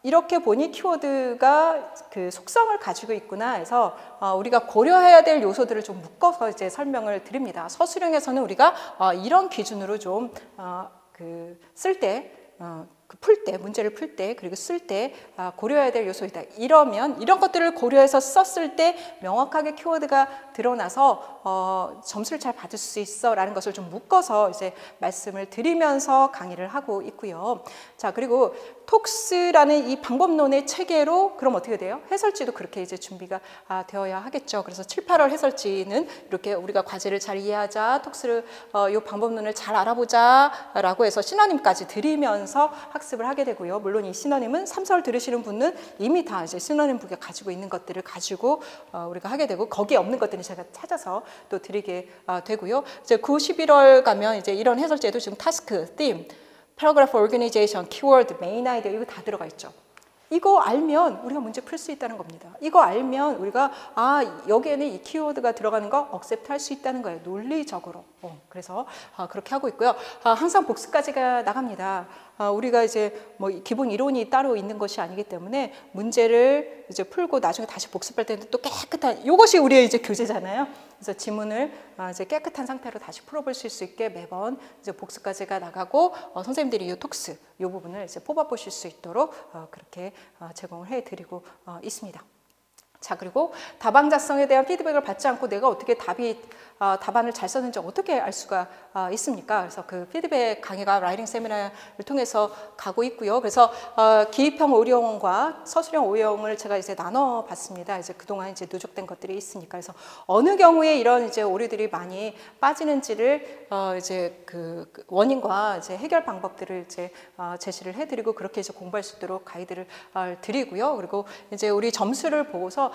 이렇게 보니 키워드가 그 속성을 가지고 있구나 해서 우리가 고려해야 될 요소들을 좀 묶어서 이제 설명을 드립니다. 서술형에서는 우리가 이런 기준으로 좀 쓸 때, 문제를 풀 때, 그리고 쓸 때 고려해야 될 요소이다. 이러면 이런 것들을 고려해서 썼을 때 명확하게 키워드가 드러나서 점수를 잘 받을 수 있어 라는 것을 좀 묶어서 이제 말씀을 드리면서 강의를 하고 있고요. 자, 그리고 톡스라는 이 방법론의 체계로 그럼 어떻게 돼요? 해설지도 그렇게 이제 준비가 되어야 하겠죠. 그래서 7, 8월 해설지는 이렇게 우리가 과제를 잘 이해하자, 톡스를 이 방법론을 잘 알아보자 라고 해서 시너님까지 드리면서 학습을 하게 되고요. 물론 이 시너님은 3, 4월 들으시는 분은 이미 다 이제 시너님 북에 가지고 있는 것들을 가지고 우리가 하게 되고, 거기에 없는 것들은 제가 찾아서 또 드리게 되고요. 이제 9, 11월 가면 이제 이런 해설지에도 지금 타스크, 팀, paragraph organization, keyword, main idea 이거 다 들어가 있죠. 이거 알면 우리가 문제 풀 수 있다는 겁니다. 이거 알면 우리가 여기에는 이 키워드가 들어가는 거 억셉트 할 수 있다는 거예요. 논리적으로. 그래서 그렇게 하고 있고요. 항상 복습까지가 나갑니다. 우리가 이제 뭐 기본 이론이 따로 있는 것이 아니기 때문에 문제를 이제 풀고 나중에 다시 복습할 때는 또 깨끗한, 이것이 우리의 이제 교재잖아요. 그래서 지문을 이제 깨끗한 상태로 다시 풀어볼 수 있게 매번 이제 복습까지가 나가고, 선생님들이 이 톡스 이 부분을 이제 뽑아보실 수 있도록 그렇게 제공을 해드리고 있습니다. 자, 그리고 답안 작성에 대한 피드백을 받지 않고 내가 어떻게 답안을 잘 썼는지 어떻게 알 수가 있습니까? 그래서 그 피드백 강의가 라이팅 세미나를 통해서 가고 있고요. 그래서 기입형 오류형과 서술형 오류형을 제가 이제 나눠 봤습니다. 이제 그동안 이제 누적된 것들이 있으니까. 그래서 어느 경우에 이런 이제 오류들이 많이 빠지는지를 이제 그 원인과 이제 해결 방법들을 이제 제시를 해드리고, 그렇게 이제 공부할 수 있도록 가이드를 드리고요. 그리고 이제 우리 점수를 보고서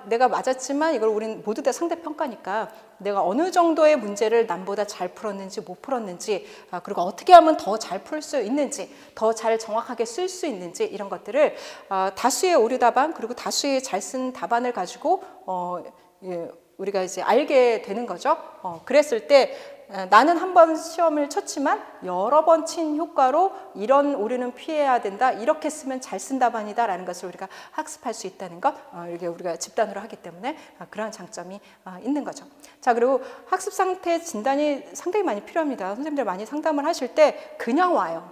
내가 맞았지만 이걸 우린 모두 다 상대 평가니까 내가 어느 정도의 문제를 남보다 잘 풀었는지 못 풀었는지, 그리고 어떻게 하면 더 잘 풀 수 있는지, 더 잘 정확하게 쓸 수 있는지, 이런 것들을 다수의 오류 답안 그리고 다수의 잘 쓴 답안을 가지고 우리가 이제 알게 되는 거죠. 그랬을 때 나는 한 번 시험을 쳤지만 여러 번 친 효과로 이런 오류는 피해야 된다, 이렇게 쓰면 잘 쓴 답안이다 라는 것을 우리가 학습할 수 있다는 것, 이게 우리가 집단으로 하기 때문에 그러한 장점이 있는 거죠. 자, 그리고 학습 상태 진단이 상당히 많이 필요합니다. 선생님들 많이 상담을 하실 때 그냥 와요.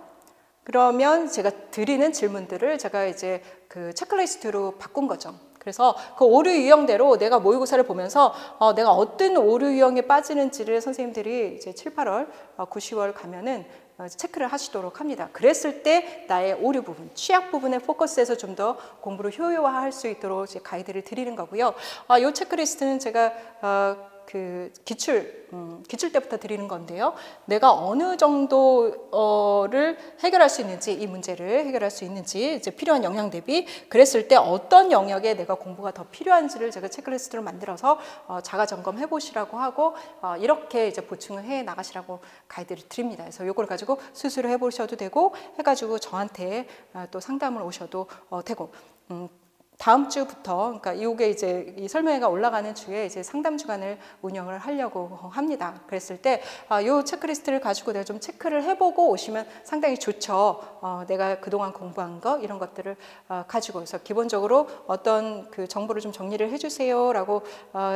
그러면 제가 드리는 질문들을 제가 이제 그 체크리스트로 바꾼 거죠. 그래서 그 오류 유형대로 내가 모의고사를 보면서 내가 어떤 오류 유형에 빠지는지를 선생님들이 이제 7, 8월, 9, 10월 가면은 체크를 하시도록 합니다. 그랬을 때 나의 오류 부분, 취약 부분에 포커스해서 좀 더 공부를 효율화할 수 있도록 이제 가이드를 드리는 거고요. 이 체크리스트는 제가 그 기출 때부터 드리는 건데요. 내가 어느 정도를 해결할 수 있는지, 이 문제를 해결할 수 있는지, 이제 필요한 역량 대비, 그랬을 때 어떤 영역에 내가 공부가 더 필요한지를 제가 체크리스트를 만들어서 자가 점검해 보시라고 하고 이렇게 이제 보충을 해 나가시라고 가이드를 드립니다. 그래서 이걸 가지고 스스로 해보셔도 되고, 해가지고 저한테 또 상담을 오셔도 되고. 다음 주부터, 그러니까 이게 이제 이 설명회가 올라가는 주에 이제 상담 주간을 운영을 하려고 합니다. 그랬을 때, 이 체크리스트를 가지고 내가 좀 체크를 해보고 오시면 상당히 좋죠. 내가 그동안 공부한 거, 이런 것들을 가지고. 그래서 기본적으로 어떤 그 정보를 좀 정리를 해주세요라고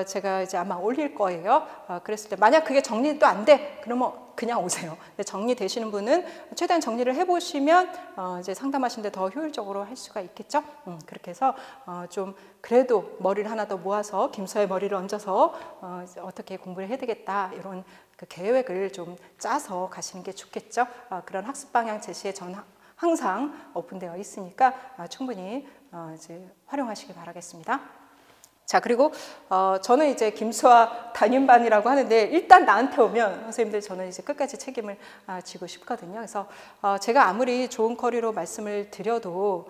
제가 이제 아마 올릴 거예요. 그랬을 때, 만약 그게 정리도 안 돼, 그러면 그냥 오세요. 근데 정리되시는 분은 최대한 정리를 해보시면 이제 상담하시는데 더 효율적으로 할 수가 있겠죠. 그렇게 해서 좀 그래도 머리를 하나 더 모아서 김서의 머리를 얹어서 이제 어떻게 공부를 해야 되겠다 이런 그 계획을 좀 짜서 가시는 게 좋겠죠. 그런 학습 방향 제시에 저는 항상 오픈되어 있으니까 충분히 이제 활용하시기 바라겠습니다. 자, 그리고 저는 이제 김수아 단임반이라고 하는데, 일단 나한테 오면 선생님들 저는 이제 끝까지 책임을 지고 싶거든요. 그래서 제가 아무리 좋은 커리로 말씀을 드려도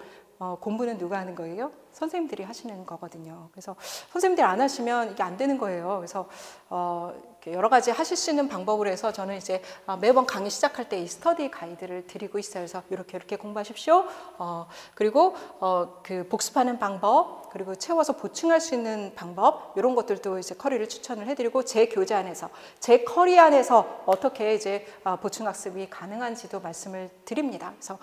공부는 누가 하는 거예요? 선생님들이 하시는 거거든요. 그래서 선생님들이 안 하시면 이게 안 되는 거예요. 그래서 여러 가지 하실 수 있는 방법으로 해서 저는 이제 매번 강의 시작할 때 이 스터디 가이드를 드리고 있어요. 그래서 이렇게 공부하십시오. 그리고 그 복습하는 방법, 그리고 채워서 보충할 수 있는 방법, 이런 것들도 이제 커리를 추천을 해드리고, 제 교재 안에서, 제 커리 안에서 어떻게 이제 보충 학습이 가능한지도 말씀을 드립니다. 그래서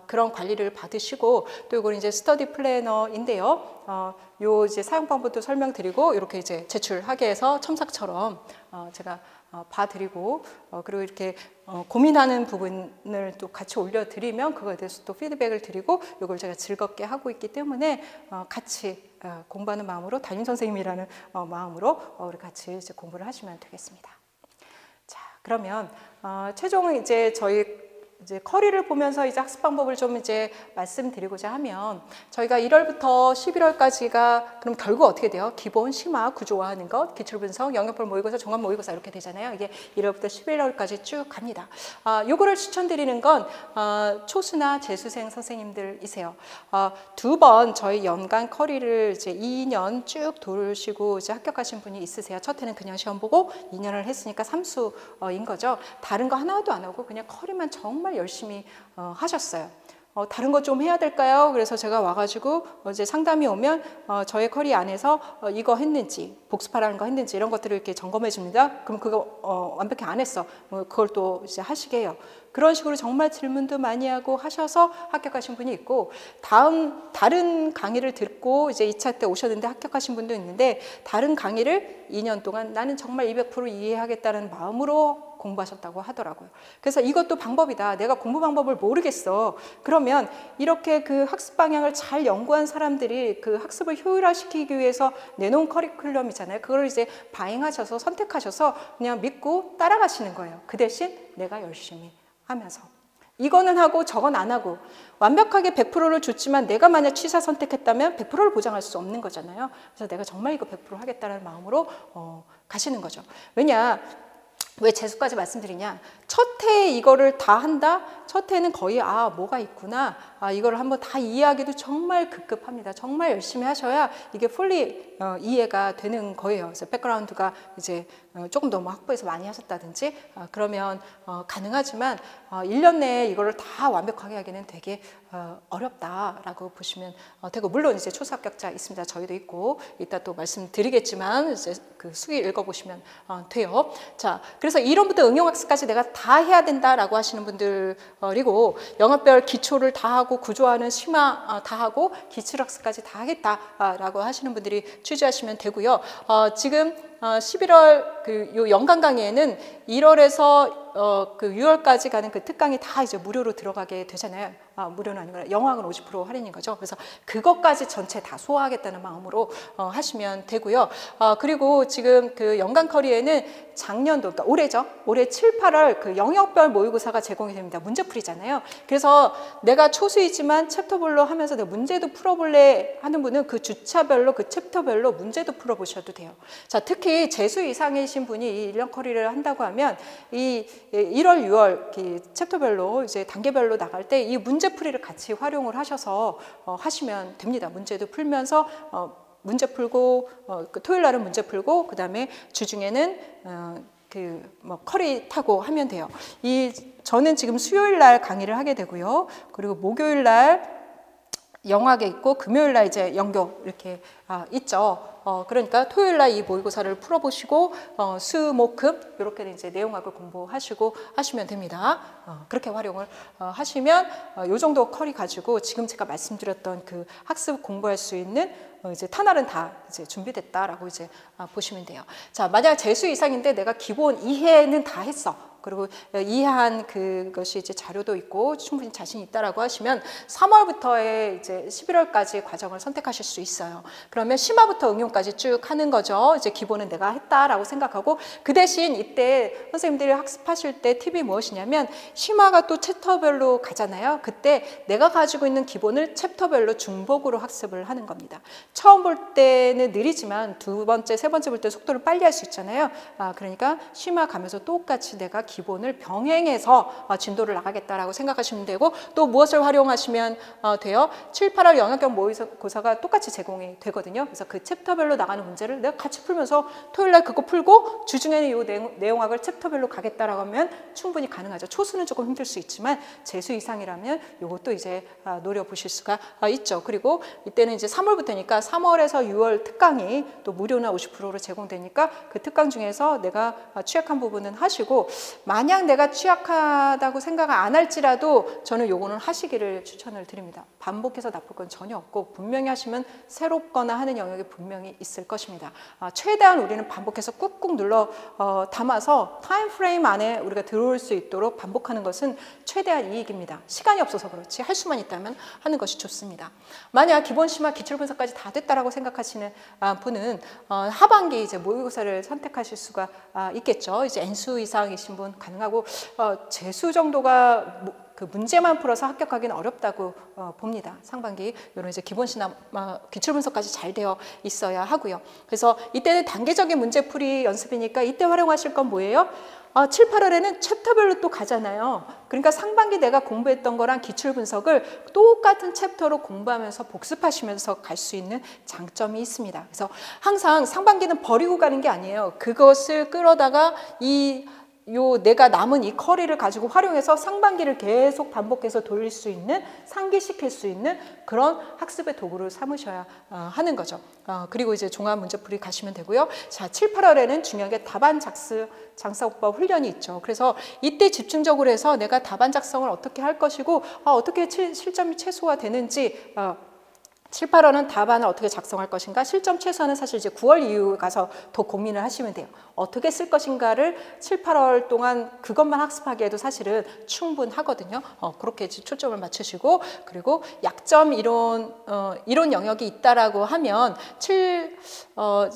그런 관리를 받으시고, 또 이걸 이제 스터디 플래너인데요. 요 이제 사용 방법도 설명드리고, 이렇게 이제 제출하게 해서 첨삭처럼 제가 봐드리고, 그리고 이렇게 고민하는 부분을 또 같이 올려드리면 그거에 대해서 또 피드백을 드리고, 이걸 제가 즐겁게 하고 있기 때문에 같이 공부하는 마음으로, 담임 선생님이라는 마음으로 우리 같이 이제 공부를 하시면 되겠습니다. 자, 그러면 최종은 이제 저희 이제 커리를 보면서 이제 학습 방법을 좀 이제 말씀드리고자 하면, 저희가 1월부터 11월까지가 그럼 결국 어떻게 돼요? 기본, 심화, 구조화하는 것, 기출 분석, 영역별 모의고사, 종합 모의고사 이렇게 되잖아요. 이게 1월부터 11월까지 쭉 갑니다. 요거를 추천드리는 건 초수나 재수생 선생님들이세요. 2번 저희 연간 커리를 이제 2년 쭉 도시고 이제 합격하신 분이 있으세요. 첫 해는 그냥 시험 보고 2년을 했으니까 3수인 거죠. 다른 거 하나도 안 하고 그냥 커리만 정말 열심히 하셨어요. 다른 거 좀 해야 될까요? 그래서 제가 와가지고 이제 상담이 오면 저의 커리 안에서 이거 했는지, 복습하라는 거 했는지 이런 것들을 이렇게 점검해 줍니다. 그럼 그거 완벽히 안 했어. 그걸 또 이제 하시게 해요. 그런 식으로 정말 질문도 많이 하고 하셔서 합격하신 분이 있고, 다른 강의를 듣고 이제 2차 때 오셨는데 합격하신 분도 있는데, 다른 강의를 2년 동안 나는 정말 200% 이해하겠다는 마음으로 공부하셨다고 하더라고요. 그래서 이것도 방법이다. 내가 공부 방법을 모르겠어. 그러면 이렇게 그 학습 방향을 잘 연구한 사람들이 그 학습을 효율화시키기 위해서 내놓은 커리큘럼이잖아요. 그걸 이제 바잉하셔서 선택하셔서 그냥 믿고 따라가시는 거예요. 그 대신 내가 열심히 하면서. 이거는 하고 저건 안 하고 완벽하게 100%를 줬지만 내가 만약 취사 선택했다면 100%를 보장할 수 없는 거잖아요. 그래서 내가 정말 이거 100% 하겠다는 마음으로 가시는 거죠. 왜냐? 왜 재수까지 말씀드리냐? 첫 해에 이거를 다 한다? 첫 해는 거의 뭐가 있구나. 이거를 한번 다 이해하기도 정말 급급합니다. 정말 열심히 하셔야 이게 풀리 이해가 되는 거예요. 그래서 백그라운드가 이제 조금 너무 확보해서 많이 하셨다든지 그러면 가능하지만 1년 내에 이거를 다 완벽하게 하기는 되게 어렵다라고 보시면 되고, 물론 이제 초사 합격자 있습니다. 저희도 있고 이따 또 말씀드리겠지만 이제 그 수기 읽어보시면 돼요. 자, 그래서 이론부터 응용학습까지 내가 다 해야 된다라고 하시는 분들이고, 영역별 기초를 다 하고 구조화는 심화 다 하고 기출학습까지 다 하겠다라고 하시는 분들이 취재하시면 되고요. 지금 11월 요 연간 강의에는 1월에서 그 6월까지 가는 그 특강이 다 이제 무료로 들어가게 되잖아요. 무료는 아니고 영학은 50% 할인인 거죠. 그래서 그것까지 전체 다 소화하겠다는 마음으로 하시면 되고요. 그리고 지금 그 연간 커리에는 작년도, 그러니까 올해죠. 올해 7, 8월 그 영역별 모의고사가 제공이 됩니다. 문제풀이잖아요. 그래서 내가 초수이지만 챕터별로 하면서 내가 문제도 풀어볼래 하는 분은 그 주차별로, 그 챕터별로 문제도 풀어보셔도 돼요. 자, 특히 특히 재수 이상이신 분이 이 1년 커리를 한다고 하면 이 1월, 6월 챕터별로 이제 단계별로 나갈 때 이 문제풀이를 같이 활용을 하셔서 하시면 됩니다. 문제도 풀면서 문제 풀고 그 토요일 날은 문제 풀고 그다음에 주중에는 커리 타고 하면 돼요. 저는 지금 수요일 날 강의를 하게 되고요. 그리고 목요일 날 영화계 있고 금요일 날 이제 연교 이렇게 있죠. 그러니까 토요일 날 이 모의고사를 풀어보시고 수, 목, 금 이렇게 이제 내용학을 공부하시고 하시면 됩니다. 그렇게 활용을 하시면 요 정도 커리 가지고 지금 제가 말씀드렸던 그 학습 공부할 수 있는 이제 탄알은 다 이제 준비됐다라고 이제 보시면 돼요. 자, 만약 재수 이상인데 내가 기본 이해는 다 했어. 그리고 이해한 그것이 이제 자료도 있고 충분히 자신 있다라고 하시면 3월부터의 이제 11월까지 과정을 선택하실 수 있어요. 그러면 심화부터 응용까지 쭉 하는 거죠. 이제 기본은 내가 했다라고 생각하고 그 대신 이때 선생님들이 학습하실 때 팁이 무엇이냐면 심화가 또 챕터별로 가잖아요. 그때 내가 가지고 있는 기본을 챕터별로 중복으로 학습을 하는 겁니다. 처음 볼 때는 느리지만 두 번째, 세 번째 볼 때 속도를 빨리 할 수 있잖아요. 그러니까 심화 가면서 똑같이 내가 기본을 병행해서 진도를 나가겠다라고 생각하시면 되고 또 무엇을 활용하시면 돼요? 7, 8월 영역경 모의고사가 똑같이 제공이 되거든요. 그래서 그 챕터별로 나가는 문제를 내가 같이 풀면서 토요일 날 그거 풀고 주중에는 이 내용학을 챕터별로 가겠다라고 하면 충분히 가능하죠. 초수는 조금 힘들 수 있지만 재수 이상이라면 이것도 이제 노려보실 수가 있죠. 그리고 이때는 이제 3월부터니까 3월에서 6월 특강이 또 무료나 50%로 제공되니까 그 특강 중에서 내가 취약한 부분은 하시고 만약 내가 취약하다고 생각 안 할지라도 저는 요거는 하시기를 추천을 드립니다. 반복해서 나쁠 건 전혀 없고 분명히 하시면 새롭거나 하는 영역이 분명히 있을 것입니다. 최대한 우리는 반복해서 꾹꾹 눌러 담아서 타임 프레임 안에 우리가 들어올 수 있도록 반복하는 것은 최대한 이익입니다. 시간이 없어서 그렇지 할 수만 있다면 하는 것이 좋습니다. 만약 기본 심화 기출 분석까지 다 됐다라고 생각하시는 분은 하반기 이제 모의고사를 선택하실 수가 있겠죠. 이제 N수 이상이신 분 가능하고 재수 정도가 그 문제만 풀어서 합격하기는 어렵다고 봅니다. 상반기 이런 이제 기본 심화 기출 분석까지 잘 되어 있어야 하고요. 그래서 이때는 단계적인 문제풀이 연습이니까 이때 활용하실 건 뭐예요? 7, 8월에는 챕터별로 또 가잖아요. 그러니까 상반기 내가 공부했던 거랑 기출 분석을 똑같은 챕터로 공부하면서 복습하시면서 갈 수 있는 장점이 있습니다. 그래서 항상 상반기는 버리고 가는 게 아니에요. 그것을 끌어다가 내가 남은 이 커리를 가지고 활용해서 상반기를 계속 반복해서 돌릴 수 있는, 상기시킬 수 있는 그런 학습의 도구를 삼으셔야 하는 거죠. 그리고 이제 종합 문제풀이 가시면 되고요. 자, 7, 8월에는 중요한 게 답안 작성법 훈련이 있죠. 그래서 이때 집중적으로 해서 내가 답안 작성을 어떻게 할 것이고, 어떻게 실점이 최소화되는지, 7, 8월은 답안을 어떻게 작성할 것인가, 실점 최소화는 사실 이제 9월 이후에 가서 더 고민을 하시면 돼요. 어떻게 쓸 것인가를 7, 8월 동안 그것만 학습하기에도 사실은 충분하거든요. 그렇게 초점을 맞추시고, 그리고 약점 이론 영역이 있다라고 하면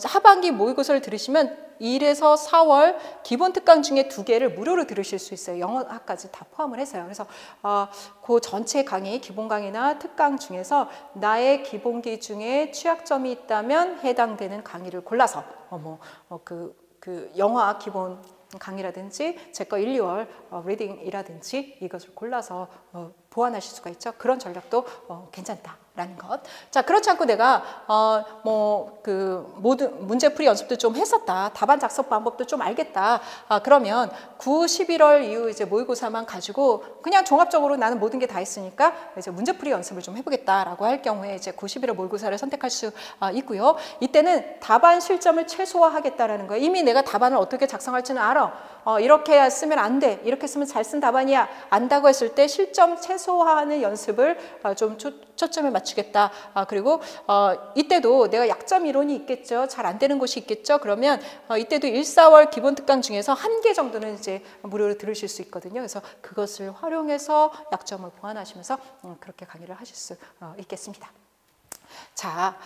하반기 모의고사를 들으시면 1에서 4월 기본 특강 중에 2개를 무료로 들으실 수 있어요. 영어학까지 다 포함을 해서요. 그래서 그 전체 강의, 기본 강의나 특강 중에서 나의 기본기 중에 취약점이 있다면 해당되는 강의를 골라서 그 영어학 기본 강의라든지 제 거 1, 2월 리딩이라든지 이것을 골라서 보완하실 수가 있죠. 그런 전략도 괜찮다라는 것. 자, 그렇지 않고 내가 모든 문제풀이 연습도 좀 했었다. 답안 작성 방법도 좀 알겠다. 그러면 9, 11월 이후 이제 모의고사만 가지고 그냥 종합적으로 나는 모든 게 다 했으니까 이제 문제풀이 연습을 좀 해보겠다라고 할 경우에 이제 9, 11월 모의고사를 선택할 수 있고요. 이때는 답안 실점을 최소화하겠다라는 거예요. 이미 내가 답안을 어떻게 작성할지는 알아. 이렇게 쓰면 안 돼. 이렇게 쓰면 잘 쓴 답안이야. 안다고 했을 때 실점 최소화하는 연습을 좀 초점을 맞추겠다. 그리고 이때도 내가 약점 이론이 있겠죠. 잘 안 되는 곳이 있겠죠. 그러면 이때도 1, 4월 기본 특강 중에서 1개 정도는 이제 무료로 들으실 수 있거든요. 그래서 그것을 활용해서 약점을 보완하시면서 그렇게 강의를 하실 수 있겠습니다. 자,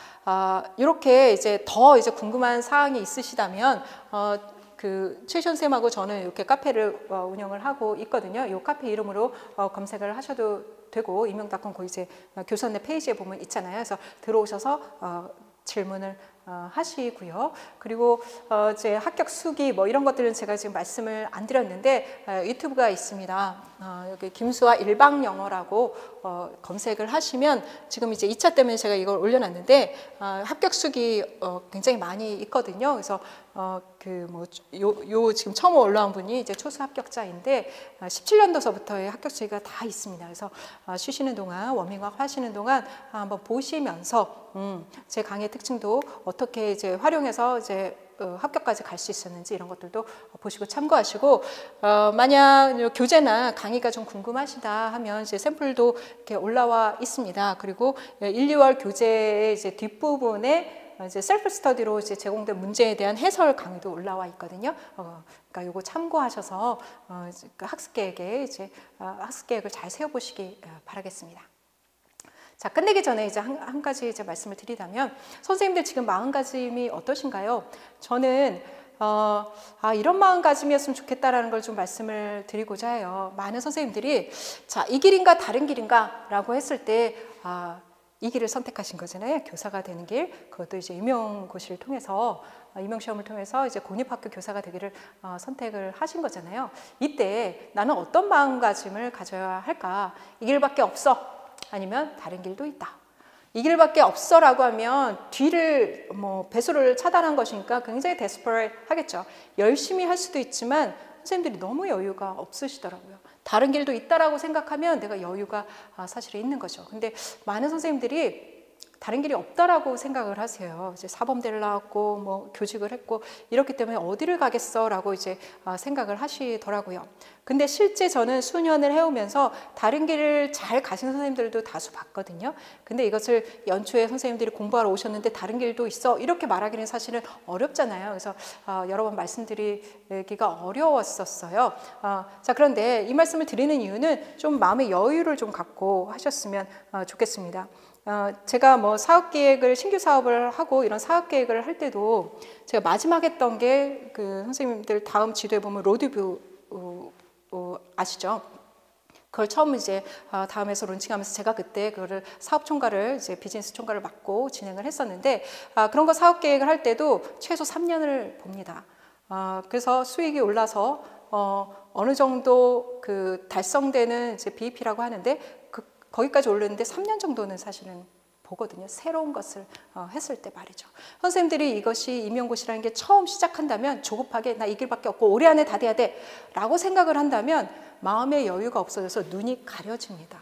이렇게 이제 더 이제 궁금한 사항이 있으시다면 최시원 선생님하고 저는 이렇게 카페를 운영을 하고 있거든요. 이 카페 이름으로 검색을 하셔도 되고 이명닷컴 이제 교수원내 페이지에 보면 있잖아요. 그래서 들어오셔서 질문을 하시고요. 그리고 이제 합격 수기 뭐 이런 것들은 제가 지금 말씀을 안 드렸는데 유튜브가 있습니다. 여기 김수아 일방 영어라고 검색을 하시면 지금 이제 2차 때문에 제가 이걸 올려놨는데 합격 수기 굉장히 많이 있거든요. 그래서 요 지금 처음 올라온 분이 이제 초수 합격자인데 17년도서부터의 합격 수기가 다 있습니다. 그래서 쉬시는 동안 워밍업 하시는 동안 한번 보시면서 제 강의 특징도 어떻게 이제 활용해서 이제 합격까지 갈 수 있었는지 이런 것들도 보시고 참고하시고 만약 교재나 강의가 좀 궁금하시다 하면 이제 샘플도 이렇게 올라와 있습니다. 그리고 1, 2월 교재의 이제 뒷부분에 이제 셀프 스터디로 이제 제공된 문제에 대한 해설 강의도 올라와 있거든요. 그러니까 요거 참고하셔서 학습 계획을 잘 세워보시기 바라겠습니다. 자, 끝내기 전에 이제 한 가지 이제 말씀을 드리자면 선생님들 지금 마음가짐이 어떠신가요? 저는 이런 마음가짐이었으면 좋겠다라는 걸 좀 말씀을 드리고자 해요. 많은 선생님들이 자, 이 길인가 다른 길인가 라고 했을 때 이 길을 선택하신 거잖아요. 교사가 되는 길. 그것도 이제 임용고시를 통해서 임용시험을 통해서 이제 공립학교 교사가 되기를 선택을 하신 거잖아요. 이때 나는 어떤 마음가짐을 가져야 할까? 이 길밖에 없어. 아니면 다른 길도 있다. 이 길밖에 없어라고 하면 뒤를 배수를 차단한 것이니까 굉장히 데스퍼레이트 하겠죠. 열심히 할 수도 있지만 선생님들이 너무 여유가 없으시더라고요. 다른 길도 있다라고 생각하면 내가 여유가 사실 있는 거죠. 근데 많은 선생님들이 다른 길이 없다라고 생각을 하세요. 이제 사범대를 나왔고 뭐 교직을 했고 이렇기 때문에 어디를 가겠어라고 이제 생각을 하시더라고요. 근데 실제 저는 수년을 해오면서 다른 길을 잘 가신 선생님들도 다수 봤거든요. 근데 이것을 연초에 선생님들이 공부하러 오셨는데 다른 길도 있어 이렇게 말하기는 사실은 어렵잖아요. 그래서 여러 번 말씀드리기가 어려웠었어요. 자, 그런데 이 말씀을 드리는 이유는 좀 마음의 여유를 좀 갖고 하셨으면 좋겠습니다. 제가 뭐 사업 계획을 신규 사업을 하고 이런 사업 계획을 할 때도 제가 마지막 했던 게 그 선생님들 다음 지도에 보면 로드뷰 아시죠? 그걸 처음 이제 다음에서 론칭하면서 제가 그때 그거를 사업 총괄을 이제 비즈니스 총괄을 맡고 진행을 했었는데 그런 거 사업 계획을 할 때도 최소 3년을 봅니다. 그래서 수익이 올라서 어느 정도 그 달성되는 이제 BEP라고 하는데 거기까지 오르는데 3년 정도는 사실은 보거든요. 새로운 것을 했을 때 말이죠. 선생님들이 이것이 임용고시라는 게 처음 시작한다면 조급하게 나 이 길밖에 없고 올해 안에 다 돼야 돼 라고 생각을 한다면 마음의 여유가 없어져서 눈이 가려집니다.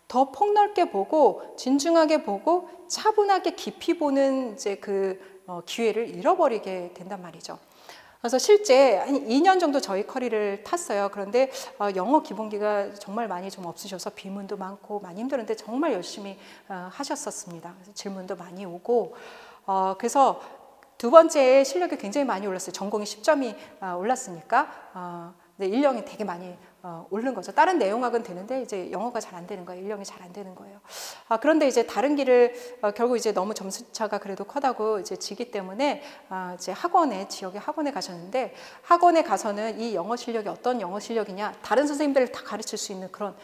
더 폭넓게 보고 진중하게 보고 차분하게 깊이 보는 이제 그 기회를 잃어버리게 된단 말이죠. 그래서 실제 한 2년 정도 저희 커리를 탔어요. 그런데 영어 기본기가 정말 많이 좀 없으셔서 비문도 많고 많이 힘들었는데 정말 열심히 하셨었습니다. 그래서 질문도 많이 오고 그래서 두 번째 실력이 굉장히 많이 올랐어요. 전공이 10점이 올랐으니까 1년이 되게 많이 오른 거죠. 다른 내용학은 되는데 이제 영어가 잘 안 되는 거예요. 1년이 잘 안 되는 거예요. 그런데 이제 다른 길을 결국 이제 너무 점수차가 그래도 커다고 이제 지기 때문에 이제 지역의 학원에 가셨는데 학원에 가서는 이 영어 실력이 어떤 영어 실력이냐 다른 선생님들을 다 가르칠 수 있는 그런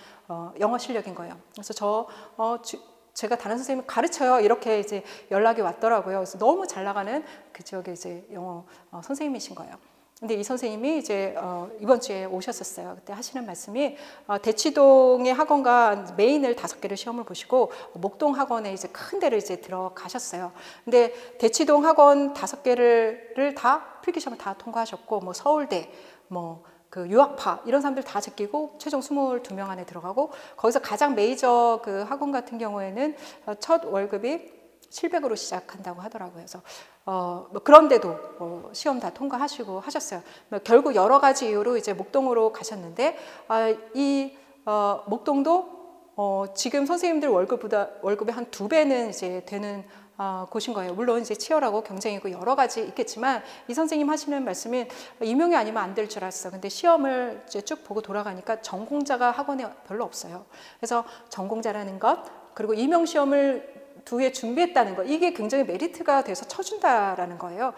영어 실력인 거예요. 그래서 제가 다른 선생님을 가르쳐요 이렇게 이제 연락이 왔더라고요. 그래서 너무 잘 나가는 그 지역의 이제 영어 선생님이신 거예요. 근데 이 선생님이 이제 이번 주에 오셨었어요. 그때 하시는 말씀이 대치동의 학원과 메인을 5개를 시험을 보시고 목동 학원에 이제 큰 데를 이제 들어가셨어요. 근데 대치동 학원 5개를 다 필기 시험을 다 통과하셨고 뭐 서울대 그 유학파 이런 사람들 다 제끼고 최종 22명 안에 들어가고 거기서 가장 메이저 그 학원 같은 경우에는 첫 월급이 700으로 시작한다고 하더라고요. 그래서 그런데도 시험 다 통과하시고 하셨어요. 결국 여러 가지 이유로 이제 목동으로 가셨는데 이 목동도 지금 선생님들 월급의 한 2배는 이제 되는 곳인 거예요. 물론 이제 치열하고 경쟁이고 여러 가지 있겠지만 이 선생님 하시는 말씀은 임용이 아니면 안 될 줄 알았어. 근데 시험을 이제 쭉 보고 돌아가니까 전공자가 학원에 별로 없어요. 그래서 전공자라는 것 그리고 임용 시험을 2회 준비했다는 거 이게 굉장히 메리트가 돼서 쳐준다라는 거예요.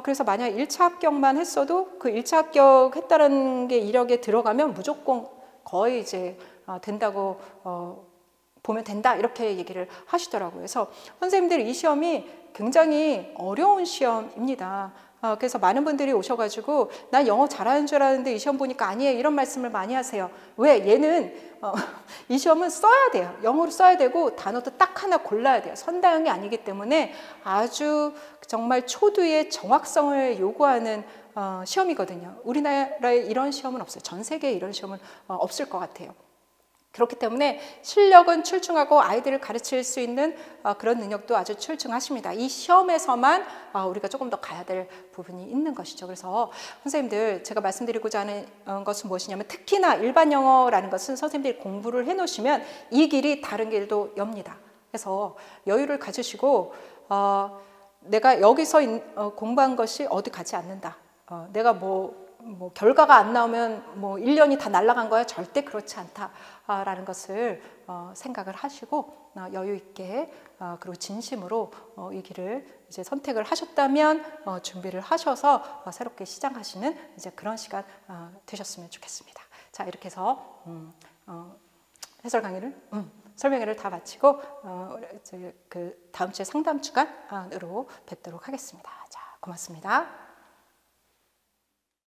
그래서 만약 1차 합격만 했어도 그 1차 합격했다는 게 이력에 들어가면 무조건 거의 이제 된다고 보면 된다 이렇게 얘기를 하시더라고요. 그래서 선생님들 이 시험이 굉장히 어려운 시험입니다. 그래서 많은 분들이 오셔가지고 나 영어 잘하는 줄 알았는데 이 시험 보니까 아니에요 이런 말씀을 많이 하세요. 왜? 얘는 이 시험은 써야 돼요. 영어로 써야 되고 단어도 딱 하나 골라야 돼요. 선다형이 아니기 때문에 아주 정말 초두의 정확성을 요구하는 시험이거든요. 우리나라에 이런 시험은 없어요. 전 세계에 이런 시험은 없을 것 같아요. 그렇기 때문에 실력은 출중하고 아이들을 가르칠 수 있는 그런 능력도 아주 출중하십니다. 이 시험에서만 우리가 조금 더 가야 될 부분이 있는 것이죠. 그래서 선생님들 제가 말씀드리고자 하는 것은 무엇이냐면 특히나 일반 영어라는 것은 선생님들이 공부를 해놓으시면 이 길이 다른 길도 엽니다. 그래서 여유를 가지시고 내가 여기서 공부한 것이 어디 가지 않는다. 내가 뭐 결과가 안 나오면 뭐 1년이 다 날아간 거야? 절대 그렇지 않다라는 것을 생각을 하시고 여유 있게 그리고 진심으로 이 길을 이제 선택을 하셨다면 준비를 하셔서 새롭게 시작하시는 이제 그런 시간 되셨으면 좋겠습니다. 자, 이렇게 해서 해설 강의를 설명회를 다 마치고 그 다음 주에 상담 주간으로 뵙도록 하겠습니다. 자, 고맙습니다.